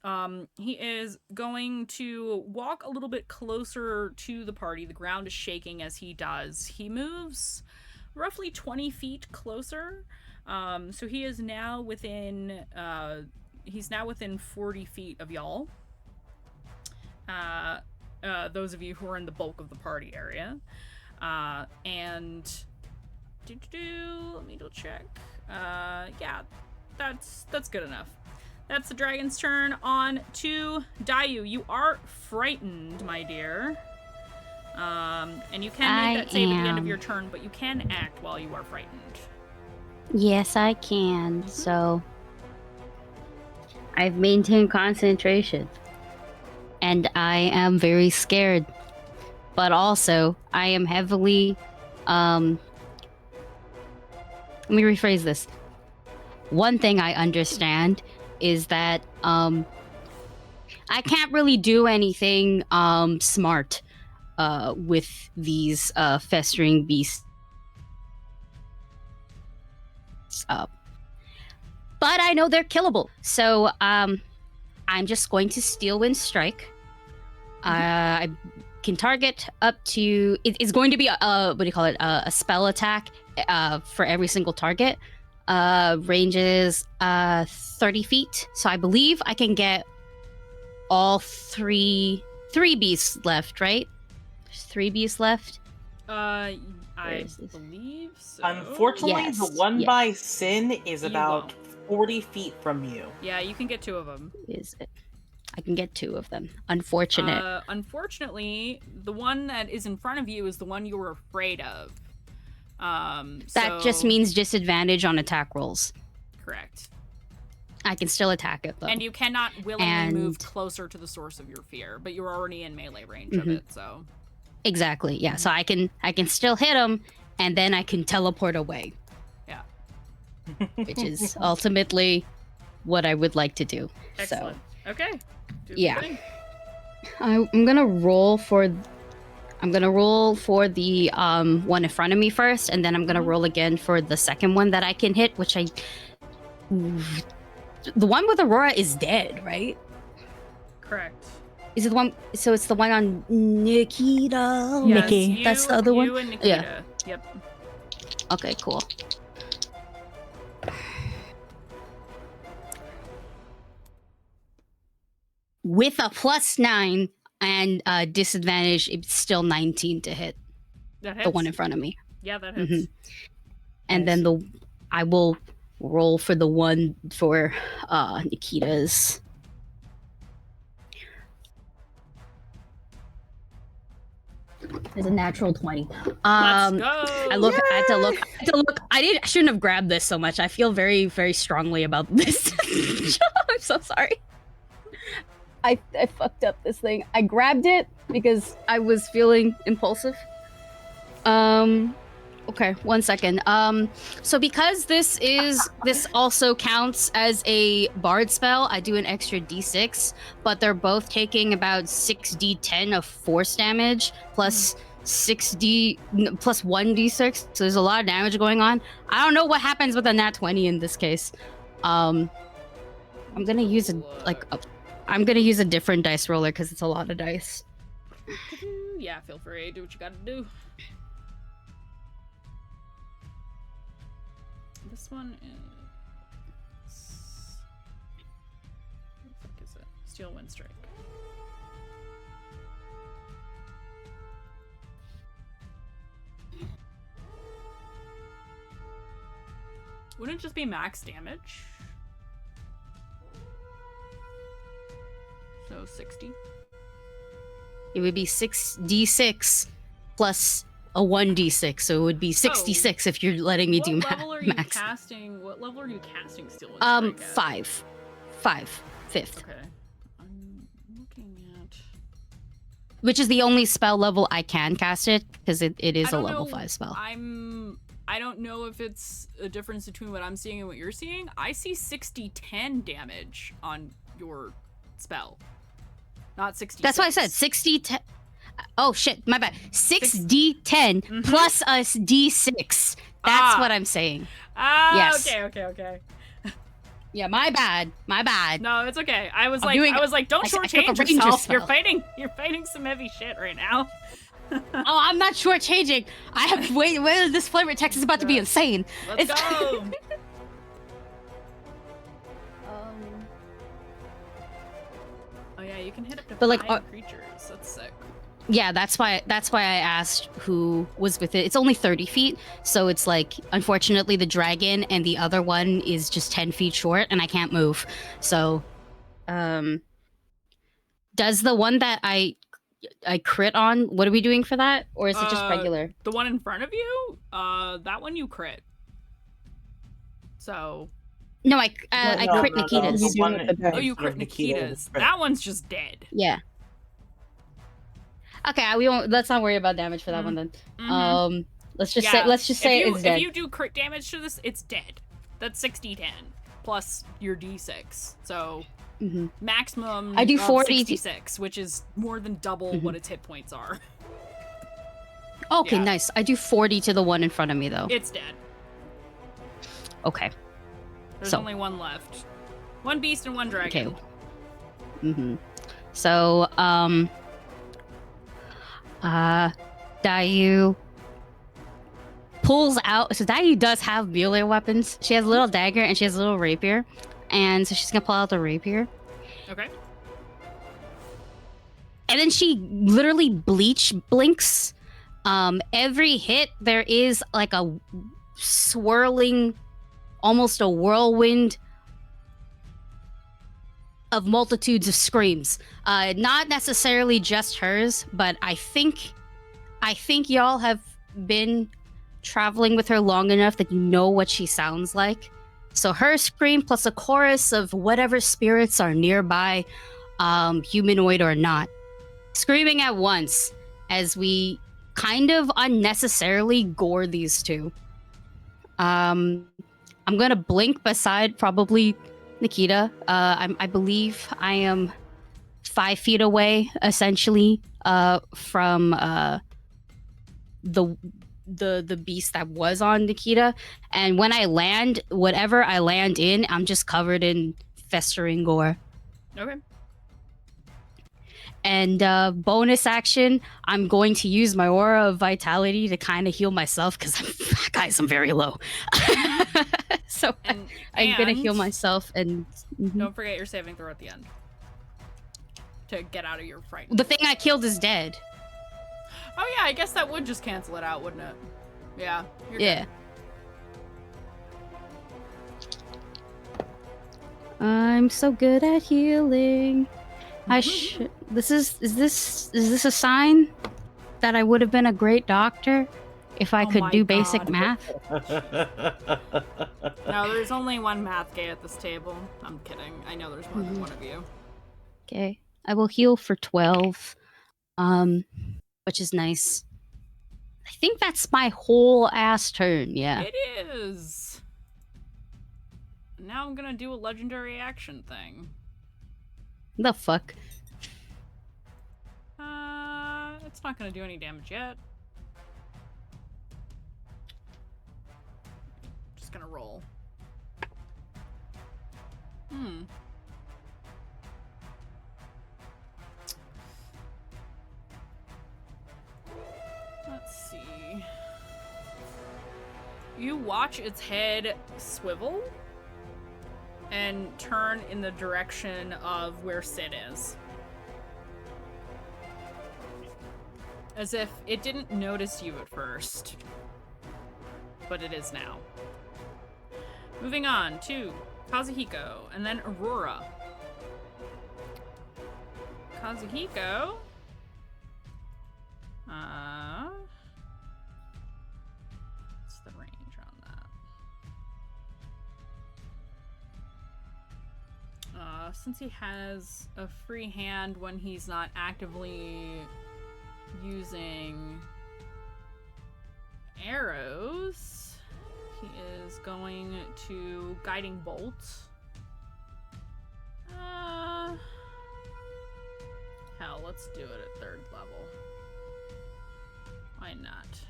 He is going to walk a little bit closer to the party. The ground is shaking as he does. He moves roughly 20 feet closer. So he is now within, he's now within 40 feet of y'all. Those of you who are in the bulk of the party area. And... let me double check. Yeah, that's good enough. That's the dragon's turn. On to Dayu. You are frightened, my dear. And you can make that save at the end of your turn, but you can act while you are frightened. Yes, I can. So I've maintained concentration. And I am very scared. But also, I am heavily let me rephrase this. One thing I understand is that I can't really do anything smart with these festering beasts. But I know they're killable. So I'm just going to Steel Wind Strike. I can target up to... It's going to be a spell attack for every single target. Ranges 30 feet. So I believe I can get all three beasts left, right? There's 3 beasts left. I believe so. Unfortunately, Yes, the one yes. by Sin is about 40 feet from you. Yeah, you can get 2 of them. Is it? I can get 2 of them. Unfortunate. Unfortunately, the one that is in front of you is the one you were afraid of. That just means disadvantage on attack rolls. Correct. I can still attack it though. And you cannot willingly move closer to the source of your fear, but you're already in melee range of it, so. Exactly. Yeah. So I can still hit him, and then I can teleport away. Yeah. Which is ultimately what I would like to do. Excellent. So. Okay. Yeah. I'm gonna roll for the one in front of me first, and then I'm gonna roll again for the second one that I can hit, which the one with Aurora is dead, right? Correct. Is it the one? So it's the one on Nikita. Yes, Nikki. That's the other one. You and Nikita. Yeah. Yep. Okay, cool. With a +9 and disadvantage, it's still 19 to hit. That hits. The one in front of me. Yeah, that hits. And then I will roll for the one for Nikita's. There's a natural 20. Let's go. I had to look. I shouldn't have grabbed this so much. I feel very, very strongly about this. I'm so sorry. I fucked up this thing. I grabbed it because I was feeling impulsive. Okay, 1 second. So because this also counts as a bard spell, I do an extra d6, but they're both taking about 6d10 of force damage plus 1d6. So there's a lot of damage going on. I don't know what happens with a nat 20 in this case. I'm gonna use I'm gonna use a different dice roller because it's a lot of dice. Yeah, feel free. Do what you gotta do. This one is... What the fuck is it? Steel Wind Strike. Wouldn't it just be max damage? So 60. It would be 6d6 plus a 1d6, so it would be 66 if you're letting me do max. What level are you casting Steel Wind Strike at? 5th. Okay. I'm looking at... Which is the only spell level I can cast it, because it is a level 5 spell. I don't know if it's a difference between what I'm seeing and what you're seeing. I see 60-10 damage on your spell. Not 60. That's why I said 60-10. Oh shit, my bad. 6d10 plus a d6. That's what I'm saying. Yes. Okay. Yeah, my bad. No, it's okay. I was like, don't I took a shortchange ranger yourself. spell. You're fighting some heavy shit right now. Oh, I'm not shortchanging. I have wait. This flavor text is about to be insane. Let's go. Oh yeah, you can hit up to But, like, 5 creatures. That's sick. Yeah, that's why I asked who was with it. It's only 30 feet, so it's like, unfortunately, the dragon and the other one is just 10 feet short, and I can't move. So, does the one that I crit on, what are we doing for that? Or is it just regular? The one in front of you? That one you crit. So... No, I crit Nikita's. Oh, you crit Nikita's. That one's just dead. Yeah. Okay, we won't. Let's not worry about damage for that one then. Let's just say it's dead. If you do crit damage to this, it's dead. That's 60-10 plus your d6. So maximum. I do 40 66, which is more than double what its hit points are. Okay, nice. I do 40 to the one in front of me though. It's dead. Okay. There's only one left. One beast and one dragon. Okay. So, Dayu pulls out. So Dayu does have melee weapons. She has a little dagger and she has a little rapier, and so she's gonna pull out the rapier. Okay. And then she literally bleach blinks. Every hit there is like a swirling, almost a whirlwind of multitudes of screams. Not necessarily just hers, but I think y'all have been traveling with her long enough that you know what she sounds like. So her scream plus a chorus of whatever spirits are nearby, humanoid or not, screaming at once as we kind of unnecessarily gore these two. I'm gonna blink beside probably Nikita. I believe I am 5 feet away, essentially, from the beast that was on Nikita. And when I land, whatever I land in, I'm just covered in festering gore. Okay. And bonus action, I'm going to use my aura of vitality to kind of heal myself because I'm very low. So I'm gonna heal myself and don't forget your saving throw at the end to get out of your fright. The thing I killed is dead. Oh yeah, I guess that would just cancel it out, wouldn't it? Yeah. Yeah. Good. I'm so good at healing. Is this a sign that I would have been a great doctor if I could do basic math? No, there's only one math gay at this table. I'm kidding. I know there's more than one of you. Okay. I will heal for 12. Which is nice. I think that's my whole ass turn, yeah. It is. Now I'm gonna do a legendary action thing. The fuck? It's not gonna do any damage yet. Just gonna roll. Let's see. You watch its head swivel and turn in the direction of where Sid is. As if it didn't notice you at first. But it is now. Moving on to Kazuhiko and then Aurora. Kazuhiko. What's the range on that? Since he has a free hand when he's not actively using arrows, he is going to Guiding Bolt. Hell, let's do it at 3rd level. Why not?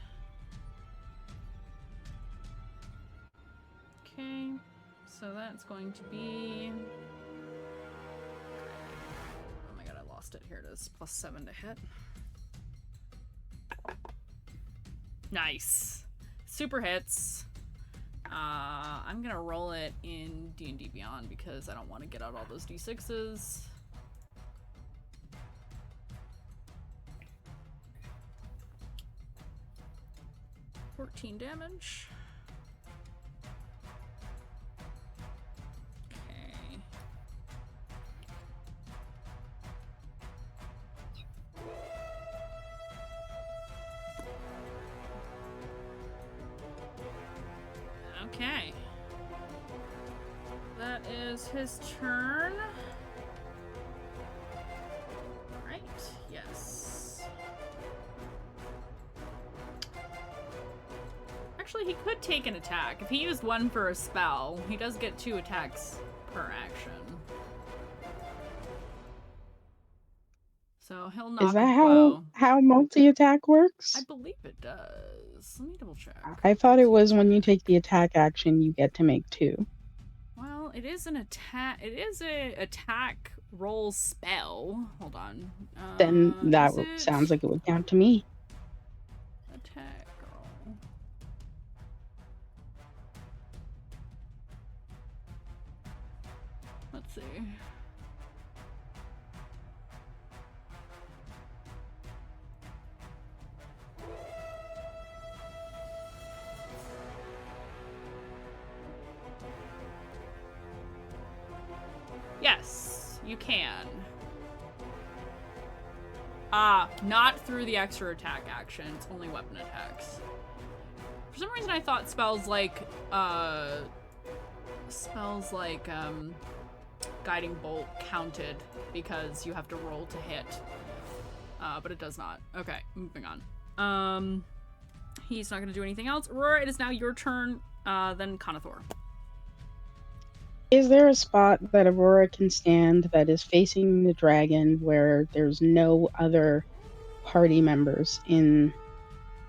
Okay, so that's going to be... Oh my god, I lost it. Here it is. +7 to hit. Nice. Super hits. I'm gonna roll it in D&D Beyond because I don't want to get out all those D6s. 14 damage. Okay. Okay. That is his turn. Right, yes. Actually, he could take an attack. If he used one for a spell, he does get 2 attacks per action. So he'll knock. Is that how multi-attack works? I believe it does. Let me double check. I thought it was when you take the attack action, you get to make 2. Well, it is an attack. It is a attack roll spell. Hold on. Then that sounds like it would count to me. Attack roll. Let's see. Yes, you can. Not through the extra attack action. It's only weapon attacks. For some reason I thought spells like Guiding Bolt counted because you have to roll to hit. But it does not. Okay, moving on. He's not going to do anything else. Aurora, it is now your turn, then Conathor. Is there a spot that Aurora can stand that is facing the dragon where there's no other party members in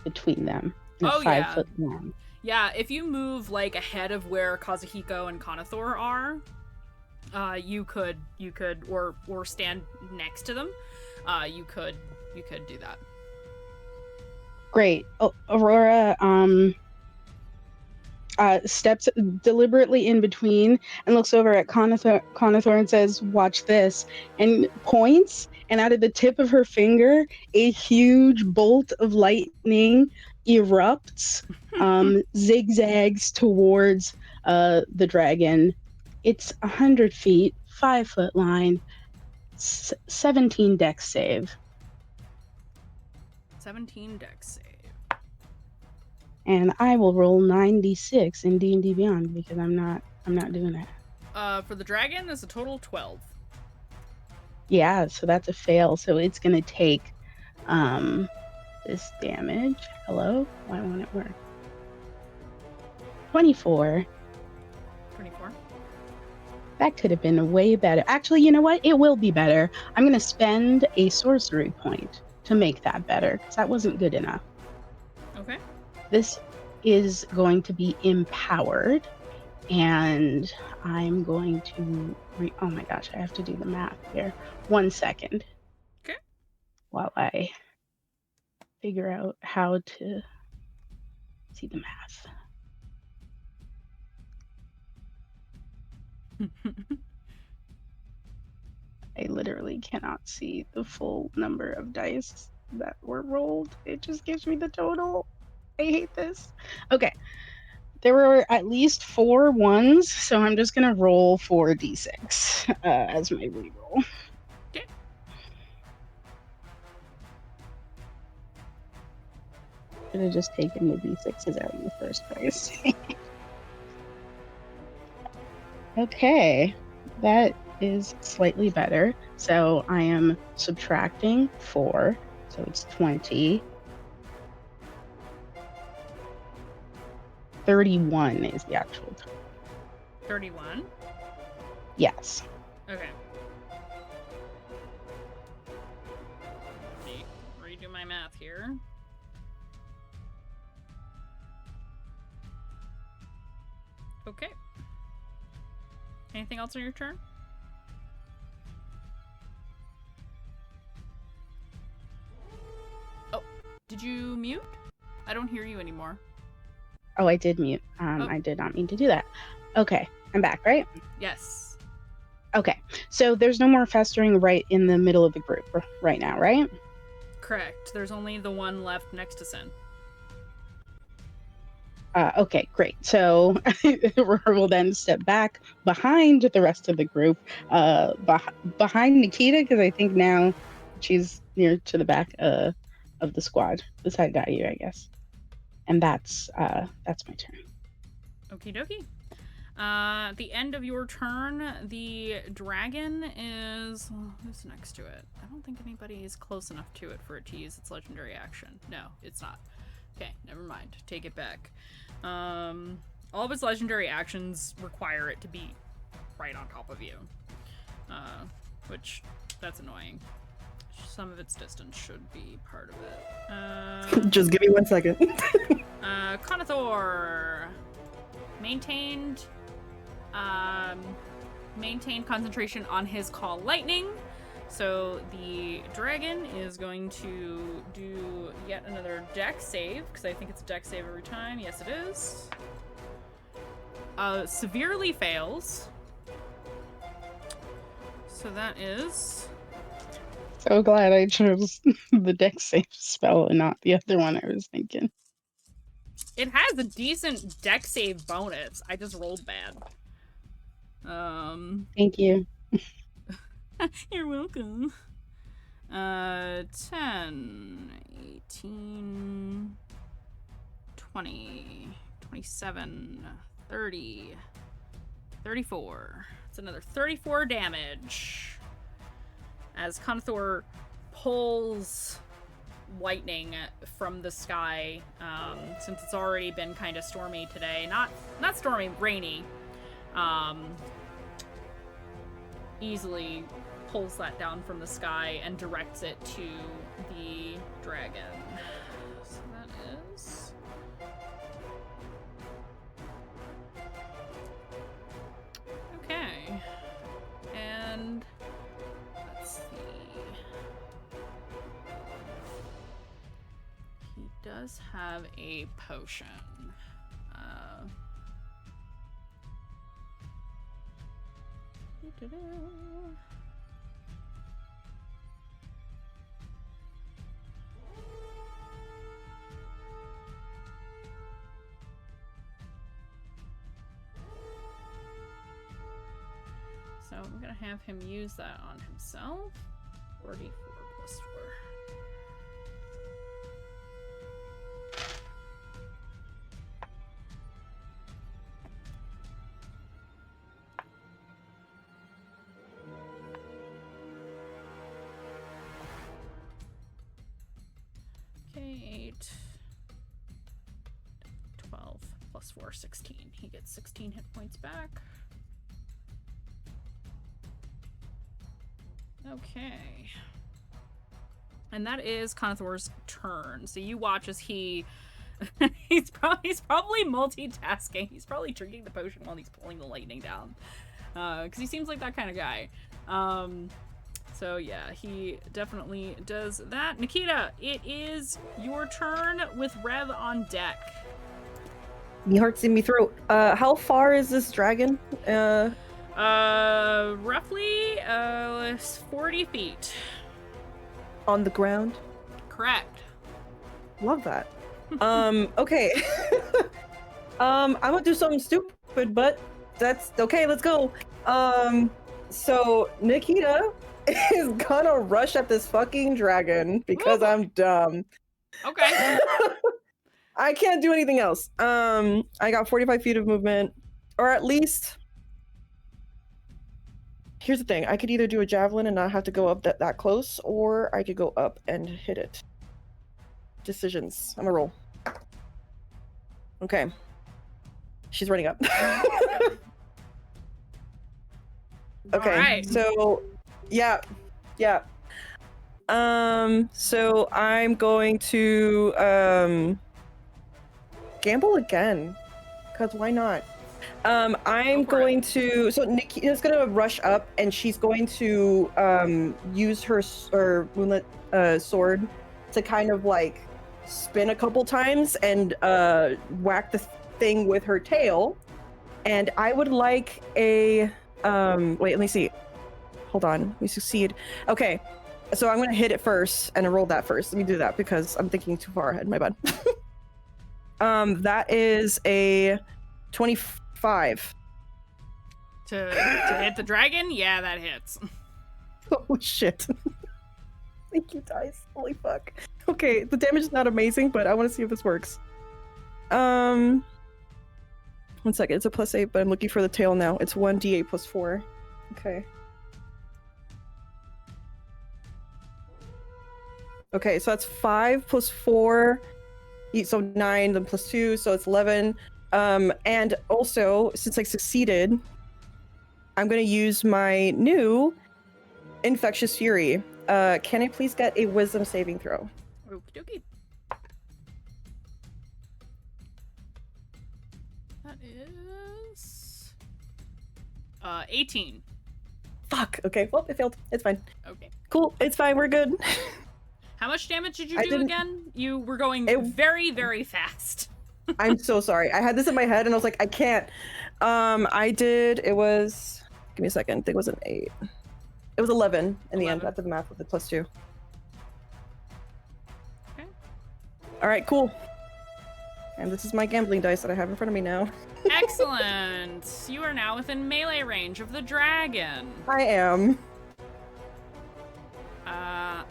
between them? In a 5-foot line? Yeah, if you move like ahead of where Kazuhiko and Conathor are, you could or stand next to them. You could do that. Great. Aurora steps deliberately in between and looks over at Conathor and says, "Watch this," and points, and out of the tip of her finger, a huge bolt of lightning erupts, zigzags towards the dragon. It's 100 feet, 5-foot line, 17 dex save. 17 dex save. And I will roll 96 in D&D Beyond because I'm not doing that. For the dragon, there's a total of 12. Yeah, so that's a fail. So it's gonna take this damage. Hello? Why won't it work? 24. 24. That could have been way better. Actually, you know what? It will be better. I'm gonna spend a sorcery point to make that better because that wasn't good enough. Okay. This is going to be empowered, and I'm going to oh my gosh, I have to do the math here. 1 second. Okay. While I figure out how to see the math. I literally cannot see the full number of dice that were rolled. It just gives me the total. I hate this. Okay. There were at least 4 ones, so I'm just gonna roll 4d6 as my reroll. Okay. Should have just taken the d6s out in the first place. Okay, that is slightly better. So I am subtracting 4, so it's 20. 31 is the actual total. 31? Yes. Okay. Redo my math here. Okay. Anything else on your turn? Oh, did you mute? I don't hear you anymore. Oh, I did mute. I did not mean to do that. Okay, I'm back, right? Yes. Okay, so there's no more festering right in the middle of the group right now, right? Correct. There's only the one left next to Sin. Okay, great. So we'll then step back behind the rest of the group, behind Nikita, because I think now she's near to the back of the squad, beside Dayu, I guess. And that's my turn. Okie dokie. At the end of your turn, the dragon is... Well, who's next to it? I don't think anybody is close enough to it for it to use its legendary action. No, it's not. Okay, never mind. Take it back. All of its legendary actions require it to be right on top of you. Which, that's annoying. Some of its distance should be part of it. Just give me 1 second. Conathor maintained concentration on his call lightning. So the dragon is going to do yet another dex save, because I think it's a dex save every time. Yes, it is. Severely fails. So that is... So glad I chose the dex save spell and not the other one I was thinking. It has a decent dex save bonus. I just rolled bad. Thank you. You're welcome. 10, 18, 20, 27, 30, 34. It's another 34 damage. As Conthor pulls lightning from the sky, since it's already been kind of stormy today. Not stormy, rainy. Easily pulls that down from the sky and directs it to the dragon. So that is... Okay. And let's see. He does have a potion. So I'm gonna have him use that on himself. 44 plus 4. Okay, 8, 12 plus 4, 16. He gets 16 hit points back. Okay. And that is Conthor's turn. So you watch as he he's probably multitasking. He's probably drinking the potion while he's pulling the lightning down. Because he seems like that kind of guy. So yeah, he definitely does that. Nikita, it is your turn with Rev on deck. Me heart's in me throat. How far is this dragon? Roughly 40 feet. On the ground? Correct. Love that. Okay. I'm gonna do something stupid, but that's okay, let's go. So Nikita is gonna rush at this fucking dragon because I'm dumb. Okay. I can't do anything else. I got 45 feet of movement, or at least... Here's the thing, I could either do a javelin and not have to go up that close, or I could go up and hit it. Decisions. I'm gonna roll. Okay. She's running up. Okay, Alright. so yeah. So I'm going to gamble again, because why not? I'm going to, so Nikita's gonna rush up and she's going to use her moonlit sword to kind of like spin a couple times and whack the thing with her tail. And I would like a wait, let me see. Hold on, we succeed. Okay, so I'm gonna hit it first and I rolled that first. Let me do that because I'm thinking too far ahead, my bad. That is a 25. To hit the dragon? Yeah, that hits. Oh shit. Thank you, dice. Holy fuck. Okay, the damage is not amazing, but I want to see if this works. 1 second, it's a +8, but I'm looking for the tail now. It's 1d8 plus 4. Okay. Okay, so that's 5 plus 4. So 9, then plus 2, so it's 11. And also, since I succeeded, I'm going to use my new Infectious Fury. Can I please get a Wisdom saving throw? Okie dokie. That is 18. Fuck. Okay, well, it failed. It's fine. Okay. Cool. It's fine. We're good. How much damage did you I do didn't- again? You were going very, very fast. I'm so sorry. I had this in my head and I was like, I can't. It was, give me a second. I think it was an 8. It was 11 in the end 11. after the math with the +2. Okay. All right, cool. And this is my gambling dice that I have in front of me now. Excellent. You are now within melee range of the dragon. I am.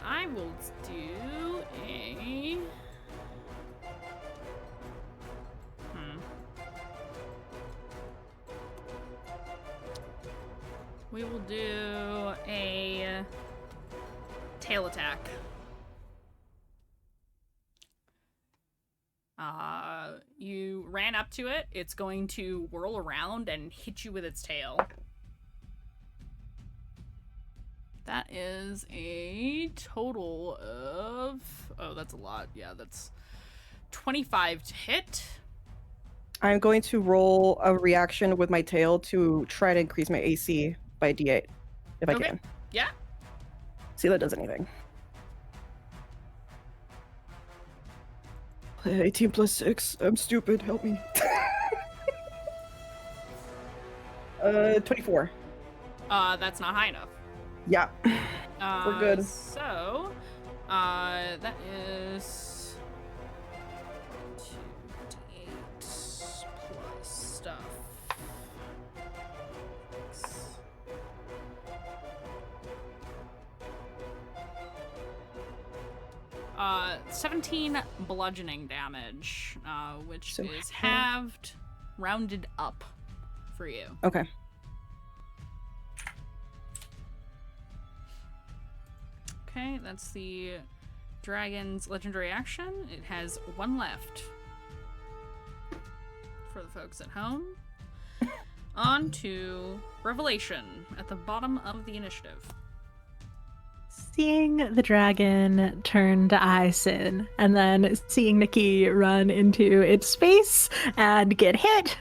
I will do a... tail attack. You ran up to it. It's going to whirl around and hit you with its tail. That is a total of... Oh, that's a lot. Yeah, that's 25 to hit. I'm going to roll a reaction with my tail to try to increase my AC by D8, if I can. Yeah. See if that does anything. 18 plus 6. I'm stupid. Help me. 24. That's not high enough. Yeah. We're good. So, that is 2d8 plus stuff. 17 bludgeoning damage, which So is halved, rounded up for you. Okay. Okay, that's the dragon's legendary action. It has one left. For the folks at home. On to Revelation at the bottom of the initiative. Seeing the dragon turn to Ison and then seeing Nikki run into its space and get hit,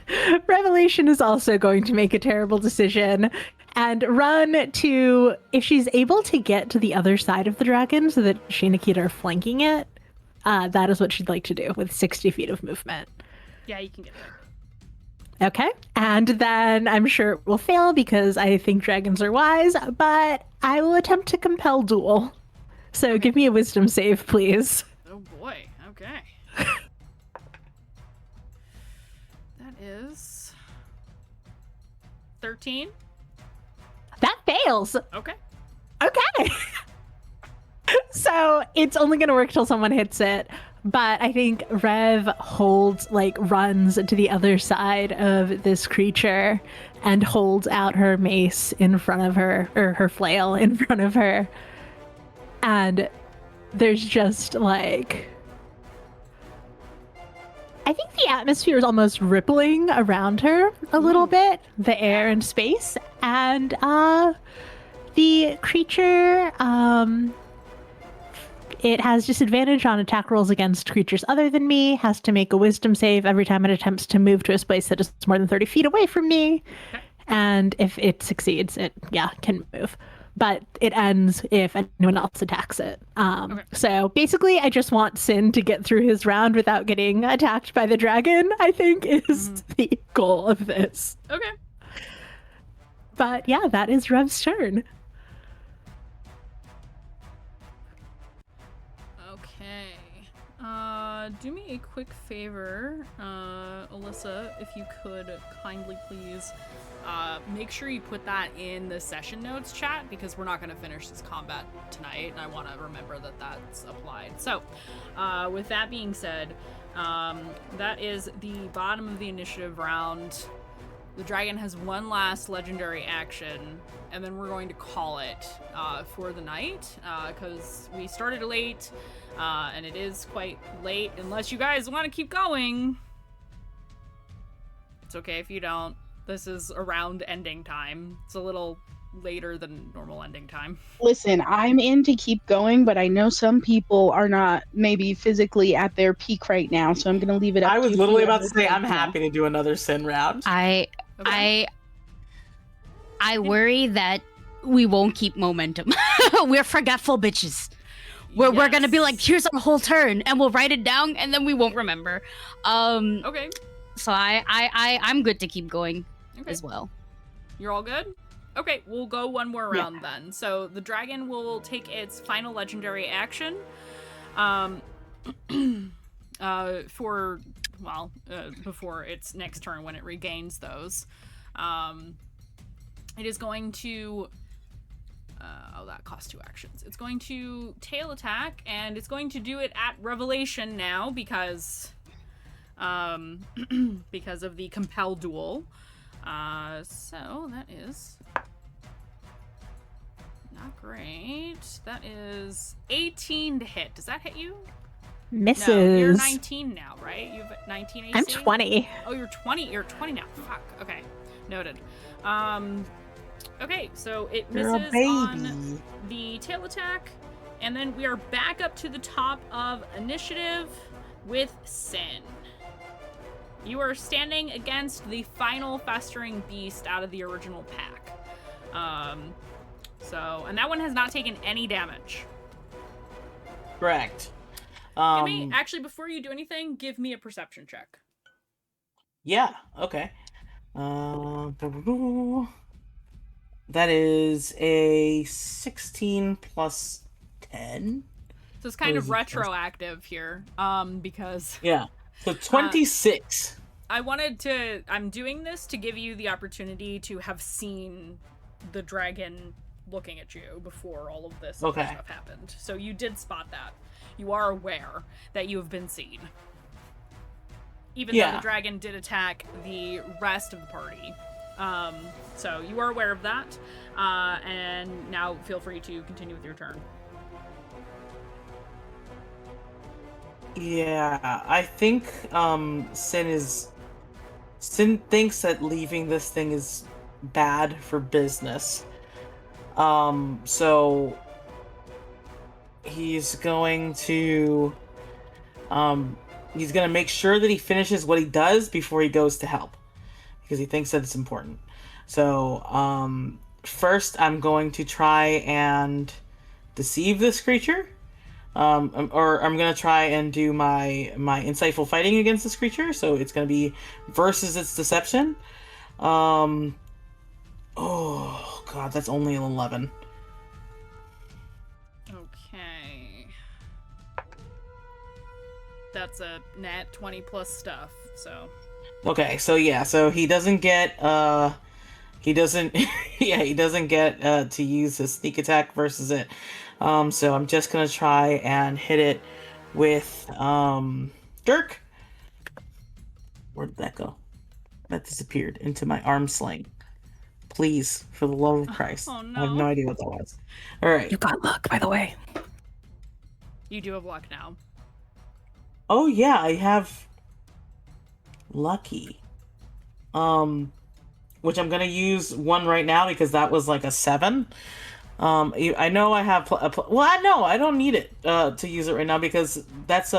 Revelation is also going to make a terrible decision and run to, if she's able to get to the other side of the dragon so that she and Nikita are flanking it, that is what she'd like to do with 60 feet of movement. Yeah, you can get there. Okay, and then I'm sure it will fail because I think dragons are wise, but I will attempt to compel duel. So give me a wisdom save, please. Oh boy, okay. That is 13. That fails. Okay. Okay. So it's only going to work till someone hits it. But I think Rev runs to the other side of this creature and holds out her mace in front of her, or her flail in front of her. And there's just I think the atmosphere is almost rippling around her a little bit, the air and space. And the creature, it has disadvantage on attack rolls against creatures other than me, has to make a wisdom save every time it attempts to move to a space that is more than 30 feet away from me. Okay. And if it succeeds, it, can move. But it ends if anyone else attacks it. Okay. So basically, I just want Sin to get through his round without getting attacked by the dragon, I think is the goal of this. Okay. But yeah, that is Rev's turn. Do me a quick favor, Alyssa, if you could kindly please make sure you put that in the session notes chat, because we're not going to finish this combat tonight, and I want to remember that that's applied. So, with that being said, that is the bottom of the initiative round. The dragon has one last legendary action, and then we're going to call it for the night, because we started late, and it is quite late. Unless you guys want to keep going, it's okay if you don't. This is around ending time. It's a little later than normal ending time. Listen, I'm in to keep going, but I know some people are not maybe physically at their peak right now, so I'm going to leave it up I to was you literally about to whoever say I'm takes it. happy to do another Sin round. I worry that we won't keep momentum. We're forgetful bitches. We're gonna be like, here's our whole turn, and we'll write it down, and then we won't remember. Okay. So I'm good to keep going Okay. as well. You're all good? Okay, we'll go one more round then. So the dragon will take its final legendary action. Before its next turn when it regains those. It is going to... that costs 2 actions. It's going to tail attack, and it's going to do it at Revelation now because because of the compel duel. So that is not Great. That is 18 to hit. Does that hit you? Misses. No, you're 19 now, right? You've 19 AC? I'm 20. Oh, you're 20. You're 20 now. Fuck. Okay. Noted. Okay, so it You're a misses baby. on the tail attack. And then we are back up to the top of initiative with Sin. You are standing against the final festering beast out of the original pack. And that one has not taken any damage. Correct. Actually, before you do anything, give me a perception check. Yeah, okay. That is a 16 plus 10. So it's kind of What is it? retroactive here, because Yeah. So 26. I'm doing this to give you the opportunity to have seen the dragon looking at you before all of this other stuff happened. So you did spot that. You are aware that you have been seen. Even though the dragon did attack the rest of the party. So you are aware of that. And now feel free to continue with your turn. Yeah, I think Sin thinks that leaving this thing is bad for business. So he's going to make sure that he finishes what he does before he goes to help, because he thinks that it's important. So first I'm going to try and deceive this creature. Or I'm gonna try and do my insightful fighting against this creature, so it's gonna be versus its deception. Oh god, that's only an 11. Okay. That's a nat 20 plus stuff, so. Okay, so yeah, so he doesn't get to use his sneak attack versus it. So I'm just gonna try and hit it with Dirk. Where did that go? That disappeared into my arm sling. Please, for the love of Christ. Oh, no. I have no idea what that was. Alright. You got luck, by the way. You do have luck now. Oh yeah, I have lucky. Which I'm gonna use one right now because that was like a 7. I know I have I don't need it to use it right now because that's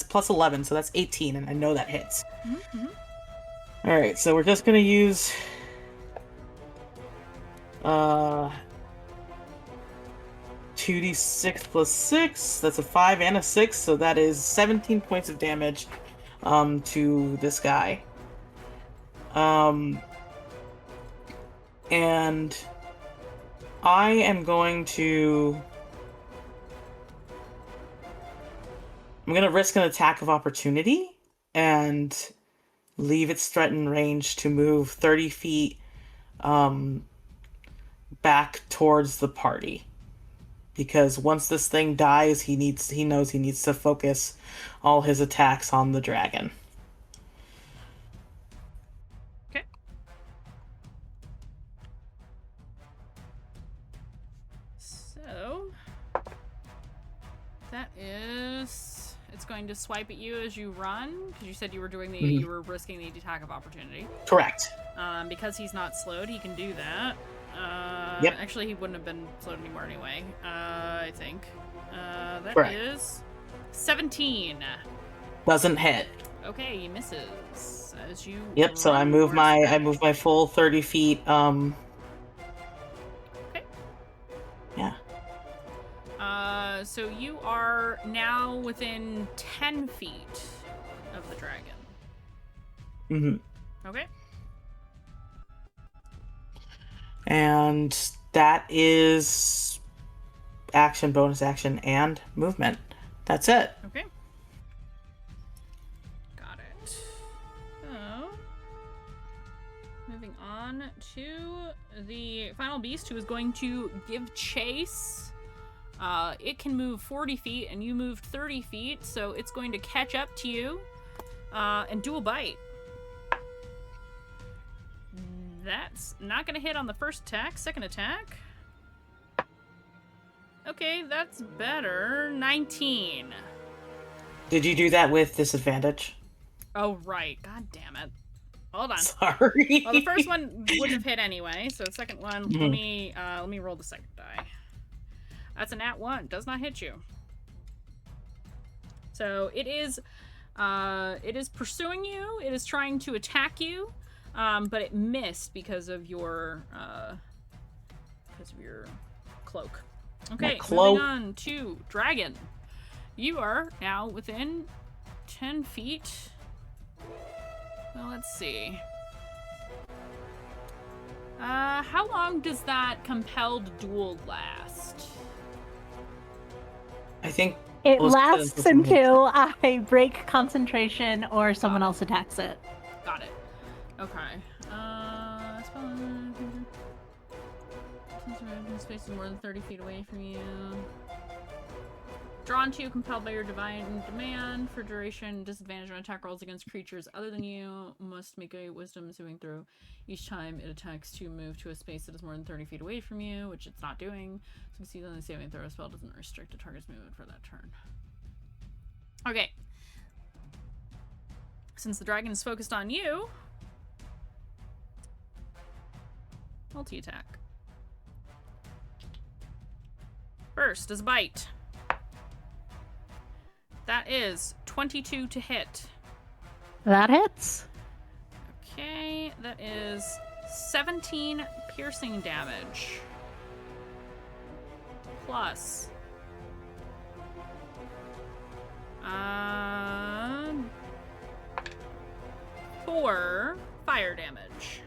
plus 11, so that's 18, and I know that hits. Mm-hmm. All right, so we're just gonna use 2d6 plus 6. That's a 5 and a 6, so that is 17 points of damage to this guy. And I am going to risk an attack of opportunity and leave its threatened range to move 30 feet back towards the party. Because once this thing dies, he knows he needs to focus all his attacks on the dragon. Okay. So that is, it's going to swipe at you as you run, because you said you were doing you were risking the attack of opportunity. Correct. Because he's not slowed, he can do that. Yep. Actually, he wouldn't have been slowed anymore anyway. I think. That Correct. is 17. Doesn't hit. Okay, he misses as you. Yep. So I run move towards my full 30 feet. Okay. Yeah. So you are now within 10 feet of the dragon. Mm-hmm. Okay. And that is action, bonus action, and movement. That's it. Okay. Got it. So, moving on to the final beast, who is going to give chase. It can move 40 feet, and you moved 30 feet, so it's going to catch up to you and do a bite. That's not going to hit on the first attack. Second attack. Okay, that's better. 19. Did you do that with disadvantage? Oh, right. God damn it. Hold on. Sorry. Well, the first one wouldn't have hit anyway, so the second one, Mhm. let me roll the second die. That's a nat 1. Does not hit you. So it is pursuing you. It is trying to attack you, but it missed because of your cloak. Okay, cloak. moving on to Dragon. You are now within 10 feet. Well, let's see. How long does that compelled duel last? I think It Well, it's lasts kind of- until I break concentration or someone else attacks it. Got it. Okay. Space is more than 30 feet away from you. Drawn to, compelled by your divine demand for duration, disadvantage on attack rolls against creatures other than you. Must make a wisdom saving throw each time it attacks to move to a space that is more than 30 feet away from you, which it's not doing. Succeeds on the saving throw. Spell doesn't restrict a target's movement for that turn. Okay. Since the dragon is focused on you, multi-attack. First is a bite. That is 22 to hit. That hits. Okay, that is 17 piercing damage. Plus 4 fire damage.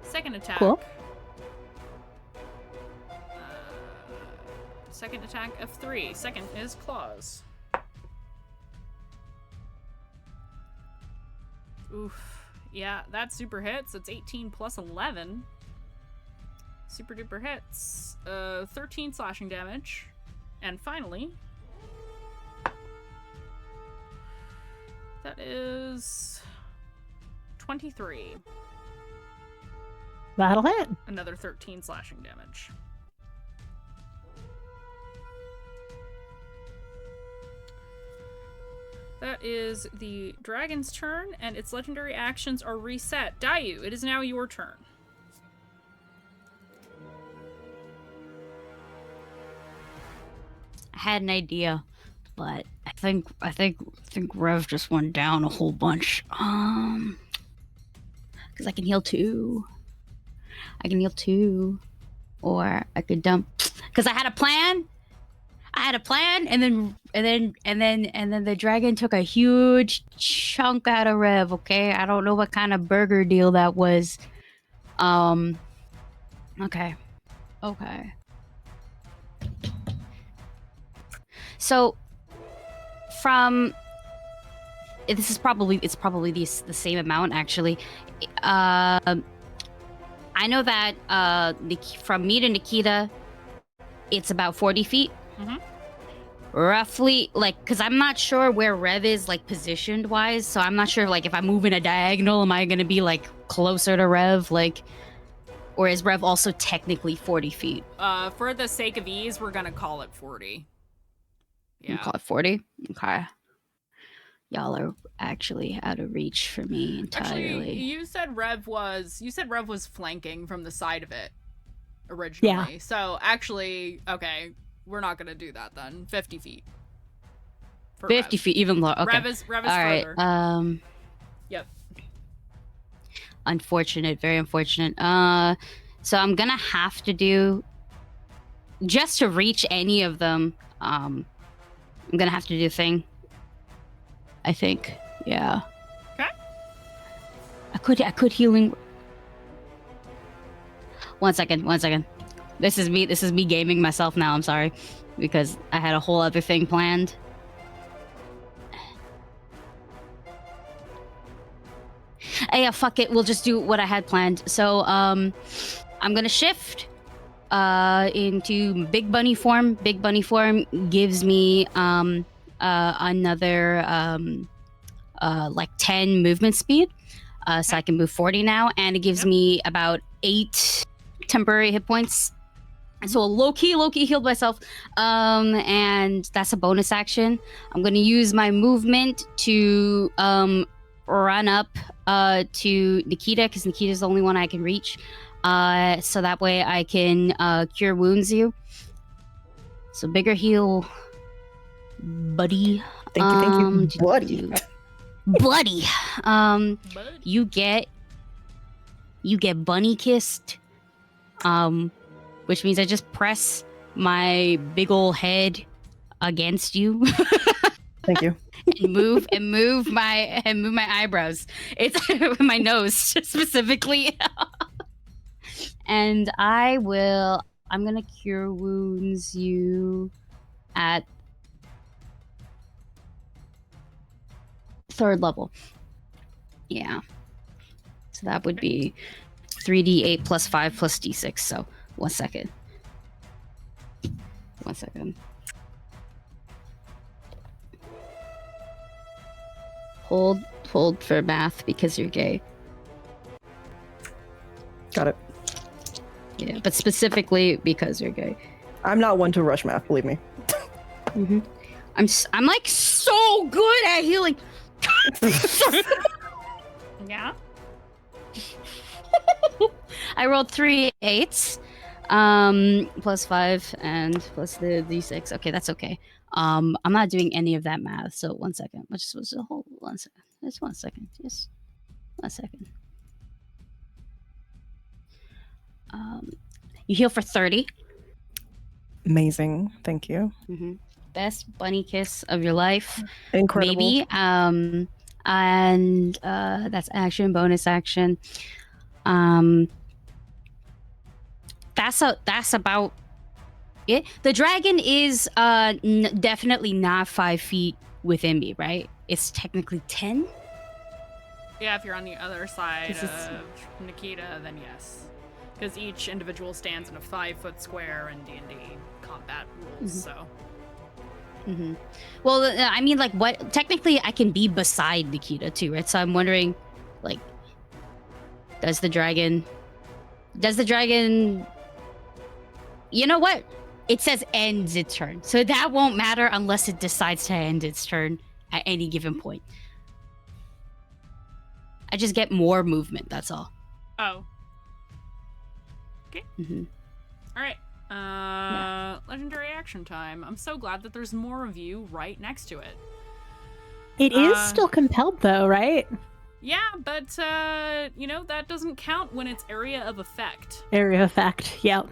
Second attack. Cool. Second attack of 3. Second is claws. Oof. Yeah, that super hits. It's 18 plus 11. Super duper hits. 13 slashing damage. And finally, that is 23. That'll hit. Another 13 slashing damage. That is the dragon's turn, and its legendary actions are reset. Dayu, it is now your turn. I had an idea, but I think Rev just went down a whole bunch. Because I can heal 2. Or I could dump. Because I had a plan, and then the dragon took a huge chunk out of Rev. Okay, I don't know what kind of burger deal that was. Okay. So, it's probably the same amount actually. I know that from me to Nikita, it's about 40 feet. Mhm. Roughly, like, because I'm not sure where Rev is, like, positioned wise, so I'm not sure, like, if I'm moving a diagonal, am I gonna be, like, closer to Rev, like, or is Rev also technically 40 feet? For the sake of ease, we're gonna call it 40. You Yeah. call it 40? Okay. Y'all are actually out of reach for me entirely. Actually, you said Rev was flanking from the side of it originally. Yeah. So actually, okay, we're not gonna do that then. 50 feet. For 50 Rev. feet, even lower. Okay. Rev is All right. further. Yep. Unfortunate, very unfortunate. So I'm gonna have to do, just to reach any of them, I'm gonna have to do a thing. I think. Yeah. Okay. I could healing. One second. This is me gaming myself now, I'm sorry. Because I had a whole other thing planned. Yeah, fuck it. We'll just do what I had planned. So, I'm gonna shift into Big Bunny form. Big Bunny form gives me another like 10 movement speed. So I can move 40 now, and it gives me about 8 temporary hit points. So low key healed myself. And that's a bonus action. I'm gonna use my movement to run up to Nikita, because Nikita's the only one I can reach. So that way I can cure wounds you. So bigger heal, buddy. Thank you, buddy. Buddy. You get bunny kissed. Which means I just press my big ol' head against you. Thank you. and move my eyebrows. It's my nose specifically. And I'm gonna cure wounds you at 3rd level. Yeah. So that would be 3d8 plus 5 plus d6. So 1 second. Hold for math because you're gay. Got it. Yeah, but specifically because you're gay. I'm not one to rush math, believe me. Mm-hmm. I'm like so good at healing. Yeah. I rolled 3 8s, plus 5 and plus the d6. Okay, that's okay. I'm not doing any of that math. So 1 second. Hold 1 second. Just 1 second. Just 1 second. You heal for 30. Amazing. Thank you. Mm-hmm. Best bunny kiss of your life. Incredible. Maybe. And that's action, bonus action. That's about it. The dragon is definitely not 5 feet within me, right? It's technically 10. Yeah, if you're on the other side This is- of Nikita, then yes. Because each individual stands in a 5-foot square in D&D combat rules, so... Mm-hmm. Well, I mean, like, what? Technically, I can be beside Nikita too, right? So I'm wondering, like, does the dragon? You know what? It says ends its turn, so that won't matter unless it decides to end its turn at any given point. I just get more movement. That's all. Oh. Okay. Mm-hmm. All right. Legendary action time. I'm so glad that there's more of you right next to it. It is still compelled, though, right? Yeah, but, that doesn't count when it's area of effect. Area effect, yep.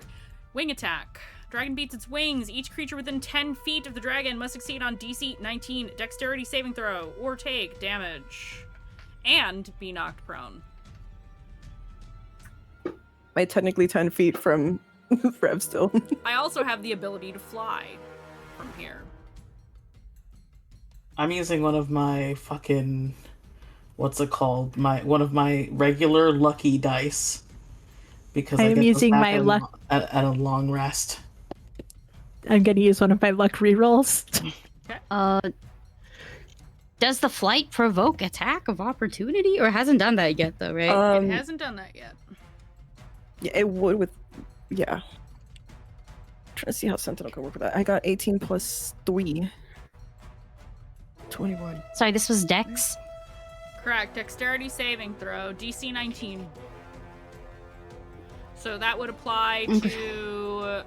Wing attack. Dragon beats its wings. Each creature within 10 feet of the dragon must succeed on DC 19 dexterity saving throw or take damage. And be knocked prone. I technically 10 feet from Rev still. I also have the ability to fly from here. I'm using one of my fucking... What's it called? One of my regular lucky dice. Because I I'm get using those my back luck. at a long rest. I'm gonna use one of my luck rerolls. Does the flight provoke attack of opportunity, or hasn't done that yet, though, right? It hasn't done that yet. Yeah, it would with... Yeah. Trying to see how Sentinel can work with that. I got 18 plus 3. 21. Sorry, this was Dex. Correct. Dexterity saving throw. DC 19. So that would apply to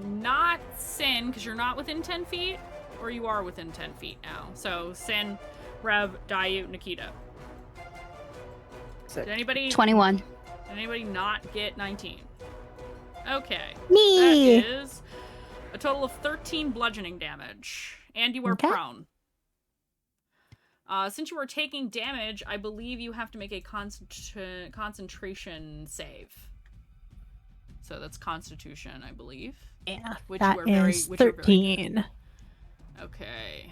not Sin, because you're not within 10 feet, or you are within 10 feet now. So Sin, Rev, Dayu, Nikita. Sick. Did anybody 21. Did anybody not get 19? Okay. Me! That is a total of 13 bludgeoning damage. And you are Okay. prone. Since you are taking damage, I believe you have to make a concentration save. So that's Constitution, I believe. Yeah, Which that you are very, is which you are very 13. good. Okay.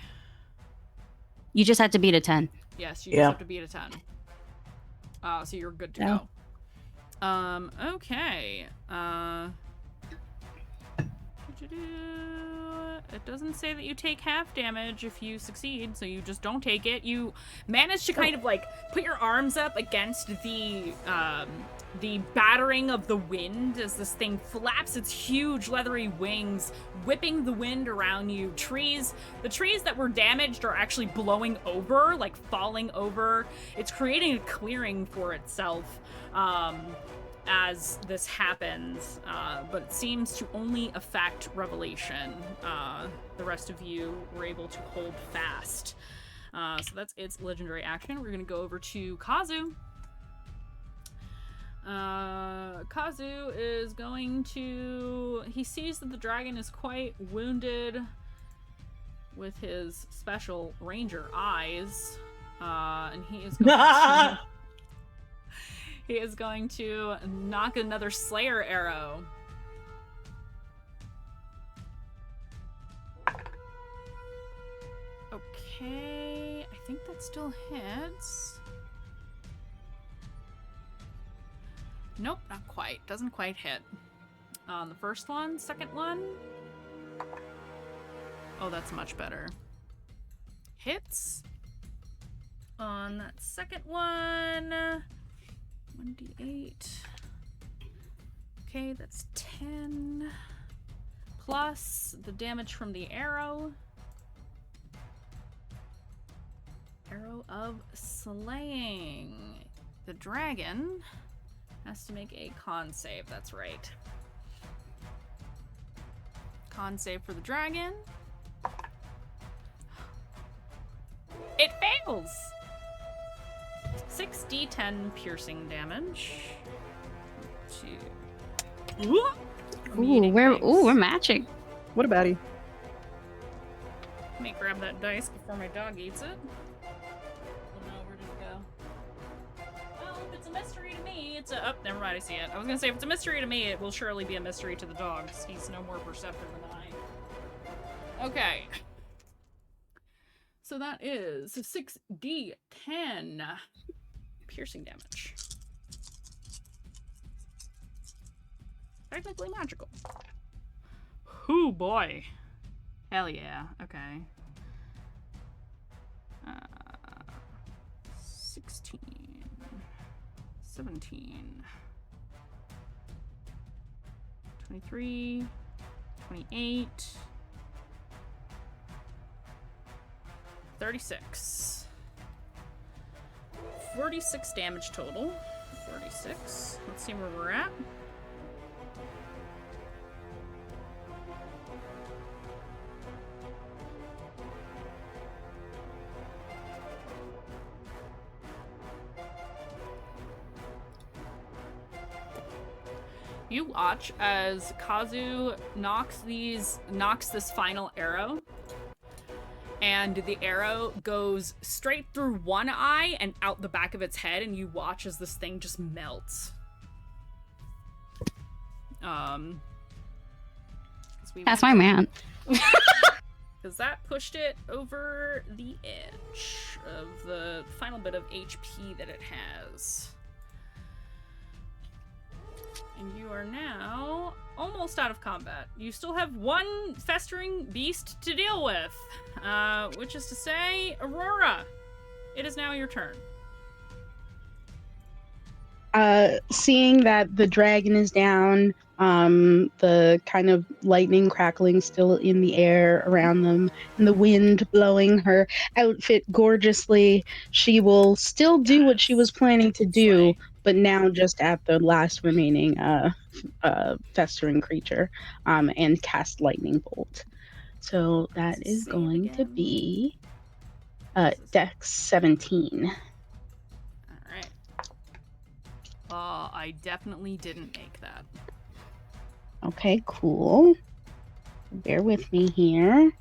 You just had to beat a 10. Yes, you just have to beat a 10. So you're good to go. Okay. it doesn't say that you take half damage if you succeed, so you just don't take it. You manage to kind of like put your arms up against the battering of the wind as this thing flaps its huge leathery wings, whipping the wind around you. The trees that were damaged are actually blowing over, like falling over. It's creating a clearing for itself. As this happens, but it seems to only affect Revelation. The rest of you were able to hold fast. So that's its legendary action. We're gonna go over to Kazu. Kazu is going to... He sees that the dragon is quite wounded with his special ranger eyes, and he is going to... He is going to knock another Slayer arrow. Okay, I think that still hits. Nope, not quite. Doesn't quite hit. On the first one, second one. Oh, that's much better. Hits. On that second one. 1d8. Okay, that's 10. Plus the damage from the arrow. Arrow of Slaying. The dragon has to make a con save, that's right. Con save for the dragon. It fails! 6d10 piercing damage. We're matching. What a baddie. Let me grab that dice before my dog eats it. Oh no, where did it go? Well, if it's a mystery to me, it's a... Oh, never mind, I see it. I was gonna say, if it's a mystery to me, it will surely be a mystery to the dog, because he's no more perceptive than I. Okay. So that is 6d10 piercing damage. Technically magical. Hoo boy. Hell yeah. Okay. 16. 17. 23. 28. 36. 46 damage total. 46. Let's see where we're at. You watch as Kazu knocks this final arrow, and the arrow goes straight through one eye and out the back of its head, and you watch as this thing just melts. That's my man. Because that pushed it over the edge of the final bit of HP that it has. And you are now almost out of combat. You still have one festering beast to deal with, which is to say, Aurora. It is now your turn. Seeing that the dragon is down, the kind of lightning crackling still in the air around them, and the wind blowing her outfit gorgeously, she will still do what she was planning to do, but now just at the last remaining festering creature, and cast lightning bolt. So that is going to be Dex 17. Alright. I definitely didn't make that. Okay, cool. Bear with me here.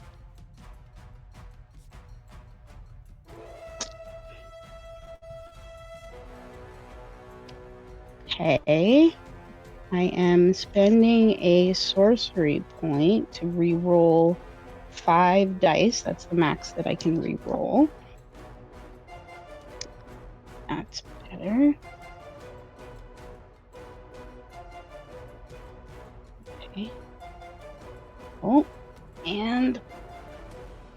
Okay. I am spending a sorcery point to reroll 5 dice. That's the max that I can reroll. That's better. Okay. Oh, And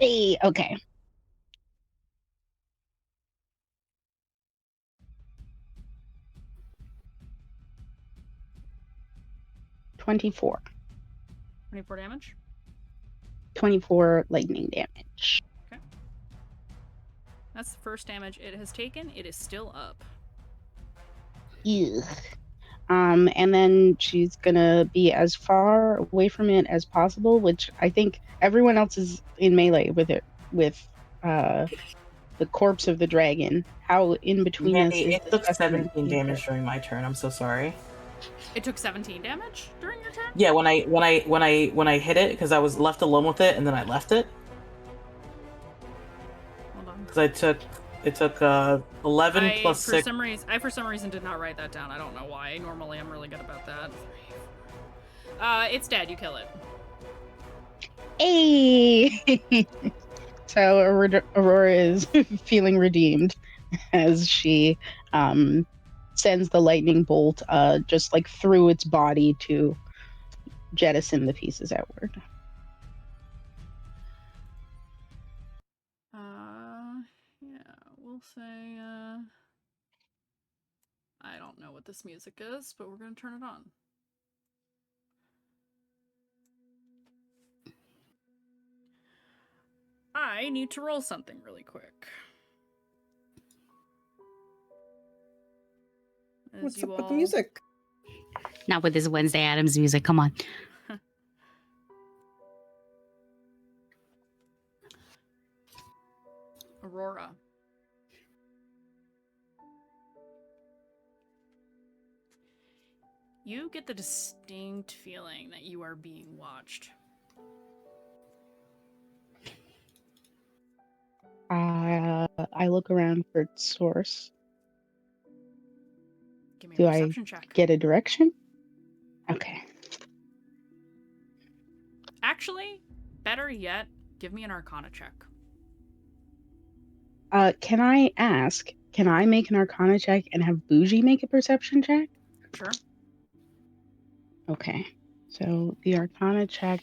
hey, okay. $24. 24 damage. 24 lightning damage. That's the first damage it has taken. It is still up. Ugh. And then she's gonna be as far away from it as possible, which I think everyone else is in melee with it, with the corpse of the dragon. How in between us Mandy, is it this took festering 17 creature? damage during my turn. I'm so sorry. It took 17 damage during your turn? Yeah, when I hit it, because I was left alone with it, and then I left it. Hold on. Because it took 11 plus 6. I for some reason did not write that down. I don't know why. Normally I'm really good about that. It's dead. You kill it. Hey! So Aurora is feeling redeemed as she sends the lightning bolt just like through its body to jettison the pieces outward. Yeah, we'll say, I don't know what this music is, but we're gonna turn it on. I need to roll something really quick. What's up with the music? Not with this Wednesday Addams music. Come on. Aurora. You get the distinct feeling that you are being watched. I look around for its source. Give me a Do I perception check. get a direction? Okay. Actually, better yet, give me an Arcana check. Can I ask, can I make an Arcana check and have Bougie make a perception check? Sure. Okay. So the Arcana check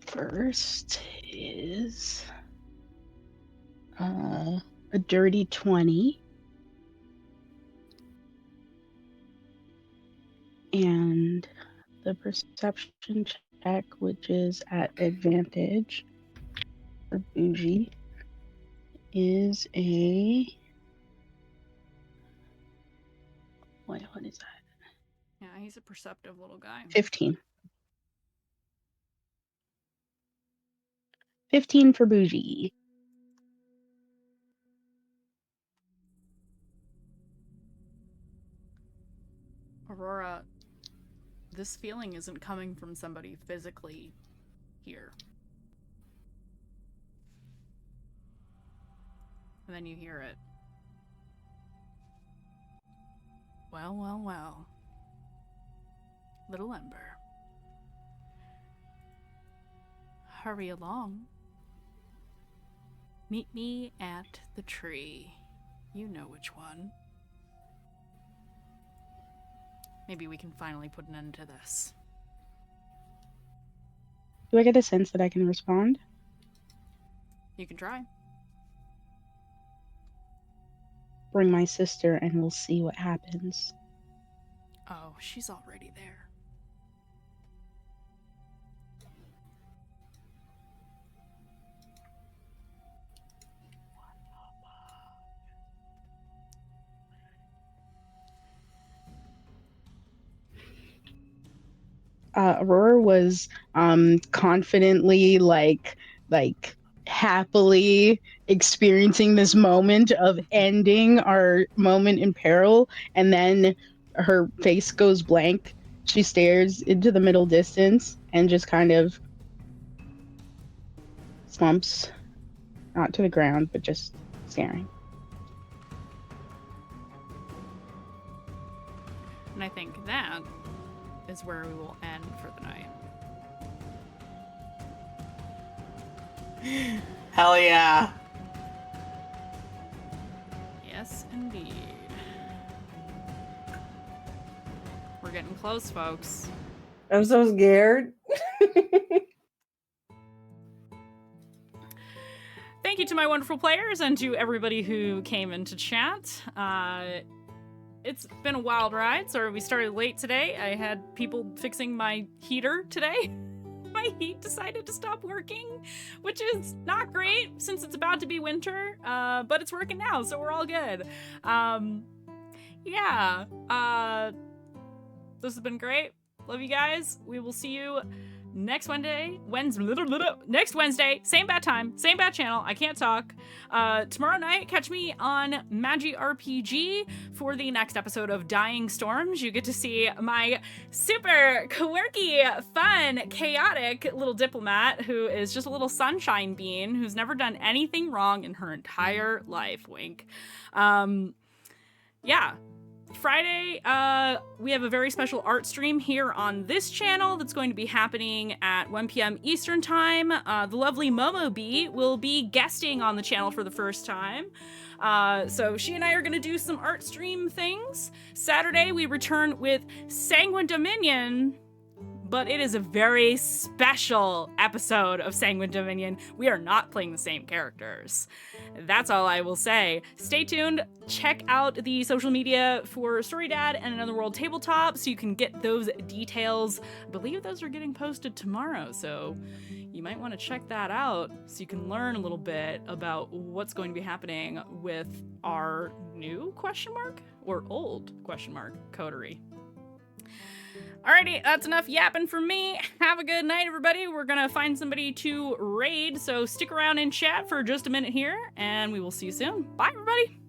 first is a dirty 20. And the perception check, which is at advantage for Bougie, is a... What is that? Yeah, he's a perceptive little guy. 15. 15 for Bougie. Aurora, this feeling isn't coming from somebody physically here. And then you hear it. Well, well, well. Little Ember. Hurry along. Meet me at the tree. You know which one. Maybe we can finally put an end to this. Do I get a sense that I can respond? You can try. Bring my sister and we'll see what happens. Oh, she's already there. Aurora was confidently like happily experiencing this moment of ending our moment in peril, and then her face goes blank. She stares into the middle distance and just kind of slumps, not to the ground, but just staring. And I think that is where we will end for the night. Hell yeah. Yes, indeed. We're getting close, folks. I'm so scared. thank you to my wonderful players and to everybody who came into chat. It's been a wild ride. Sorry we started late today. I had people fixing my heater today. My heat decided to stop working, which is not great since it's about to be winter, but it's working now, so we're all good. Yeah, this has been great. Love you guys. We will see you next Wednesday. Next Wednesday, same bad time, same bad channel. I can't talk. Tomorrow night, catch me on Magi RPG for the next episode of Dying Storms. You get to see my super quirky, fun, chaotic little diplomat who is just a little sunshine bean who's never done anything wrong in her entire life. Wink. Yeah. Friday, we have a very special art stream here on this channel that's going to be happening at 1 p.m. Eastern Time. The lovely Momo Bee will be guesting on the channel for the first time. So she and I are going to do some art stream things. Saturday, we return with Sanguine Dominion, but it is a very special episode of Sanguine Dominion. We are not playing the same characters. That's all I will say. Stay tuned. Check out the social media for StoryDad and Another World Tabletop so you can get those details. I believe those are getting posted tomorrow, so you might want to check that out so you can learn a little bit about what's going to be happening with our new ? Or old ? coterie. Alrighty, that's enough yapping from me. Have a good night, everybody. We're gonna find somebody to raid, so stick around in chat for just a minute here, and we will see you soon. Bye, everybody!